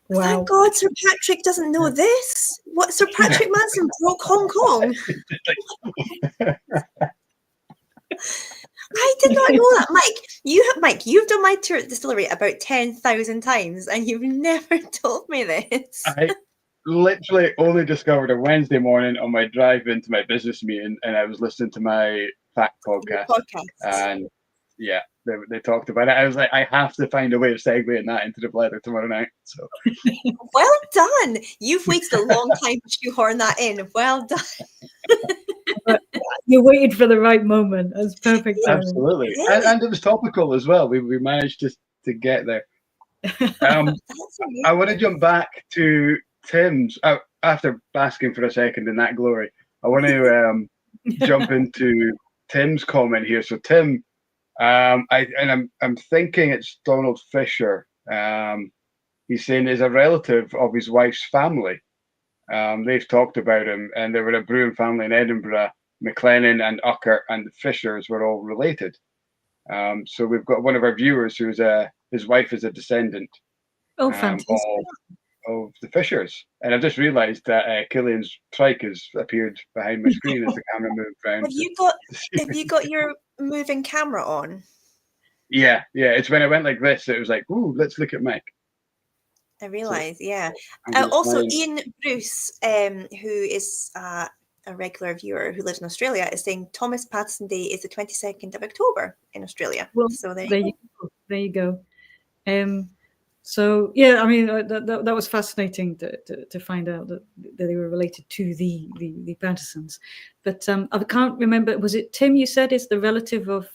Wow. Thank God Sir Patrick doesn't know this. What, Sir Patrick Manson broke Hong Kong? I did not know that. Mike, you've done my tour at the distillery about 10,000 times and you've never told me this. I literally only discovered a Wednesday morning on my drive into my business meeting, and I was listening to my Fact podcast. And yeah, they talked about it. I was like, I have to find a way of segueing that into the Blether tomorrow night. So well done. You've waited a long time to shoehorn that in. Well done. You waited for the right moment. That's perfect. Absolutely. And it was topical as well. We managed to get there. I want to jump back to Tim's after basking for a second in that glory. I want to jump into Tim's comment here. So Tim, I'm thinking it's Donald Fisher. He's saying there's a relative of his wife's family. They've talked about him, and they were a brewing family in Edinburgh. McLennan and Ucker and the Fishers were all related. So we've got one of our viewers who's his wife is a descendant. Oh, fantastic. Of the Fishers. And I've just realised that Killian's trike has appeared behind my screen as the camera moved around. Have you got your moving camera on? Yeah. It's when I went like this, it was like, ooh, let's look at Mike. I realise, yeah. So, also, Ian Bruce, who is a regular viewer who lives in Australia, is saying Thomas Patterson Day is the 22nd of October in Australia. Well, so there you go. So yeah, I mean that was fascinating to find out that they were related to the Pattersons, but I can't remember. Was it Tim? You said is the relative of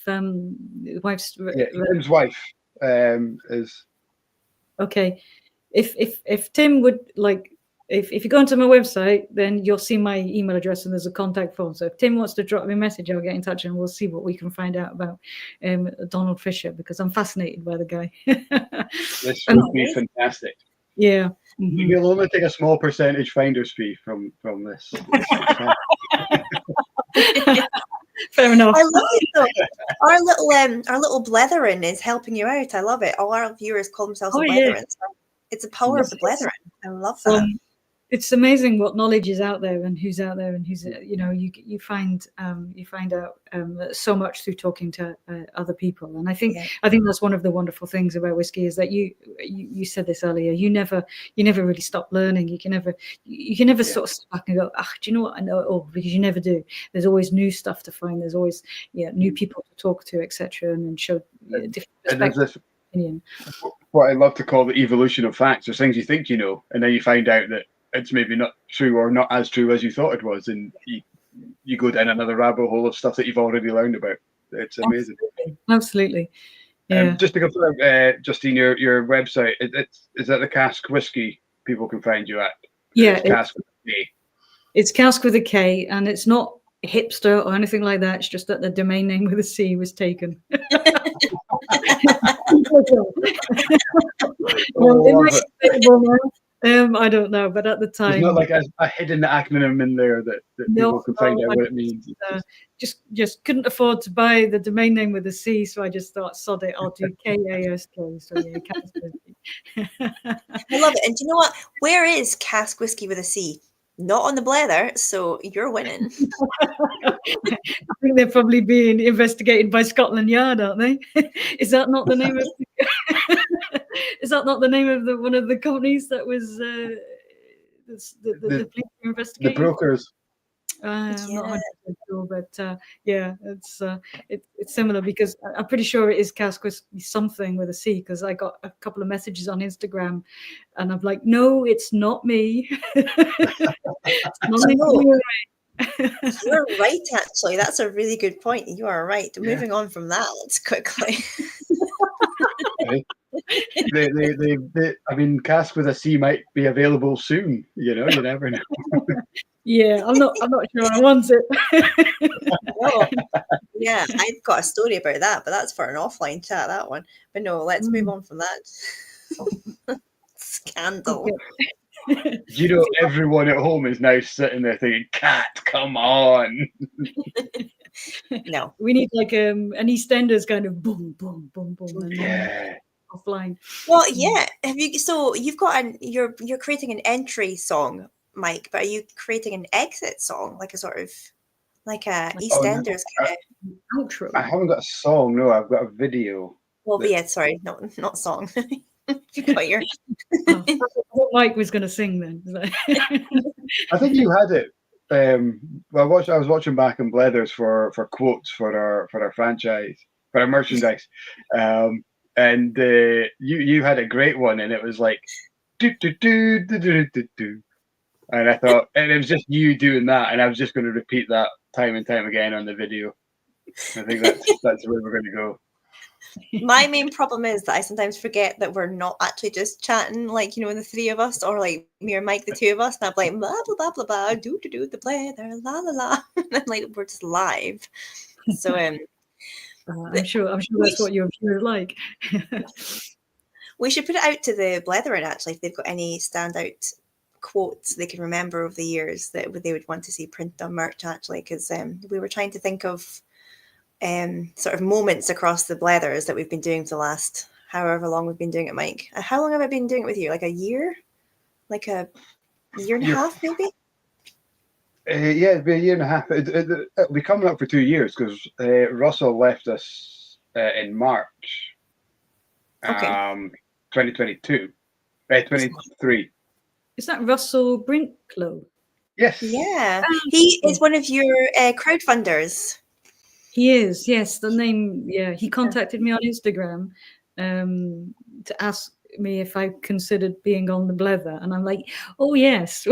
wife's. Yeah, Tim's wife is. Okay, if Tim would like. If you go onto my website, then you'll see my email address and there's a contact form. So if Tim wants to drop me a message, I'll get in touch and we'll see what we can find out about Donald Fisher, because I'm fascinated by the guy. This would be fantastic. Yeah. Mm-hmm. You'll only take a small percentage finder's fee from this. Fair enough. I love it though. Our little Bletherin is helping you out. I love it. All our viewers call themselves a Bletherin. Yeah. So it's the power of the Bletherin. I love that. It's amazing what knowledge is out there and who's out there and who's, you find out so much through talking to other people. And I think that's one of the wonderful things about whiskey is that you said this earlier, you never really stop learning. You can never sort of sit back and go, do you know what I know? Oh, because you never do. There's always new stuff to find. There's always new people to talk to, etc. and show different perspectives. opinion. What I love to call the evolution of facts. There's things you think you know, and then you find out that it's maybe not true or not as true as you thought it was, and you go down another rabbit hole of stuff that you've already learned about. It's amazing. Absolutely. Yeah. Just to confirm, Justine, your website, is that the Kask Whisky people can find you at? Yeah. It's Kask with a K. It's Kask with a K, and it's not hipster or anything like that. It's just that the domain name with a C was taken. I don't know, but at the time, there's not like a hidden acronym in there that people can find out what it means. Just couldn't afford to buy the domain name with a C, so I just thought, sod it, I'll do Kask. So yeah, Kask Whisky. I love it. And do you know what? Where is Kask Whisky with a C? Not on the Blether, so you're winning. I think they're probably being investigated by Scotland Yard, aren't they? Is that not the name of? Is that not the name of one of the companies that was the police investigating? The brokers. I'm not 100% sure, but yeah, it's similar, because I'm pretty sure it is Kask Whisky something with a C, because I got a couple of messages on Instagram, and I'm like, no, it's not me. It's not me. You're right, actually. That's a really good point. You are right. Yeah. Moving on from that, let's quickly. I mean, Kask with a C might be available soon. You know, you never know. Yeah, I'm not sure I want it. No. Yeah, I've got a story about that, but that's for an offline chat, that one. But no, let's move on from that. Scandal. Okay. You know, everyone at home is now sitting there thinking, "Cat, come on." No, we need like an EastEnders kind of boom, boom, boom, boom. Yeah. Offline. Well, yeah. Have you? So you've got you're creating an entry song, Mike, but are you creating an exit song, like a sort of like a EastEnders kind of outro? I haven't got a song. No, I've got a video. Well, yeah, sorry, not song. You got your. What Mike was going to sing then? I think you had it. Well, I was watching back in Blethers for quotes for our franchise, for our merchandise, and you had a great one, and it was like do do do do do do do, and I thought, and it was just you doing that, and I was just going to repeat that time and time again on the video. I think that's where we're going to go. My main problem is that I sometimes forget that we're not actually just chatting, like, you know, the three of us, or like me or Mike, the two of us, and I'm like, blah, blah, blah, blah, blah, do, the Blether, la, la, la. And like, we're just live. So, I'm sure that's what your viewers like. We should put it out to the Blethren, actually, if they've got any standout quotes they can remember over the years that they would want to see printed on merch, actually, because we were trying to think of sort of moments across the Blethers that we've been doing for the last however long we've been doing it, Mike. How long have I been doing it with you? Like a year? Like a year and a half, maybe? Yeah, it'll be a year and a half. It'll be coming up for 2 years, because Russell left us in March. Okay. 2022. 23. Is that Russell Brinklow? Yes. Yeah. He is one of your crowdfunders. He is, yes. The name, yeah. He contacted me on Instagram to ask me if I considered being on the Blether, and I'm like, oh yes.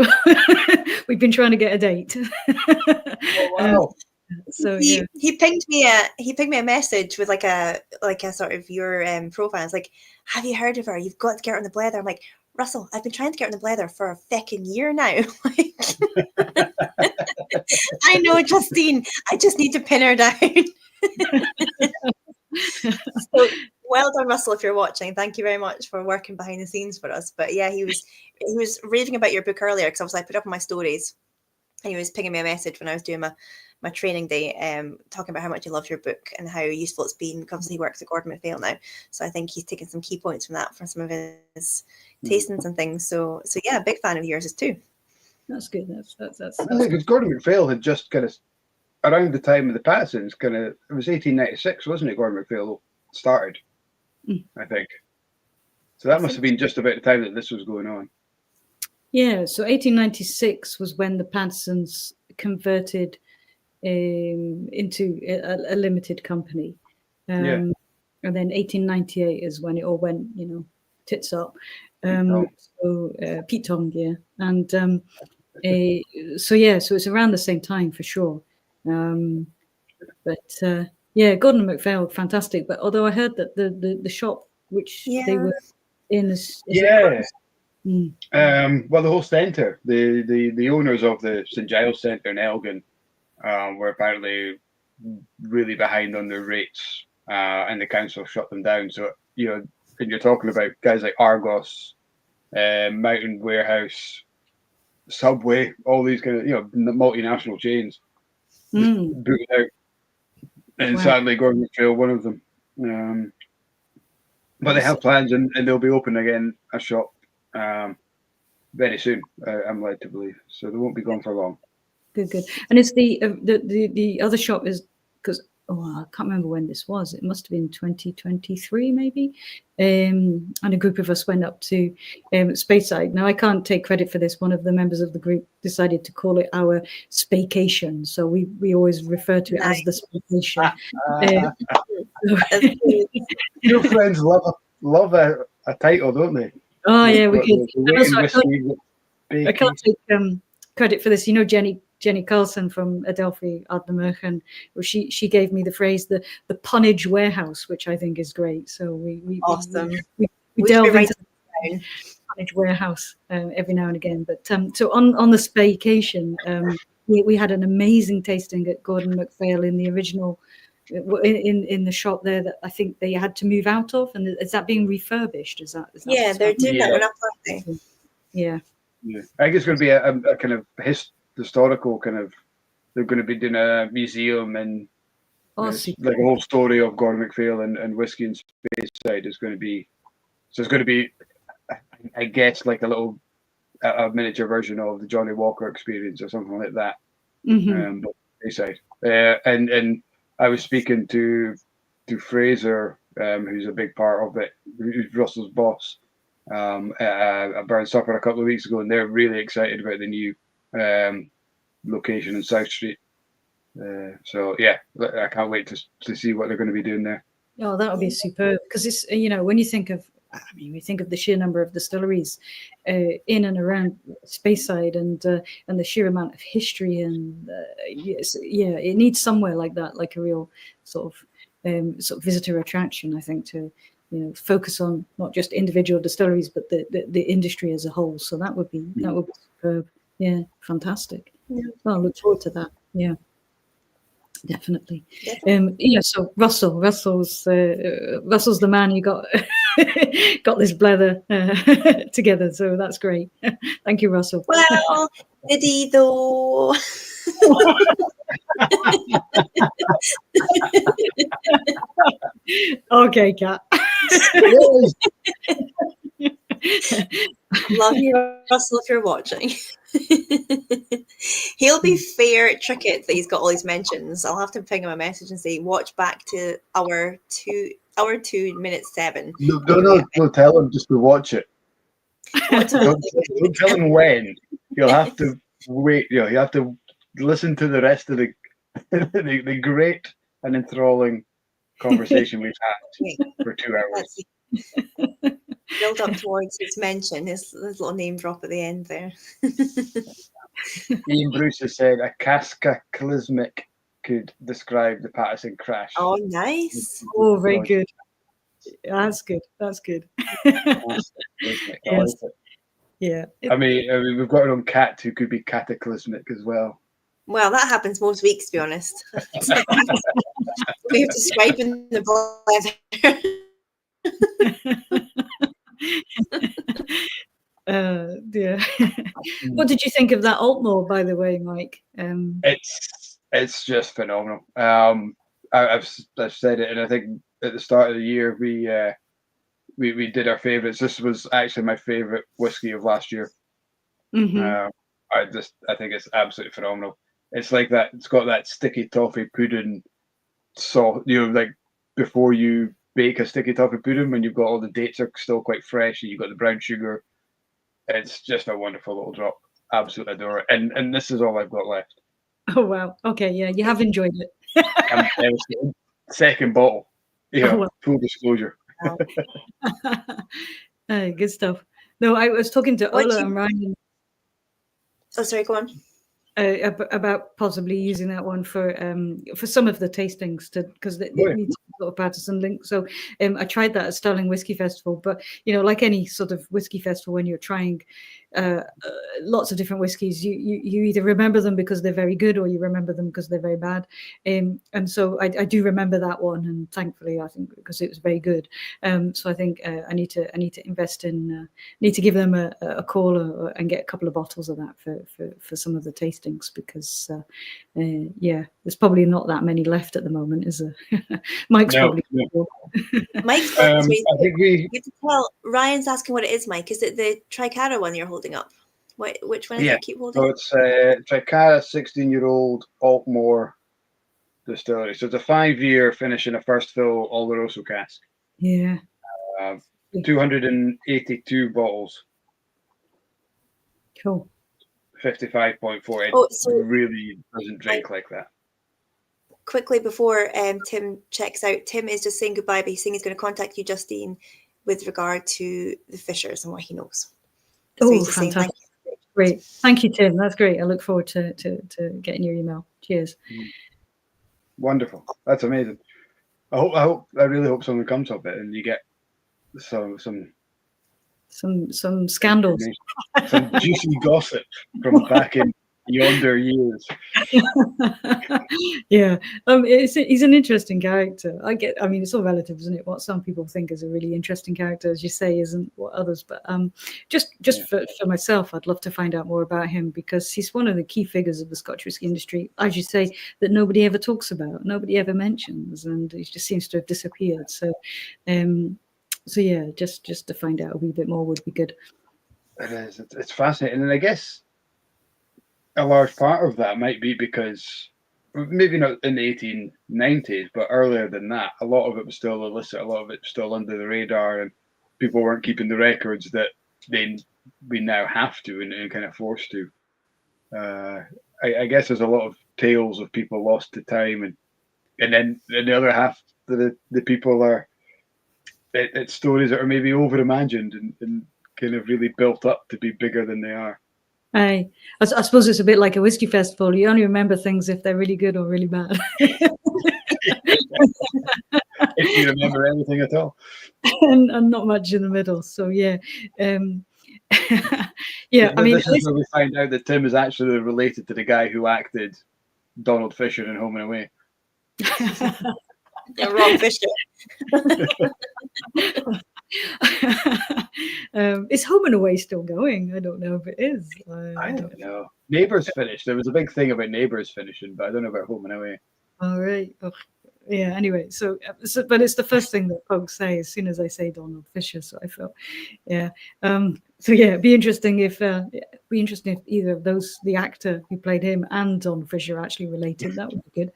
We've been trying to get a date. Oh, wow. So he pinged me a message with like a sort of your profile. It's like, have you heard of her? You've got to get her on the Blether. I'm like, Russell, I've been trying to get her on the Blether for a feckin' year now. I know, Justine. I just need to pin her down. So, well done, Russell, if you're watching. Thank you very much for working behind the scenes for us. But yeah, he was raving about your book earlier, because I put up on my stories, and he was pinging me a message when I was doing my training day, talking about how much he loves your book and how useful it's been, because he works at Gordon MacPhail now. So I think he's taken some key points from that for some of his tastings and things. So yeah, big fan of yours too. That's good. That's because Gordon MacPhail had just kind of, around the time of the Pattersons, it was 1896, wasn't it? Gordon MacPhail started, I think. So that must have been just about the time that this was going on. Yeah, so 1896 was when the Pattersons converted into a limited company. and then 1898 is when it all went, tits up. So Pete Tong, yeah, and so it's around the same time for sure. But Gordon and MacPhail, fantastic. But although I heard that the shop which they were in is well, the whole centre, the owners of the St Giles Centre in Elgin were apparently really behind on their rates, and the council shut them down. So and you're talking about guys like Argos, Mountain Warehouse, Subway, all these kind of multinational chains booted out, and sadly Gordon MacPhail one of them. But they have plans, and they'll be open again a shop very soon. I'm led to believe, so they won't be gone for long. Good. And it's the other shop is because I can't remember when this was. It must have been 2023 maybe. And a group of us went up to Speyside. Now I can't take credit for this. One of the members of the group decided to call it our Spaycation, so we always refer to it as the Spaycation. Your friends love a title, don't they? Oh yeah, we could. I can't take credit for this. Jenny Carlson from Adelphi Ardnamurchan, she gave me the phrase the punnage warehouse, which I think is great. So we delve into the punnage warehouse every now and again. But so on the Spaycation, we had an amazing tasting at Gordon MacPhail in the original in the shop there that I think they had to move out of, and is that being refurbished? Is that they're doing that one up, aren't they? Yeah. I think it's going to be a kind of historical kind of. They're going to be doing a museum and like a whole story of Gordon MacPhail and whiskey and Speyside is going to be. So it's going to be, I guess, like a miniature version of the Johnny Walker experience or something like that. But Speyside, and I was speaking to Fraser, who's a big part of it, who's Russell's boss, at a Burn Supper a couple of weeks ago, and they're really excited about the new location in South Street. So yeah, I can't wait to see what they're going to be doing there. Oh, that would be superb, because it's when you think of, we think of the sheer number of distilleries in and around Speyside, and the sheer amount of history, and it needs somewhere like that, like a real sort of visitor attraction, I think, to focus on not just individual distilleries but the industry as a whole. So that would be superb. Yeah, fantastic. Well, I look forward to that. Yeah. Definitely. So Russell's the man who got this Blether together, so that's great. Thank you, Russell. Well, did he though? Okay, Kat. Love you, Russell, if you're watching. He'll be fair tricket that he's got all these mentions. I'll have to ping him a message and say, watch back to hour 2 minutes 7. No, tell him just to watch it. Don't tell him when. You'll have to wait. You have to listen to the rest of the great and enthralling conversation we've had for 2 hours. Build up towards his mention, his little name drop at the end there. Ian Bruce has said a cataclysmic could describe the Patterson crash. Oh, nice. Oh, very good. That's good. Yes. Yeah. I mean, we've got our own cat who could be cataclysmic as well. Well, that happens most weeks, to be honest. We're describing the Dear. What did you think of that Altmore, by the way, Mike? It's just phenomenal. I've said it, and I think at the start of the year we did our favourites. This was actually my favourite whiskey of last year. I think it's absolutely phenomenal. It's like that. It's got that sticky toffee pudding, like before you bake a sticky toffee pudding, when you've got all the dates are still quite fresh and you've got the brown sugar. It's just a wonderful little drop. Absolutely adore it. And this is all I've got left. Oh wow. Okay, yeah, you have enjoyed it. Second bottle. Yeah, Oh, well. full disclosure. Good stuff. No, I was talking to What Ola do you- and Ryan Oh, sorry, go on. about possibly using that one for some of the tastings, because they Yeah. need sort of partisan link. So I tried that at Stirling Whisky Festival, but like any sort of whiskey festival, when you're trying lots of different whiskies, you either remember them because they're very good, or you remember them because they're very bad. And so I do remember that one, and thankfully I think because it was very good. So I think I need to invest in need to give them a call and get a couple of bottles of that for some of the tastings, because there's probably not that many left at the moment, is there? Mike's probably Mike's I think you have to tell. Ryan's asking what it is, Mike. Is it the Tricara one you're holding up? Which one is it you keep holding? So it's Tricara 16-year-old Altmore distillery. So it's a 5-year finish in a first fill Oloroso cask. Yeah. 282 bottles. Cool. 55.4. It so really doesn't drink like that. Quickly before Tim checks out, Tim is just saying goodbye, but he's saying he's going to contact you, Justine, with regard to the Fishers and what he knows. So Oh, he's just fantastic. saying thank you. Great. Thank you, Tim. That's great. I look forward to getting your email. Cheers. Wonderful. That's amazing. I really hope something comes of it and you get some scandals. Some juicy gossip from back in yonder years. Yeah, he's an interesting character. I mean, it's all relative, isn't it? What some people think is a really interesting character, as you say, isn't what others. But just for myself, I'd love to find out more about him, because he's one of the key figures of the Scotch whisky industry, as you say, that nobody ever talks about, nobody ever mentions, and he just seems to have disappeared. So yeah, just to find out a wee bit more would be good. It is. It's fascinating, and I guess a large part of that might be because maybe not in the 1890s, but earlier than that, a lot of it was still illicit. A lot of it was still under the radar, and people weren't keeping the records that we now have to and kind of forced to. I guess there's a lot of tales of people lost to time, and then the other half, the people are. It's stories that are maybe over-imagined and kind of really built up to be bigger than they are. I suppose it's a bit like a whiskey festival. You only remember things if they're really good or really bad. If you remember anything at all. and not much in the middle. So yeah. Yeah, I mean, this is where we find out that Tim is actually related to the guy who acted Donald Fisher in Home and Away. You're wrong, Fisher. Is Home and Away still going? I don't know if it is. I don't know. Neighbours finished. There was a big thing about Neighbours finishing, but I don't know about Home and Away. All right. Oh, yeah. Anyway, so but it's the first thing that folks say as soon as I say Donald Fisher. So I felt, yeah. So yeah, it'd be interesting if either of those, the actor who played him and Don Fisher, actually related. That would be good.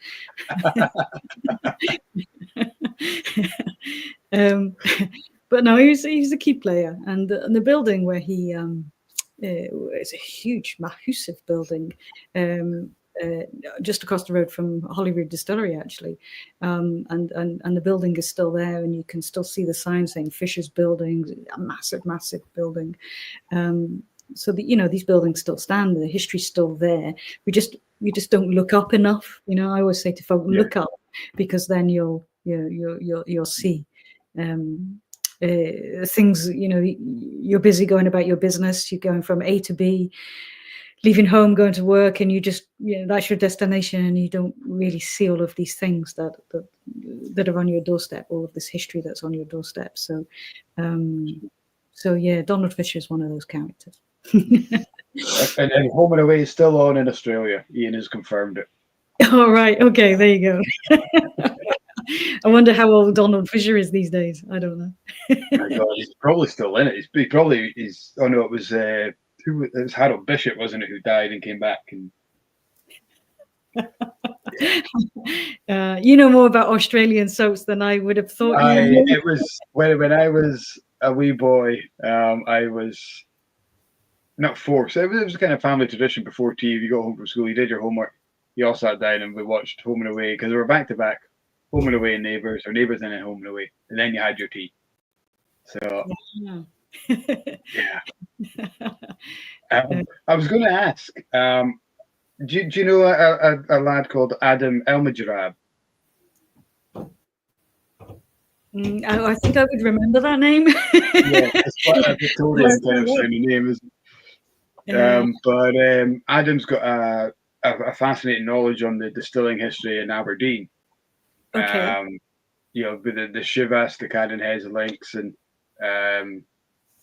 But no, he's a key player, and the building where he it's a huge, massive building, just across the road from Holyrood Distillery, actually, and the building is still there, and you can still see the sign saying Fisher's Building, a massive building. So these buildings still stand, the history's still there. We just don't look up enough. I always say to folk, look up, because then you'll see. Things, you're busy going about your business, you're going from A to B, leaving home, going to work, and you just, that's your destination, and you don't really see all of these things that are on your doorstep, all of this history that's on your doorstep. So yeah, Donald Fisher is one of those characters. and Home and Away is still on in Australia. Ian has confirmed it. All right, okay, there you go. I wonder how old Donald Fisher is these days. I don't know. My God, he's probably still in it. He probably is. Oh no, it was it was Harold Bishop, wasn't it, who died and came back? And you know more about Australian soaps than I would have thought. It was when I was a wee boy. I was not forced. It was a kind of family tradition. Before tea, if you got home from school, you did your homework. You all sat down and we watched Home and Away, because they were back to back. Home and Away and Neighbours, or Neighbours and then Home and Away, and then you had your tea. So yeah. I was going to ask, do you know a lad called Adam Elmajarab? I think I would remember that name. Yeah, it's quite a Victorian kind of sounding name, isn't it? But Adam's got a fascinating knowledge on the distilling history in Aberdeen. Okay. With the Chivas, the Cadden Heads, the Links, and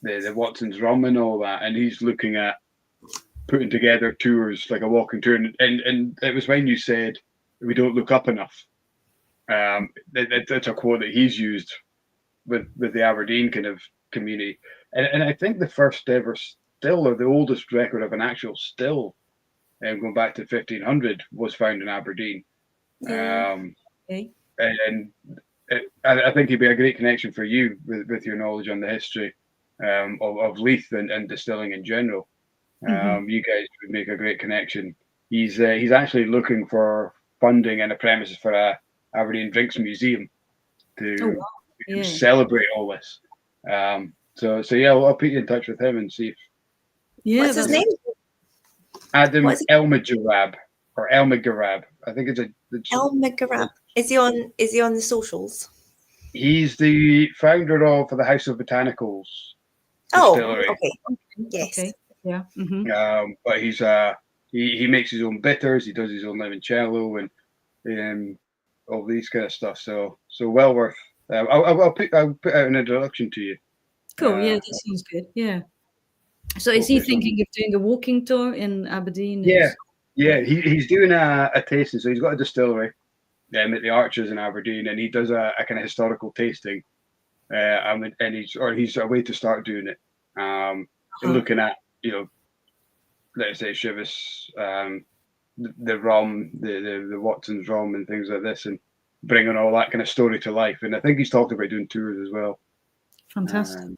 the Watson's Rum and all that. And he's looking at putting together tours, like a walking tour. And it was when you said, we don't look up enough. That's a quote that he's used with the Aberdeen kind of community. And I think the first ever still, or the oldest record of an actual still, going back to 1500, was found in Aberdeen. Okay. And I think it'd be a great connection for you with your knowledge on the history of Leith and distilling in general. You guys would make a great connection. He's actually looking for funding and a premises for a Aberdeen Drinks Museum to celebrate all this. So yeah, I'll put you in touch with him and see if. Yeah, what's his name? Adam Elmajarab or Elmagarab. I think it's Elmagarab. Is he on the socials? He's the founder of the House of Botanicals distillery. Okay. Yes. Okay. Yeah. But he makes his own bitters. He does his own limoncello and all these kind of stuff. So well worth. I'll put out an introduction to you. Cool. Yeah, that sounds good. Yeah. So is he thinking of doing a walking tour in Aberdeen? Yeah. He's doing a tasting. So he's got a distillery at the Archers in Aberdeen, and he does a kind of historical tasting. And he's a way to start doing it. Looking at let's say Chivas, the rum, the Watson's rum, and things like this, and bringing all that kind of story to life. And I think he's talked about doing tours as well. Fantastic.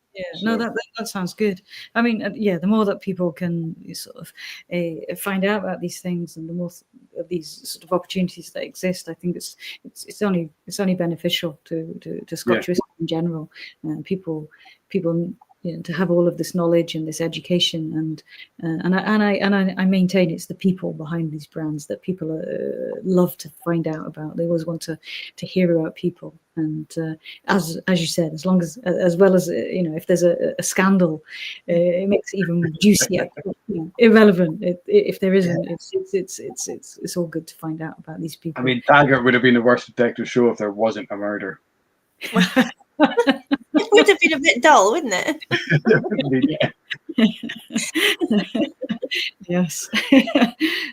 That sounds good. I mean, the more that people can sort of find out about these things, and the more of these sort of opportunities that exist, I think it's only beneficial to Scotch whisky in general. People to have all of this knowledge and this education, and I maintain it's the people behind these brands that people love to find out about. They always want to hear about people, and as you said, as well as if there's a scandal, it makes it even juicier. Irrelevant if there isn't, it's all good to find out about these people. I mean, Taggart would have been the worst detective show if there wasn't a murder. It would have been a bit dull, wouldn't it? Yes.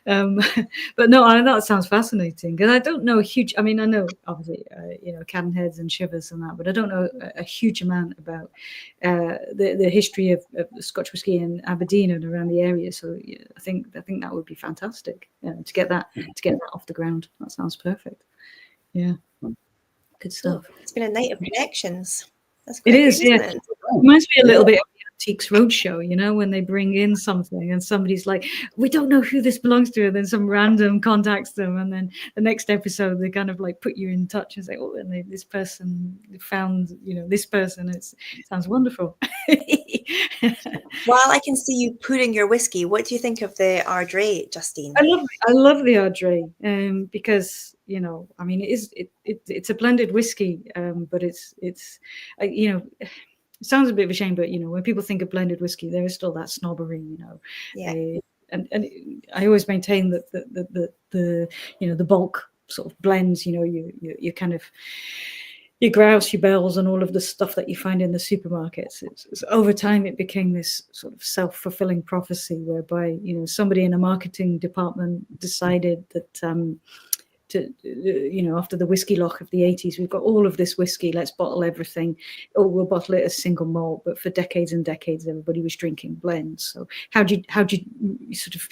But no, that sounds fascinating. Because I don't know a huge. I mean, I know obviously, Cadden Heads and Chivas and that, but I don't know a huge amount about the history of Scotch whisky in Aberdeen and around the area. So I think that would be fantastic to get that off the ground. That sounds perfect. Yeah. Good stuff. It's been a night of connections. It is, yeah. It reminds me a little bit of the Antiques Roadshow, when they bring in something and somebody's like, we don't know who this belongs to, and then some random contacts them, and then the next episode they kind of like put you in touch and say, oh, and this person found, this person. It sounds wonderful. While I can see you putting your whiskey, what do you think of the Ardray, Justine? I love the Ardray because I mean it's a blended whiskey, but it's it sounds a bit of a shame, but when people think of blended whiskey, there is still that snobbery, and I always maintain that the bulk sort of blends, you kind of your grouse, your bells, and all of the stuff that you find in the supermarkets. It's over time it became this sort of self-fulfilling prophecy whereby somebody in a marketing department decided that after the whiskey loch of the 80s, we've got all of this whiskey, let's bottle everything. Oh, we'll bottle it as single malt. But for decades and decades, everybody was drinking blends. So how do you sort of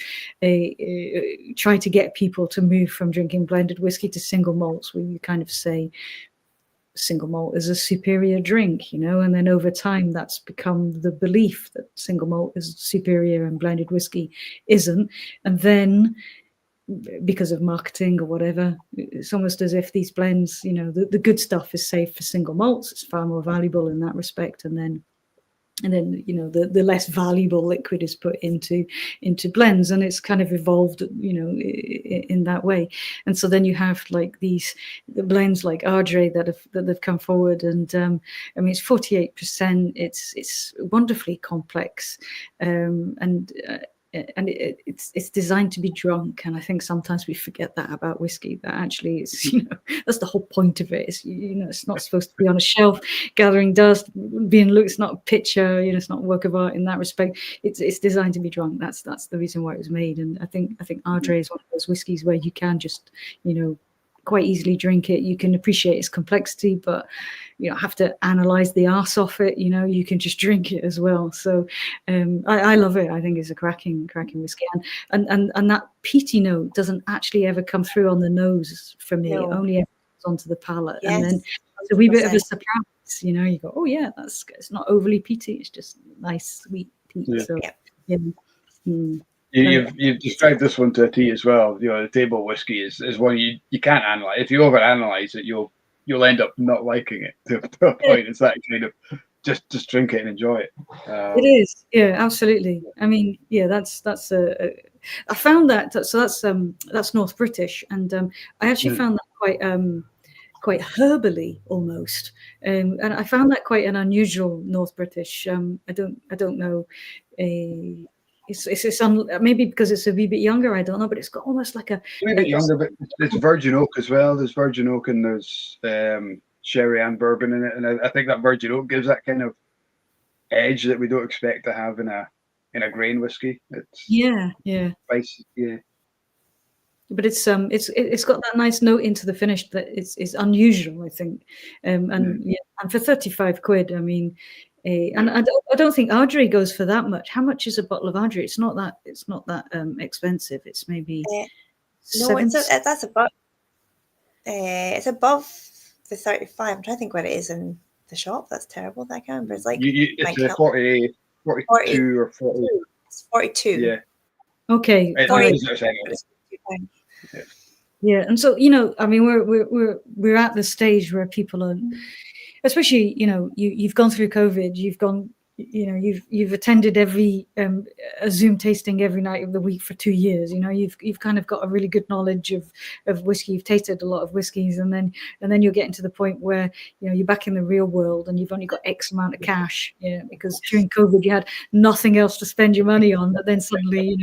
try to get people to move from drinking blended whiskey to single malts, where you kind of say single malt is a superior drink, and then over time that's become the belief that single malt is superior and blended whiskey isn't. And then because of marketing or whatever. It's almost as if these blends, the good stuff is saved for single malts. It's far more valuable in that respect, and then the less valuable liquid is put into blends, and it's kind of evolved in that way. And so then you have like the blends like Ardray that have come forward, and I mean, it's 48%. It's wonderfully complex, and it's designed to be drunk. And I think sometimes we forget that about whiskey, that actually it's that's the whole point of it. It's it's not supposed to be on a shelf gathering dust, being looked. It's not a picture, it's not a work of art in that respect. It's designed to be drunk. That's the reason why it was made. And I think Ardray is one of those whiskies where you can just quite easily drink it. You can appreciate its complexity, but you don't have to analyze the arse off it. You can just drink it as well. So I love it. I think it's a cracking whiskey, and that peaty note doesn't actually ever come through on the nose for me. No. It only ever comes onto the palate. Yes, and then it's a wee bit of a 100%. surprise. You go, oh yeah, it's not overly peaty. It's just nice sweet peat. Yeah. So Yeah. You've described this one to a T as well. The table whiskey is one you can't analyze. If you overanalyze it, you'll end up not liking it to a point. It's that kind of just drink it and enjoy it. It is, yeah, absolutely. I mean, yeah, that's I found that. So that's North British, and I actually found that quite herbally almost, and I found that quite an unusual North British. I don't know. It's maybe because it's a wee bit younger. I don't know, but it's got almost like a bit younger, but it's virgin oak as well. There's virgin oak and there's sherry and bourbon in it, and I think that virgin oak gives that kind of edge that we don't expect to have in a grain whiskey. It's spicy, yeah. But it's got that nice note into the finish that is unusual, I think, and for 35 quid, I mean. And I don't think Ardray goes for that much. How much is a bottle of Ardray? It's not that expensive. It's maybe that's above. It's above the 35. I'm trying to think what it is in the shop. That's terrible. That I can't remember. It's like it's 42 or 40. It's 42. Yeah. Okay. Yeah, and so I mean, we're at the stage where people are. Especially, you've gone through COVID, you've attended every a Zoom tasting every night of the week for 2 years. You've kind of got a really good knowledge of whiskey. You've tasted a lot of whiskeys, and then you're getting to the point where you're back in the real world and you've only got X amount of cash. Because during COVID you had nothing else to spend your money on. But then suddenly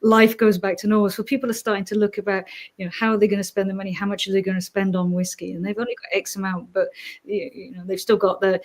life goes back to normal. So people are starting to look about how are they going to spend the money? How much are they going to spend on whiskey? And they've only got X amount, but they've still got the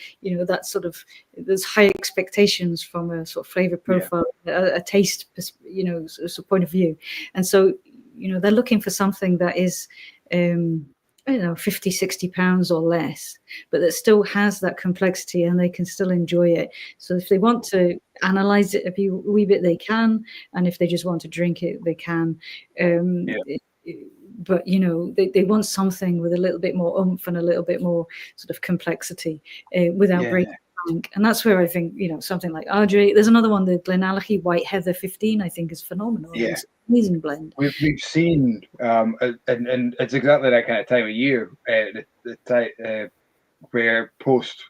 that sort of there's high expectations from a sort of flavor profile, a taste, sort of point of view. And so, they're looking for something that is, 50, 60 pounds or less, but that still has that complexity and they can still enjoy it. So if they want to analyze it a wee bit, they can. And if they just want to drink it, they can. But they want something with a little bit more oomph and a little bit more sort of complexity without breaking. And that's where I think something like Ardray. There's another one, the Glenallachie White Heather 15. I think is phenomenal. Yeah, it's an amazing blend. We've seen, and it's exactly that kind of time of year, where post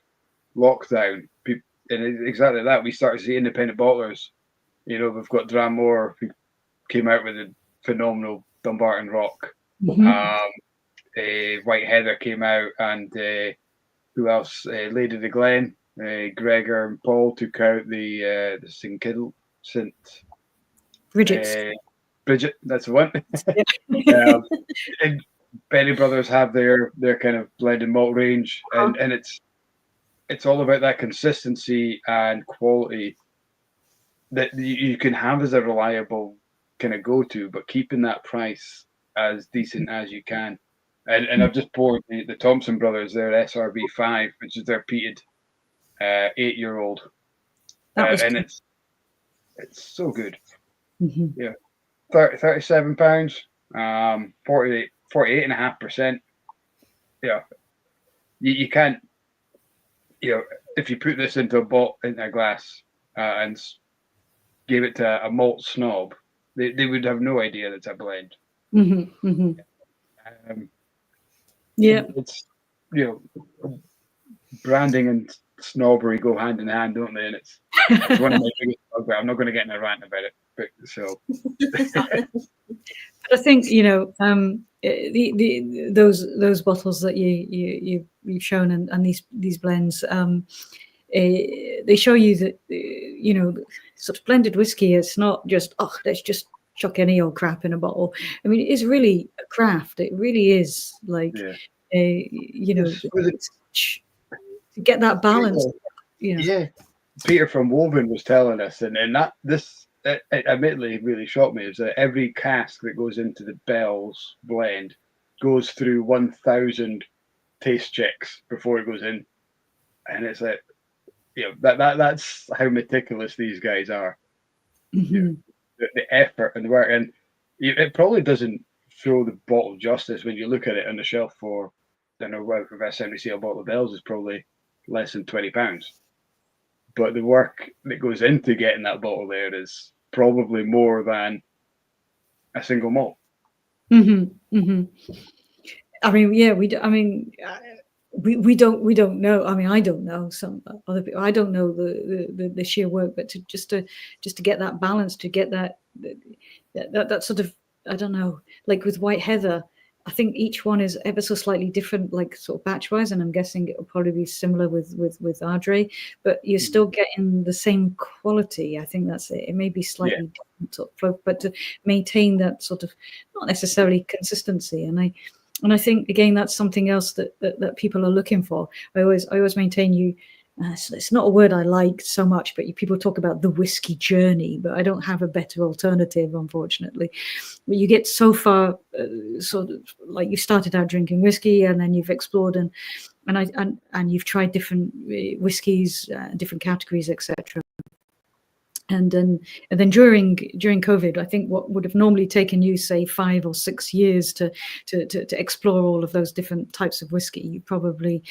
lockdown, and it's exactly that we start to see independent bottlers. We've got Dramore, who came out with a phenomenal Dumbarton Rock. Mm-hmm. White Heather came out, and who else? Lady of the Glen. Gregor and Paul took out the St. Bridget, that's the one. And Benny Brothers have their kind of blended malt range, and it's all about that consistency and quality that you can have as a reliable kind of go-to, but keeping that price as decent as you can. And I've just poured the Thompson Brothers, their SRB 5, which is their peated 8-year-old, and it's so good. Mm-hmm. Yeah, £37, 48.5%. Yeah, you can't. If you put this into a glass and gave it to a malt snob, they would have no idea that's a blend. Mm-hmm. Mm-hmm. Um, Yeah. it's, branding and snobbery go hand in hand, don't they? And it's one of my biggest bugbears. I'm not going to get in a rant about it, but so. I think those bottles that you've shown and these blends, they show you that sort of blended whiskey. It's not just let's just chuck any old crap in a bottle. I mean, it's really a craft. It really is like to get that balance. Yeah, Peter from Woven was telling us, and that it admittedly really shocked me, is that every cask that goes into the Bell's blend goes through 1,000 taste checks before it goes in, and it's like, that's how meticulous these guys are. Mm-hmm. The effort and the work, and it probably doesn't show the bottle justice when you look at it on the shelf for, I don't know, if I simply see a bottle of Bell's is probably less than £20. But the work that goes into getting that bottle there is probably more than a single malt. Mm-hmm. Mm-hmm. I mean, yeah, we don't know. I mean, I don't know some other people. I don't know the sheer work, but just to get that balance, to get that sort of, I don't know, like with White Heather, I think each one is ever so slightly different, like sort of batch wise, and I'm guessing it'll probably be similar with Ardray, but you're still getting the same quality. I think that's it. It may be slightly different sort of, but to maintain that sort of, not necessarily consistency. And I think again that's something else that people are looking for. I always maintain it's not a word I like so much, but people talk about the whiskey journey, but I don't have a better alternative, unfortunately. But you get so far, sort of like you started out drinking whiskey, and then you've explored and you've tried different whiskies, different categories, etc. And then during COVID, I think what would have normally taken you, say, 5 or 6 years to explore all of those different types of whiskey, you probably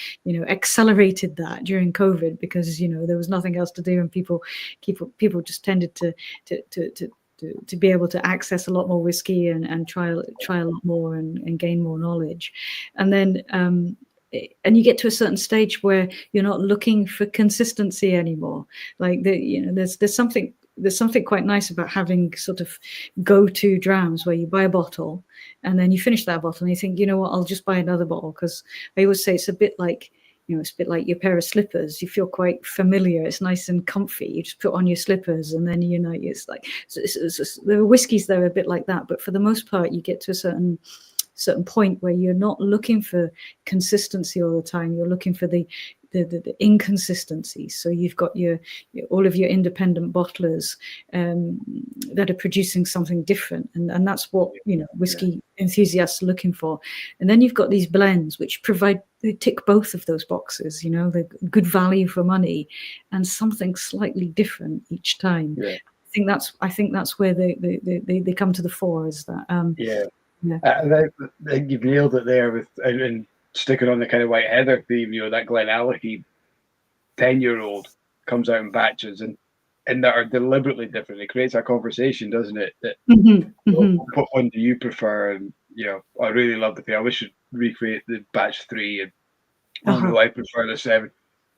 accelerated that during COVID, because there was nothing else to do, and people just tended to be able to access a lot more whiskey and try a lot more and gain more knowledge. And then and you get to a certain stage where you're not looking for consistency anymore. Like there's something quite nice about having sort of go-to drams where you buy a bottle and then you finish that bottle and you think, what, I'll just buy another bottle. Because I always say it's a bit like it's a bit like your pair of slippers. You feel quite familiar. It's nice and comfy. You just put on your slippers, and then it's like there are whiskies that are a bit like that. But for the most part, you get to a certain point where you're not looking for consistency all the time. You're looking for the inconsistencies. So you've got all of your independent bottlers that are producing something different, and that's what whiskey enthusiasts are looking for. And then you've got these blends which they tick both of those boxes. The good value for money and something slightly different each time. I think that's where they come to the fore. Is that I think you've nailed it there with and sticking on the kind of White Heather theme. that Glenallachie 10-year-old comes out in batches and that are deliberately different. It creates a conversation, doesn't it? That what one do you prefer? And I really love the thing. I wish you'd recreate the batch 3, and I prefer the 7,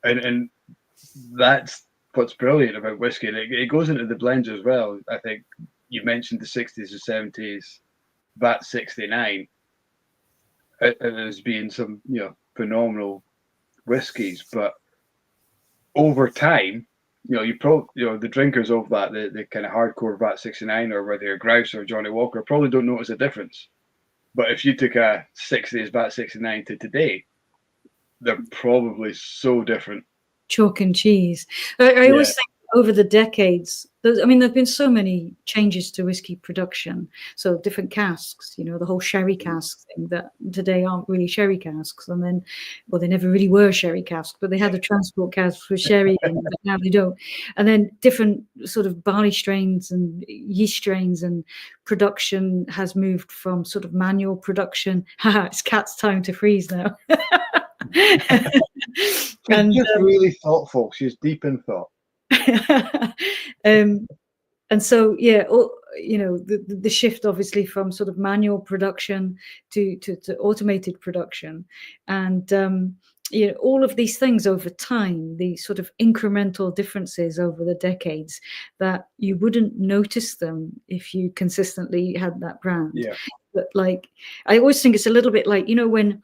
and that's what's brilliant about whiskey. And it goes into the blends as well. I think you mentioned the 60s and 70s. Vat 69 as being some phenomenal whiskies, but over time, the drinkers of that, the kind of hardcore Vat 69, or whether you're Grouse or Johnny Walker, probably don't notice a difference. But if you took a 60s Vat 69 to today, they're probably so different. Chalk and cheese. I always think over the decades, there've been so many changes to whiskey production. So different casks, the whole sherry cask thing that today aren't really sherry casks. And then, they never really were sherry casks, but they had the transport casks for sherry, but now they don't. And then different sort of barley strains and yeast strains, and production has moved from sort of manual production. It's Kat's time to freeze now. And just really thoughtful. She's deep in thought. And so the shift obviously from sort of manual production to automated production, and all of these things over time, the sort of incremental differences over the decades, that you wouldn't notice them if you consistently had that brand. Yeah. But like, I always think it's a little bit like, when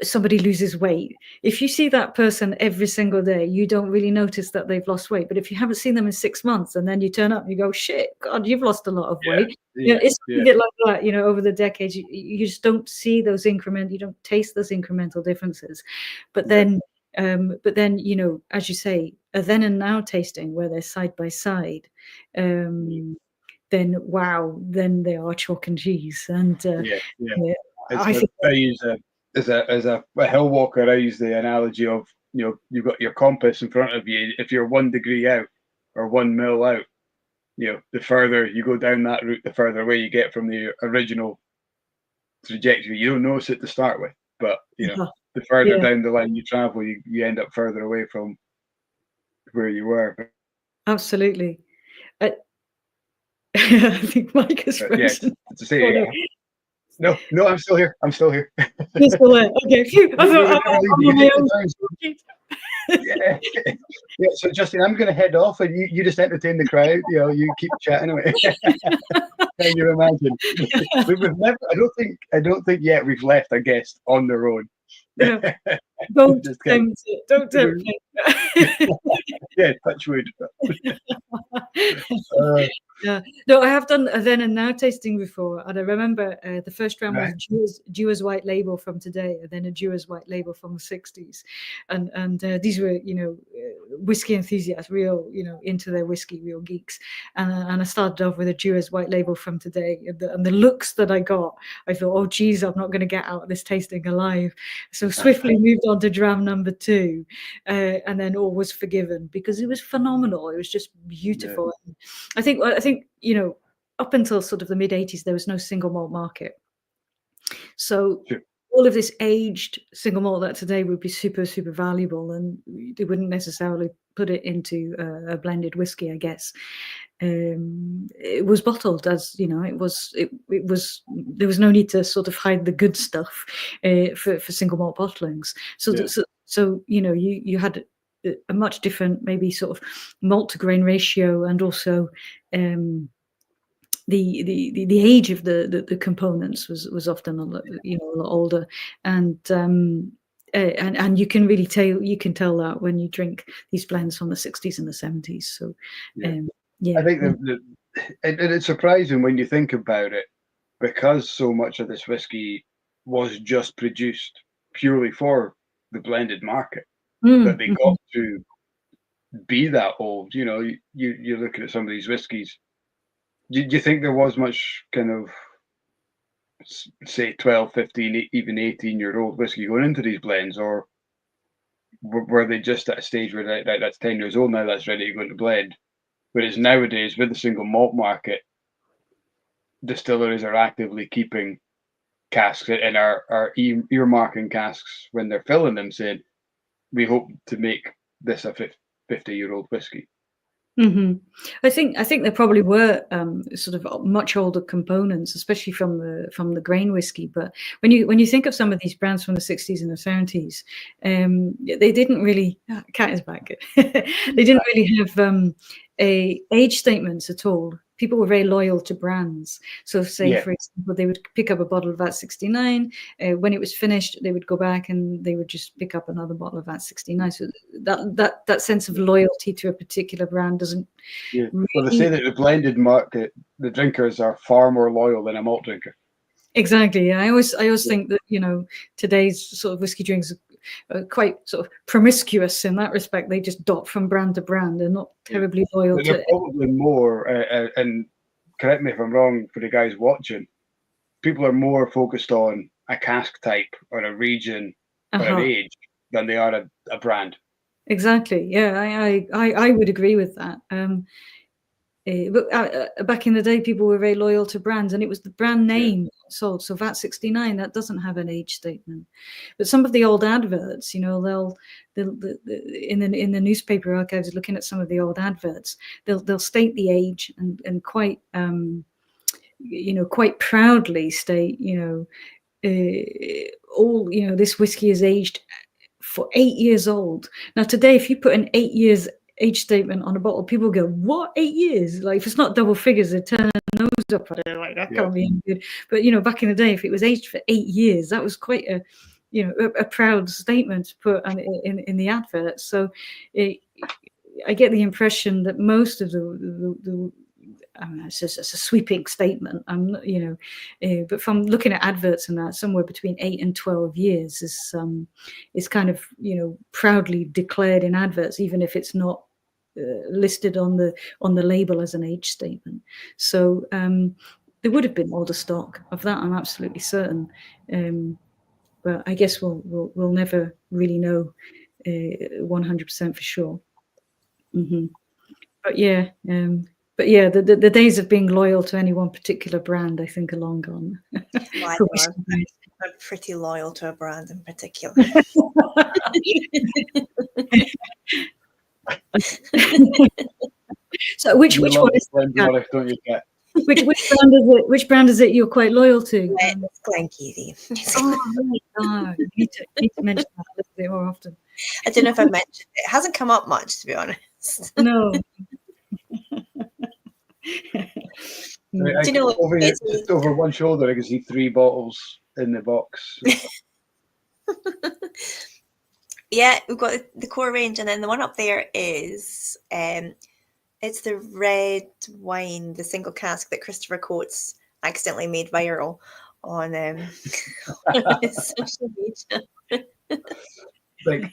somebody loses weight, if you see that person every single day, you don't really notice that they've lost weight. But if you haven't seen them in 6 months and then you turn up and you go, shit, God, you've lost a lot of weight. It's a bit like that, over the decades, you just don't see those you don't taste those incremental differences. But then, as you say, a then and now tasting where they're side by side, then wow, then they are chalk and cheese. And I think I use as a hill walker, I use the analogy of, you've got your compass in front of you. If you're 1 degree out or 1 mil out, the further you go down that route, the further away you get from the original trajectory. You don't notice it to start with, but the further down the line you travel, you end up further away from where you were. Absolutely. I think Mike is frozen. To say, no, I'm still here. You're still there. Okay, phew. I thought I'm on my own. Yeah. So Justine, I'm going to head off, and you just entertain the crowd. You keep chatting away. Can you imagine? We've never. I don't think yet we've left a guest on their own. Don't tempt it. Don't tempt it. Yeah, touch wood. No, I have done a then and now tasting before, and I remember the first round was Dewar's White Label from today, and then a Dewar's White Label from the 60s, and these were whiskey enthusiasts, real into their whiskey, real geeks, and I started off with a Dewar's White Label from today, and the looks that I got, I thought, oh geez, I'm not going to get out of this tasting alive, so swiftly moved on to dram number 2, and then all was forgiven because it was phenomenal. It was just beautiful. Yeah. I think up until sort of the mid 80s, there was no single malt market. So all of this aged single malt that today would be super, super valuable, and they wouldn't necessarily put it into a blended whiskey, I guess. It was bottled as, it was, there was no need to sort of hide the good stuff for single malt bottlings. So you had a much different, maybe sort of malt to grain ratio, and also the age of the components was often a lot older, and you can really tell that when you drink these blends from the 60s and the 70s. So I think it's surprising when you think about it, because so much of this whiskey was just produced purely for the blended market, that they got to be that old. You're looking at some of these whiskies. Do you think there was much kind of, say, 12, 15, even 18-year-old whiskey going into these blends, or were they just at a stage where that's 10 years old now, that's ready to go into blend? Whereas nowadays, with the single malt market, distilleries are actively keeping casks and are earmarking casks when they're filling them, saying, we hope to make this a 50-year-old whiskey. I think there probably were sort of much older components, especially from the grain whiskey. But when you think of some of these brands from the 60s and the 70s, they didn't really. Cat is back. They didn't really have age statements at all. People were very loyal to brands. So, say for example, they would pick up a bottle of VAT 69. When it was finished, they would go back and they would just pick up another bottle of VAT 69. So that sense of loyalty to a particular brand doesn't. Yeah. Well, they say that the blended market, the drinkers are far more loyal than a malt drinker. Exactly. I always think that today's sort of whiskey drinkers are quite sort of promiscuous in that respect. They just dot from brand to brand. They're not terribly loyal to it. Probably more, and correct me if I'm wrong for the guys watching, people are more focused on a cask type or a region or an age than they are a brand. Exactly. Yeah, I would agree with that. But back in the day, people were very loyal to brands, and it was the brand name sold. So VAT 69, that doesn't have an age statement. But some of the old adverts, you know, they'll in the newspaper archives, looking at some of the old adverts, they'll state the age and quite you know, quite proudly state, you know, all, you know, this whiskey is aged for 8 years old. Now today, if you put an 8 years age statement on a bottle, people go, what, 8 years? Like, if it's not double figures, they turn their nose up at it, like, that can't be any good. But, you know, back in the day, if it was aged for 8 years, that was quite a, you know, a proud statement to put in the advert. So I get the impression that most of the I mean, it's a sweeping statement. I'm not, you know, but from looking at adverts and that, somewhere between 8 and 12 years is kind of, you know, proudly declared in adverts, even if it's not listed on the label as an age statement. So there would have been older stock of that, I'm absolutely certain. But I guess we'll never really know 100% for sure. Mm-hmm. But yeah. But yeah, the days of being loyal to any one particular brand, I think, are long gone. Well, I'm pretty loyal to a brand in particular. So which one is it, don't you get? Which brand is it you're quite loyal to? It's Glenkeely. Oh, you need to mention that a little bit more often. I don't know if I've mentioned it. It hasn't come up much, to be honest. No. Do you know, just over one shoulder, I can see 3 bottles in the box. Yeah, we've got the core range, and then the one up there is it's the red wine, the single cask that Christopher Coates accidentally made viral on his social media. Like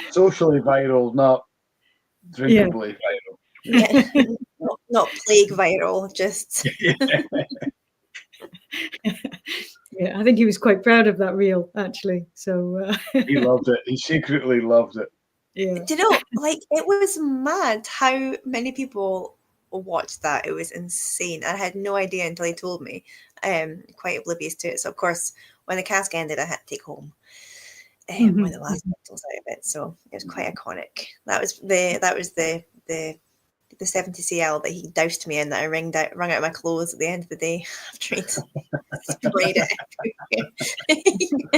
socially viral, not drinkably viral. Yeah. Not plague viral, just. Yeah, I think he was quite proud of that reel, actually. So he loved it. He secretly loved it. Yeah. Do you know, like, it was mad how many people watched that. It was insane. I had no idea until he told me. Quite oblivious to it. So of course, when the cask ended, I had to take home one of the last bottles out of it. So it was quite iconic. That was the 70 cl that he doused me in, that I wrung out my clothes at the end of the day after he'd sprayed it everywhere.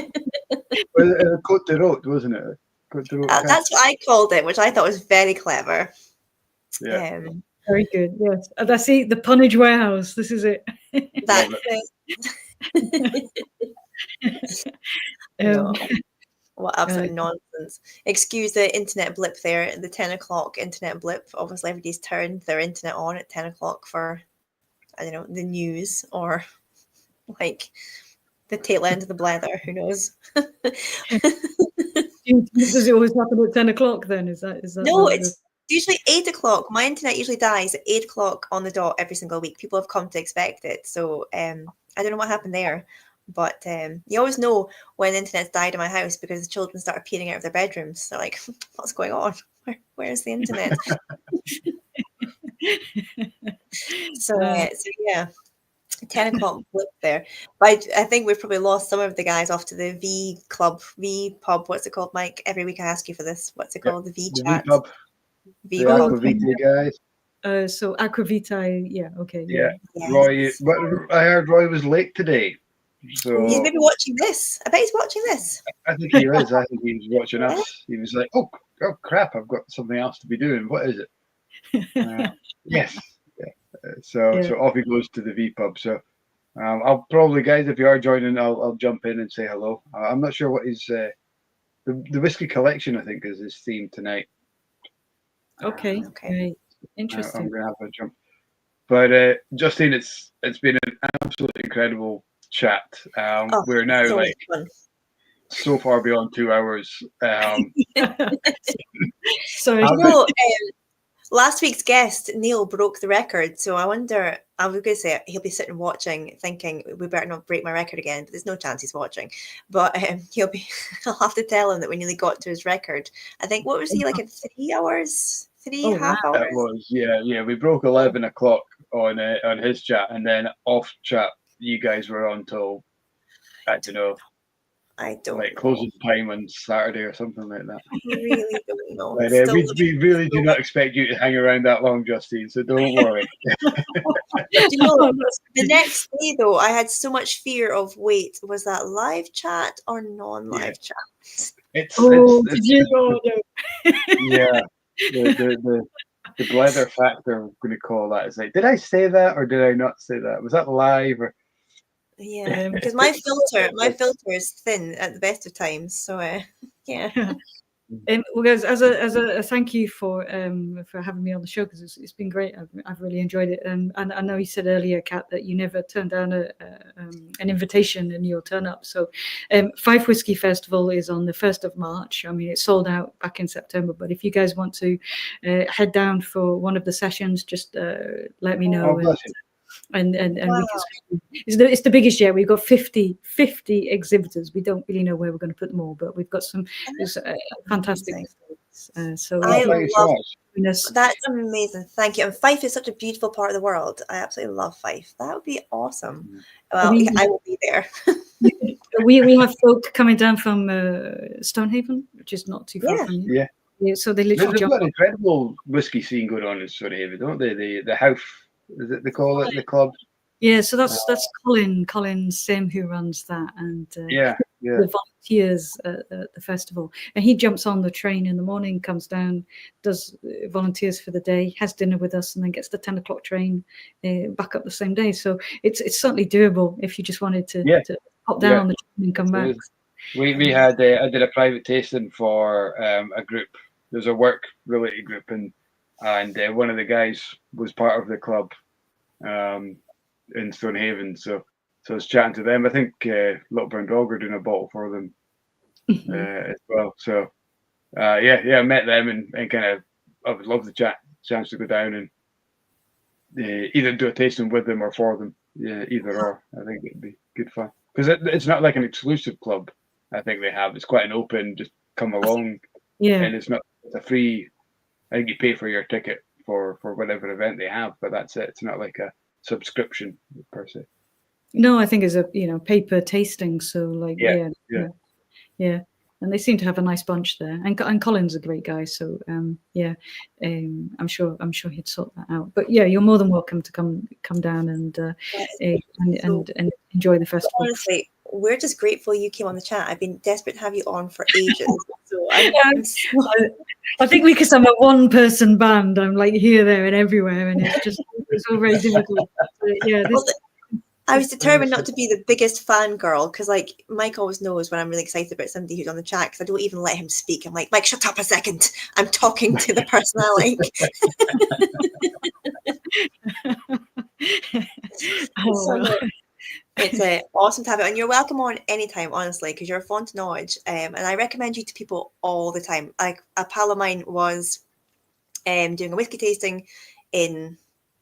Well, Côte de Rote, wasn't it? That's what I called it, which I thought was very clever. Yeah. Very good. Yes. And I see the Punnage Warehouse. This is it. That's it. What absolute nonsense. Excuse the internet blip there, the 10 o'clock internet blip. Obviously, everybody's turned their internet on at 10 o'clock for, I don't know, the news or like the tail end of the Blether. Who knows? Does it always happen at 10 o'clock then? Is that no, it's usually 8 o'clock. My internet usually dies at 8 o'clock on the dot every single week. People have come to expect it. So I don't know what happened there. But you always know when the internet's died in my house because the children start appearing out of their bedrooms. They're like, what's going on? Where's the internet? So yeah, 10 o'clock blip there. But I think we've probably lost some of the guys off to the V pub. What's it called, Mike? Every week I ask you for this. What's it called? The V chat. V-pub. The Aquavitae guys. So Aquavitae, yeah, okay. Yeah. Roy, but I heard Roy was late today. So he's maybe watching this. I bet he's watching this. I think he is. I think he was watching us. He was like, oh crap, I've got something else to be doing. What is it? Yes. Yeah. So off he goes to the V-pub. So I'll probably, guys, if you are joining, I'll jump in and say hello. I'm not sure what his the whiskey collection, I think, is his theme tonight. Okay. Right. Interesting. I'm gonna have a jump. But Justine, it's been an absolutely incredible chat. We're now so far beyond 2 hours. Sorry. Last week's guest, Neil, broke the record. So I wonder, I was going to say he'll be sitting watching thinking we better not break my record again, but there's no chance he's watching. But I'll have to tell him that we nearly got to his record. I think, what was he, like in 3 hours? 3.5 hours? That was, yeah. We broke 11 o'clock on his chat, and then off chat, you guys were on till, I don't know, I don't like know. closing time on Saturday or something like that. I really don't know. But, Still we really do not expect you to hang around that long, Justine, so don't worry. Do you know, the next day though, I had so much fear of, wait, was that live chat or non-live chat? It's did you know? yeah, the Blether factor, I'm going to call that. It's like, did I say that or did I not say that? Was that live? Or... Yeah, because my filter is thin at the best of times. So yeah. Well, guys, as a thank you for having me on the show, because it's been great. I've really enjoyed it, and I know you said earlier, Kat, that you never turned down an invitation and you'll turn up. So, Fife Whisky Festival is on the 1st of March. I mean, it sold out back in September, but if you guys want to head down for one of the sessions, just let me know. And wow. It's the biggest yet. We've got 50 exhibitors. We don't really know where we're going to put them all, but we've got some fantastic. So I love that's amazing. Thank you. And Fife is such a beautiful part of the world. I absolutely love Fife. That would be awesome. Well, I will be there. we have folk coming down from Stonehaven, which is not too far from you. Yeah. So they literally They've got an incredible whiskey scene going on in Stonehaven, don't they? The house. Is it they call it the club? Yeah, so that's Colin Sim who runs that, and the volunteers at the festival. And he jumps on the train in the morning, comes down, does volunteers for the day, has dinner with us, and then gets the 10 o'clock train back up the same day. So it's certainly doable if you just wanted to hop down on the train and come back. We had I did a private tasting for a group. There's a work related group, and one of the guys was part of the club in Stonehaven, so I was chatting to them. I think Little Brown Dog are doing a bottle for them as well. So I met them and kind of I would love the chance to go down and either do a tasting with them or for them. Yeah, either or. I think it'd be good fun because it's not like an exclusive club. I think they have. It's quite an open, just come along. Yeah, and it's a free. I think you pay for your ticket for whatever event they have, but that's it. It's not like a subscription per se. No, I think it's a paper tasting. So like yeah. And they seem to have a nice bunch there. And Colin's a great guy, so I'm sure he'd sort that out. But yeah, you're more than welcome to come down and enjoy the festival. Honestly, we're just grateful you came on the chat. I've been desperate to have you on for ages. So I think because I'm a one-person band, I'm like here, there, and everywhere, and it's all very difficult. I was determined not to be the biggest fangirl because, like, Mike always knows when I'm really excited about somebody who's on the chat because I don't even let him speak. I'm like, Mike, shut up a second. I'm talking to the person I like. It's awesome to have it, and you're welcome on anytime, honestly, because you're a font of knowledge, and I recommend you to people all the time. Like a pal of mine was doing a whiskey tasting in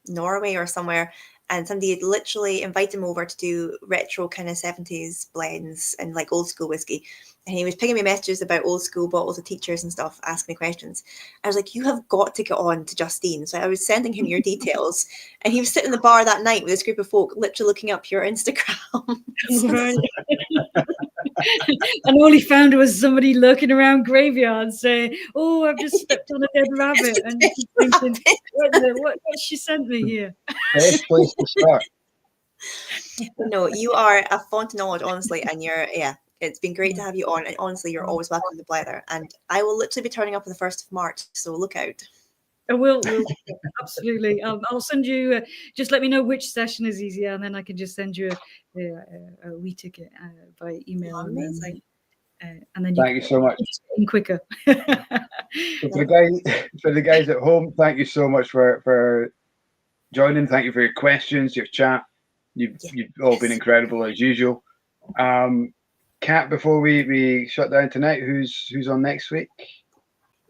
Norway or somewhere, and somebody had literally invited him over to do retro kind of 70s blends and like old school whiskey. And he was pinging me messages about old school bottles of teachers and stuff, asking me questions. I was like, you have got to get on to Justine. So I was sending him your details. And he was sitting in the bar that night with this group of folk, literally looking up your Instagram. And all he found was somebody lurking around graveyards saying, oh, I've just stepped on a dead rabbit. And he's thinking, what she sent me here? Best place to start. No, you are a font of knowledge, honestly. And it's been great to have you on. And honestly, you're always welcome to Blether. And I will literally be turning up on the 1st of March. So look out. I will absolutely. I'll send you. Just let me know which session is easier, and then I can just send you a wee ticket by email. Amazing. And then thank you so much. In quicker. For the guys at home, thank you so much for joining. Thank you for your questions, your chat. You've all been incredible as usual. Kat, before we shut down tonight, who's on next week?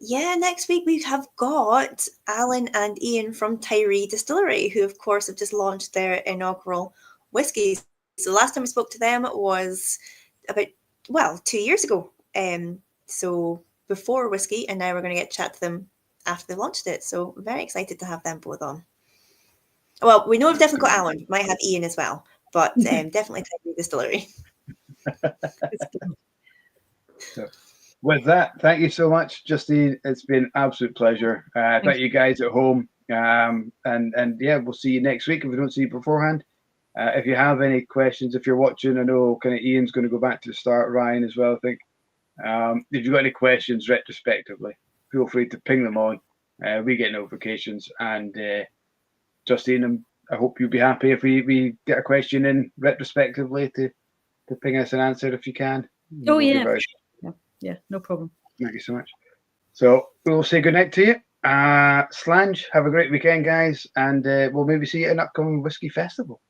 Yeah, next week we have got Alan and Ian from Tyree Distillery, who of course have just launched their inaugural whiskies. So last time we spoke to them was about 2 years ago. So before whiskey, and now we're going to get to chat to them after they launched it. So I'm very excited to have them both on. Well, we know we've definitely got Alan. We might have Ian as well. but definitely Tiny Distillery. So, with that, thank you so much, Justine. It's been an absolute pleasure. Thank you guys at home. And yeah, we'll see you next week if we don't see you beforehand. If you have any questions, if you're watching, I know kind of Ian's going to go back to the start, Ryan as well, I think. If you've got any questions retrospectively, feel free to ping them on. We get notifications. And Justine, I hope you'll be happy if we get a question in retrospectively to ping us an answer if you can. Oh, yeah. Yeah, no problem. Thank you so much. So we'll say goodnight to you. Slange, have a great weekend, guys. And we'll maybe see you at an upcoming Whisky Festival.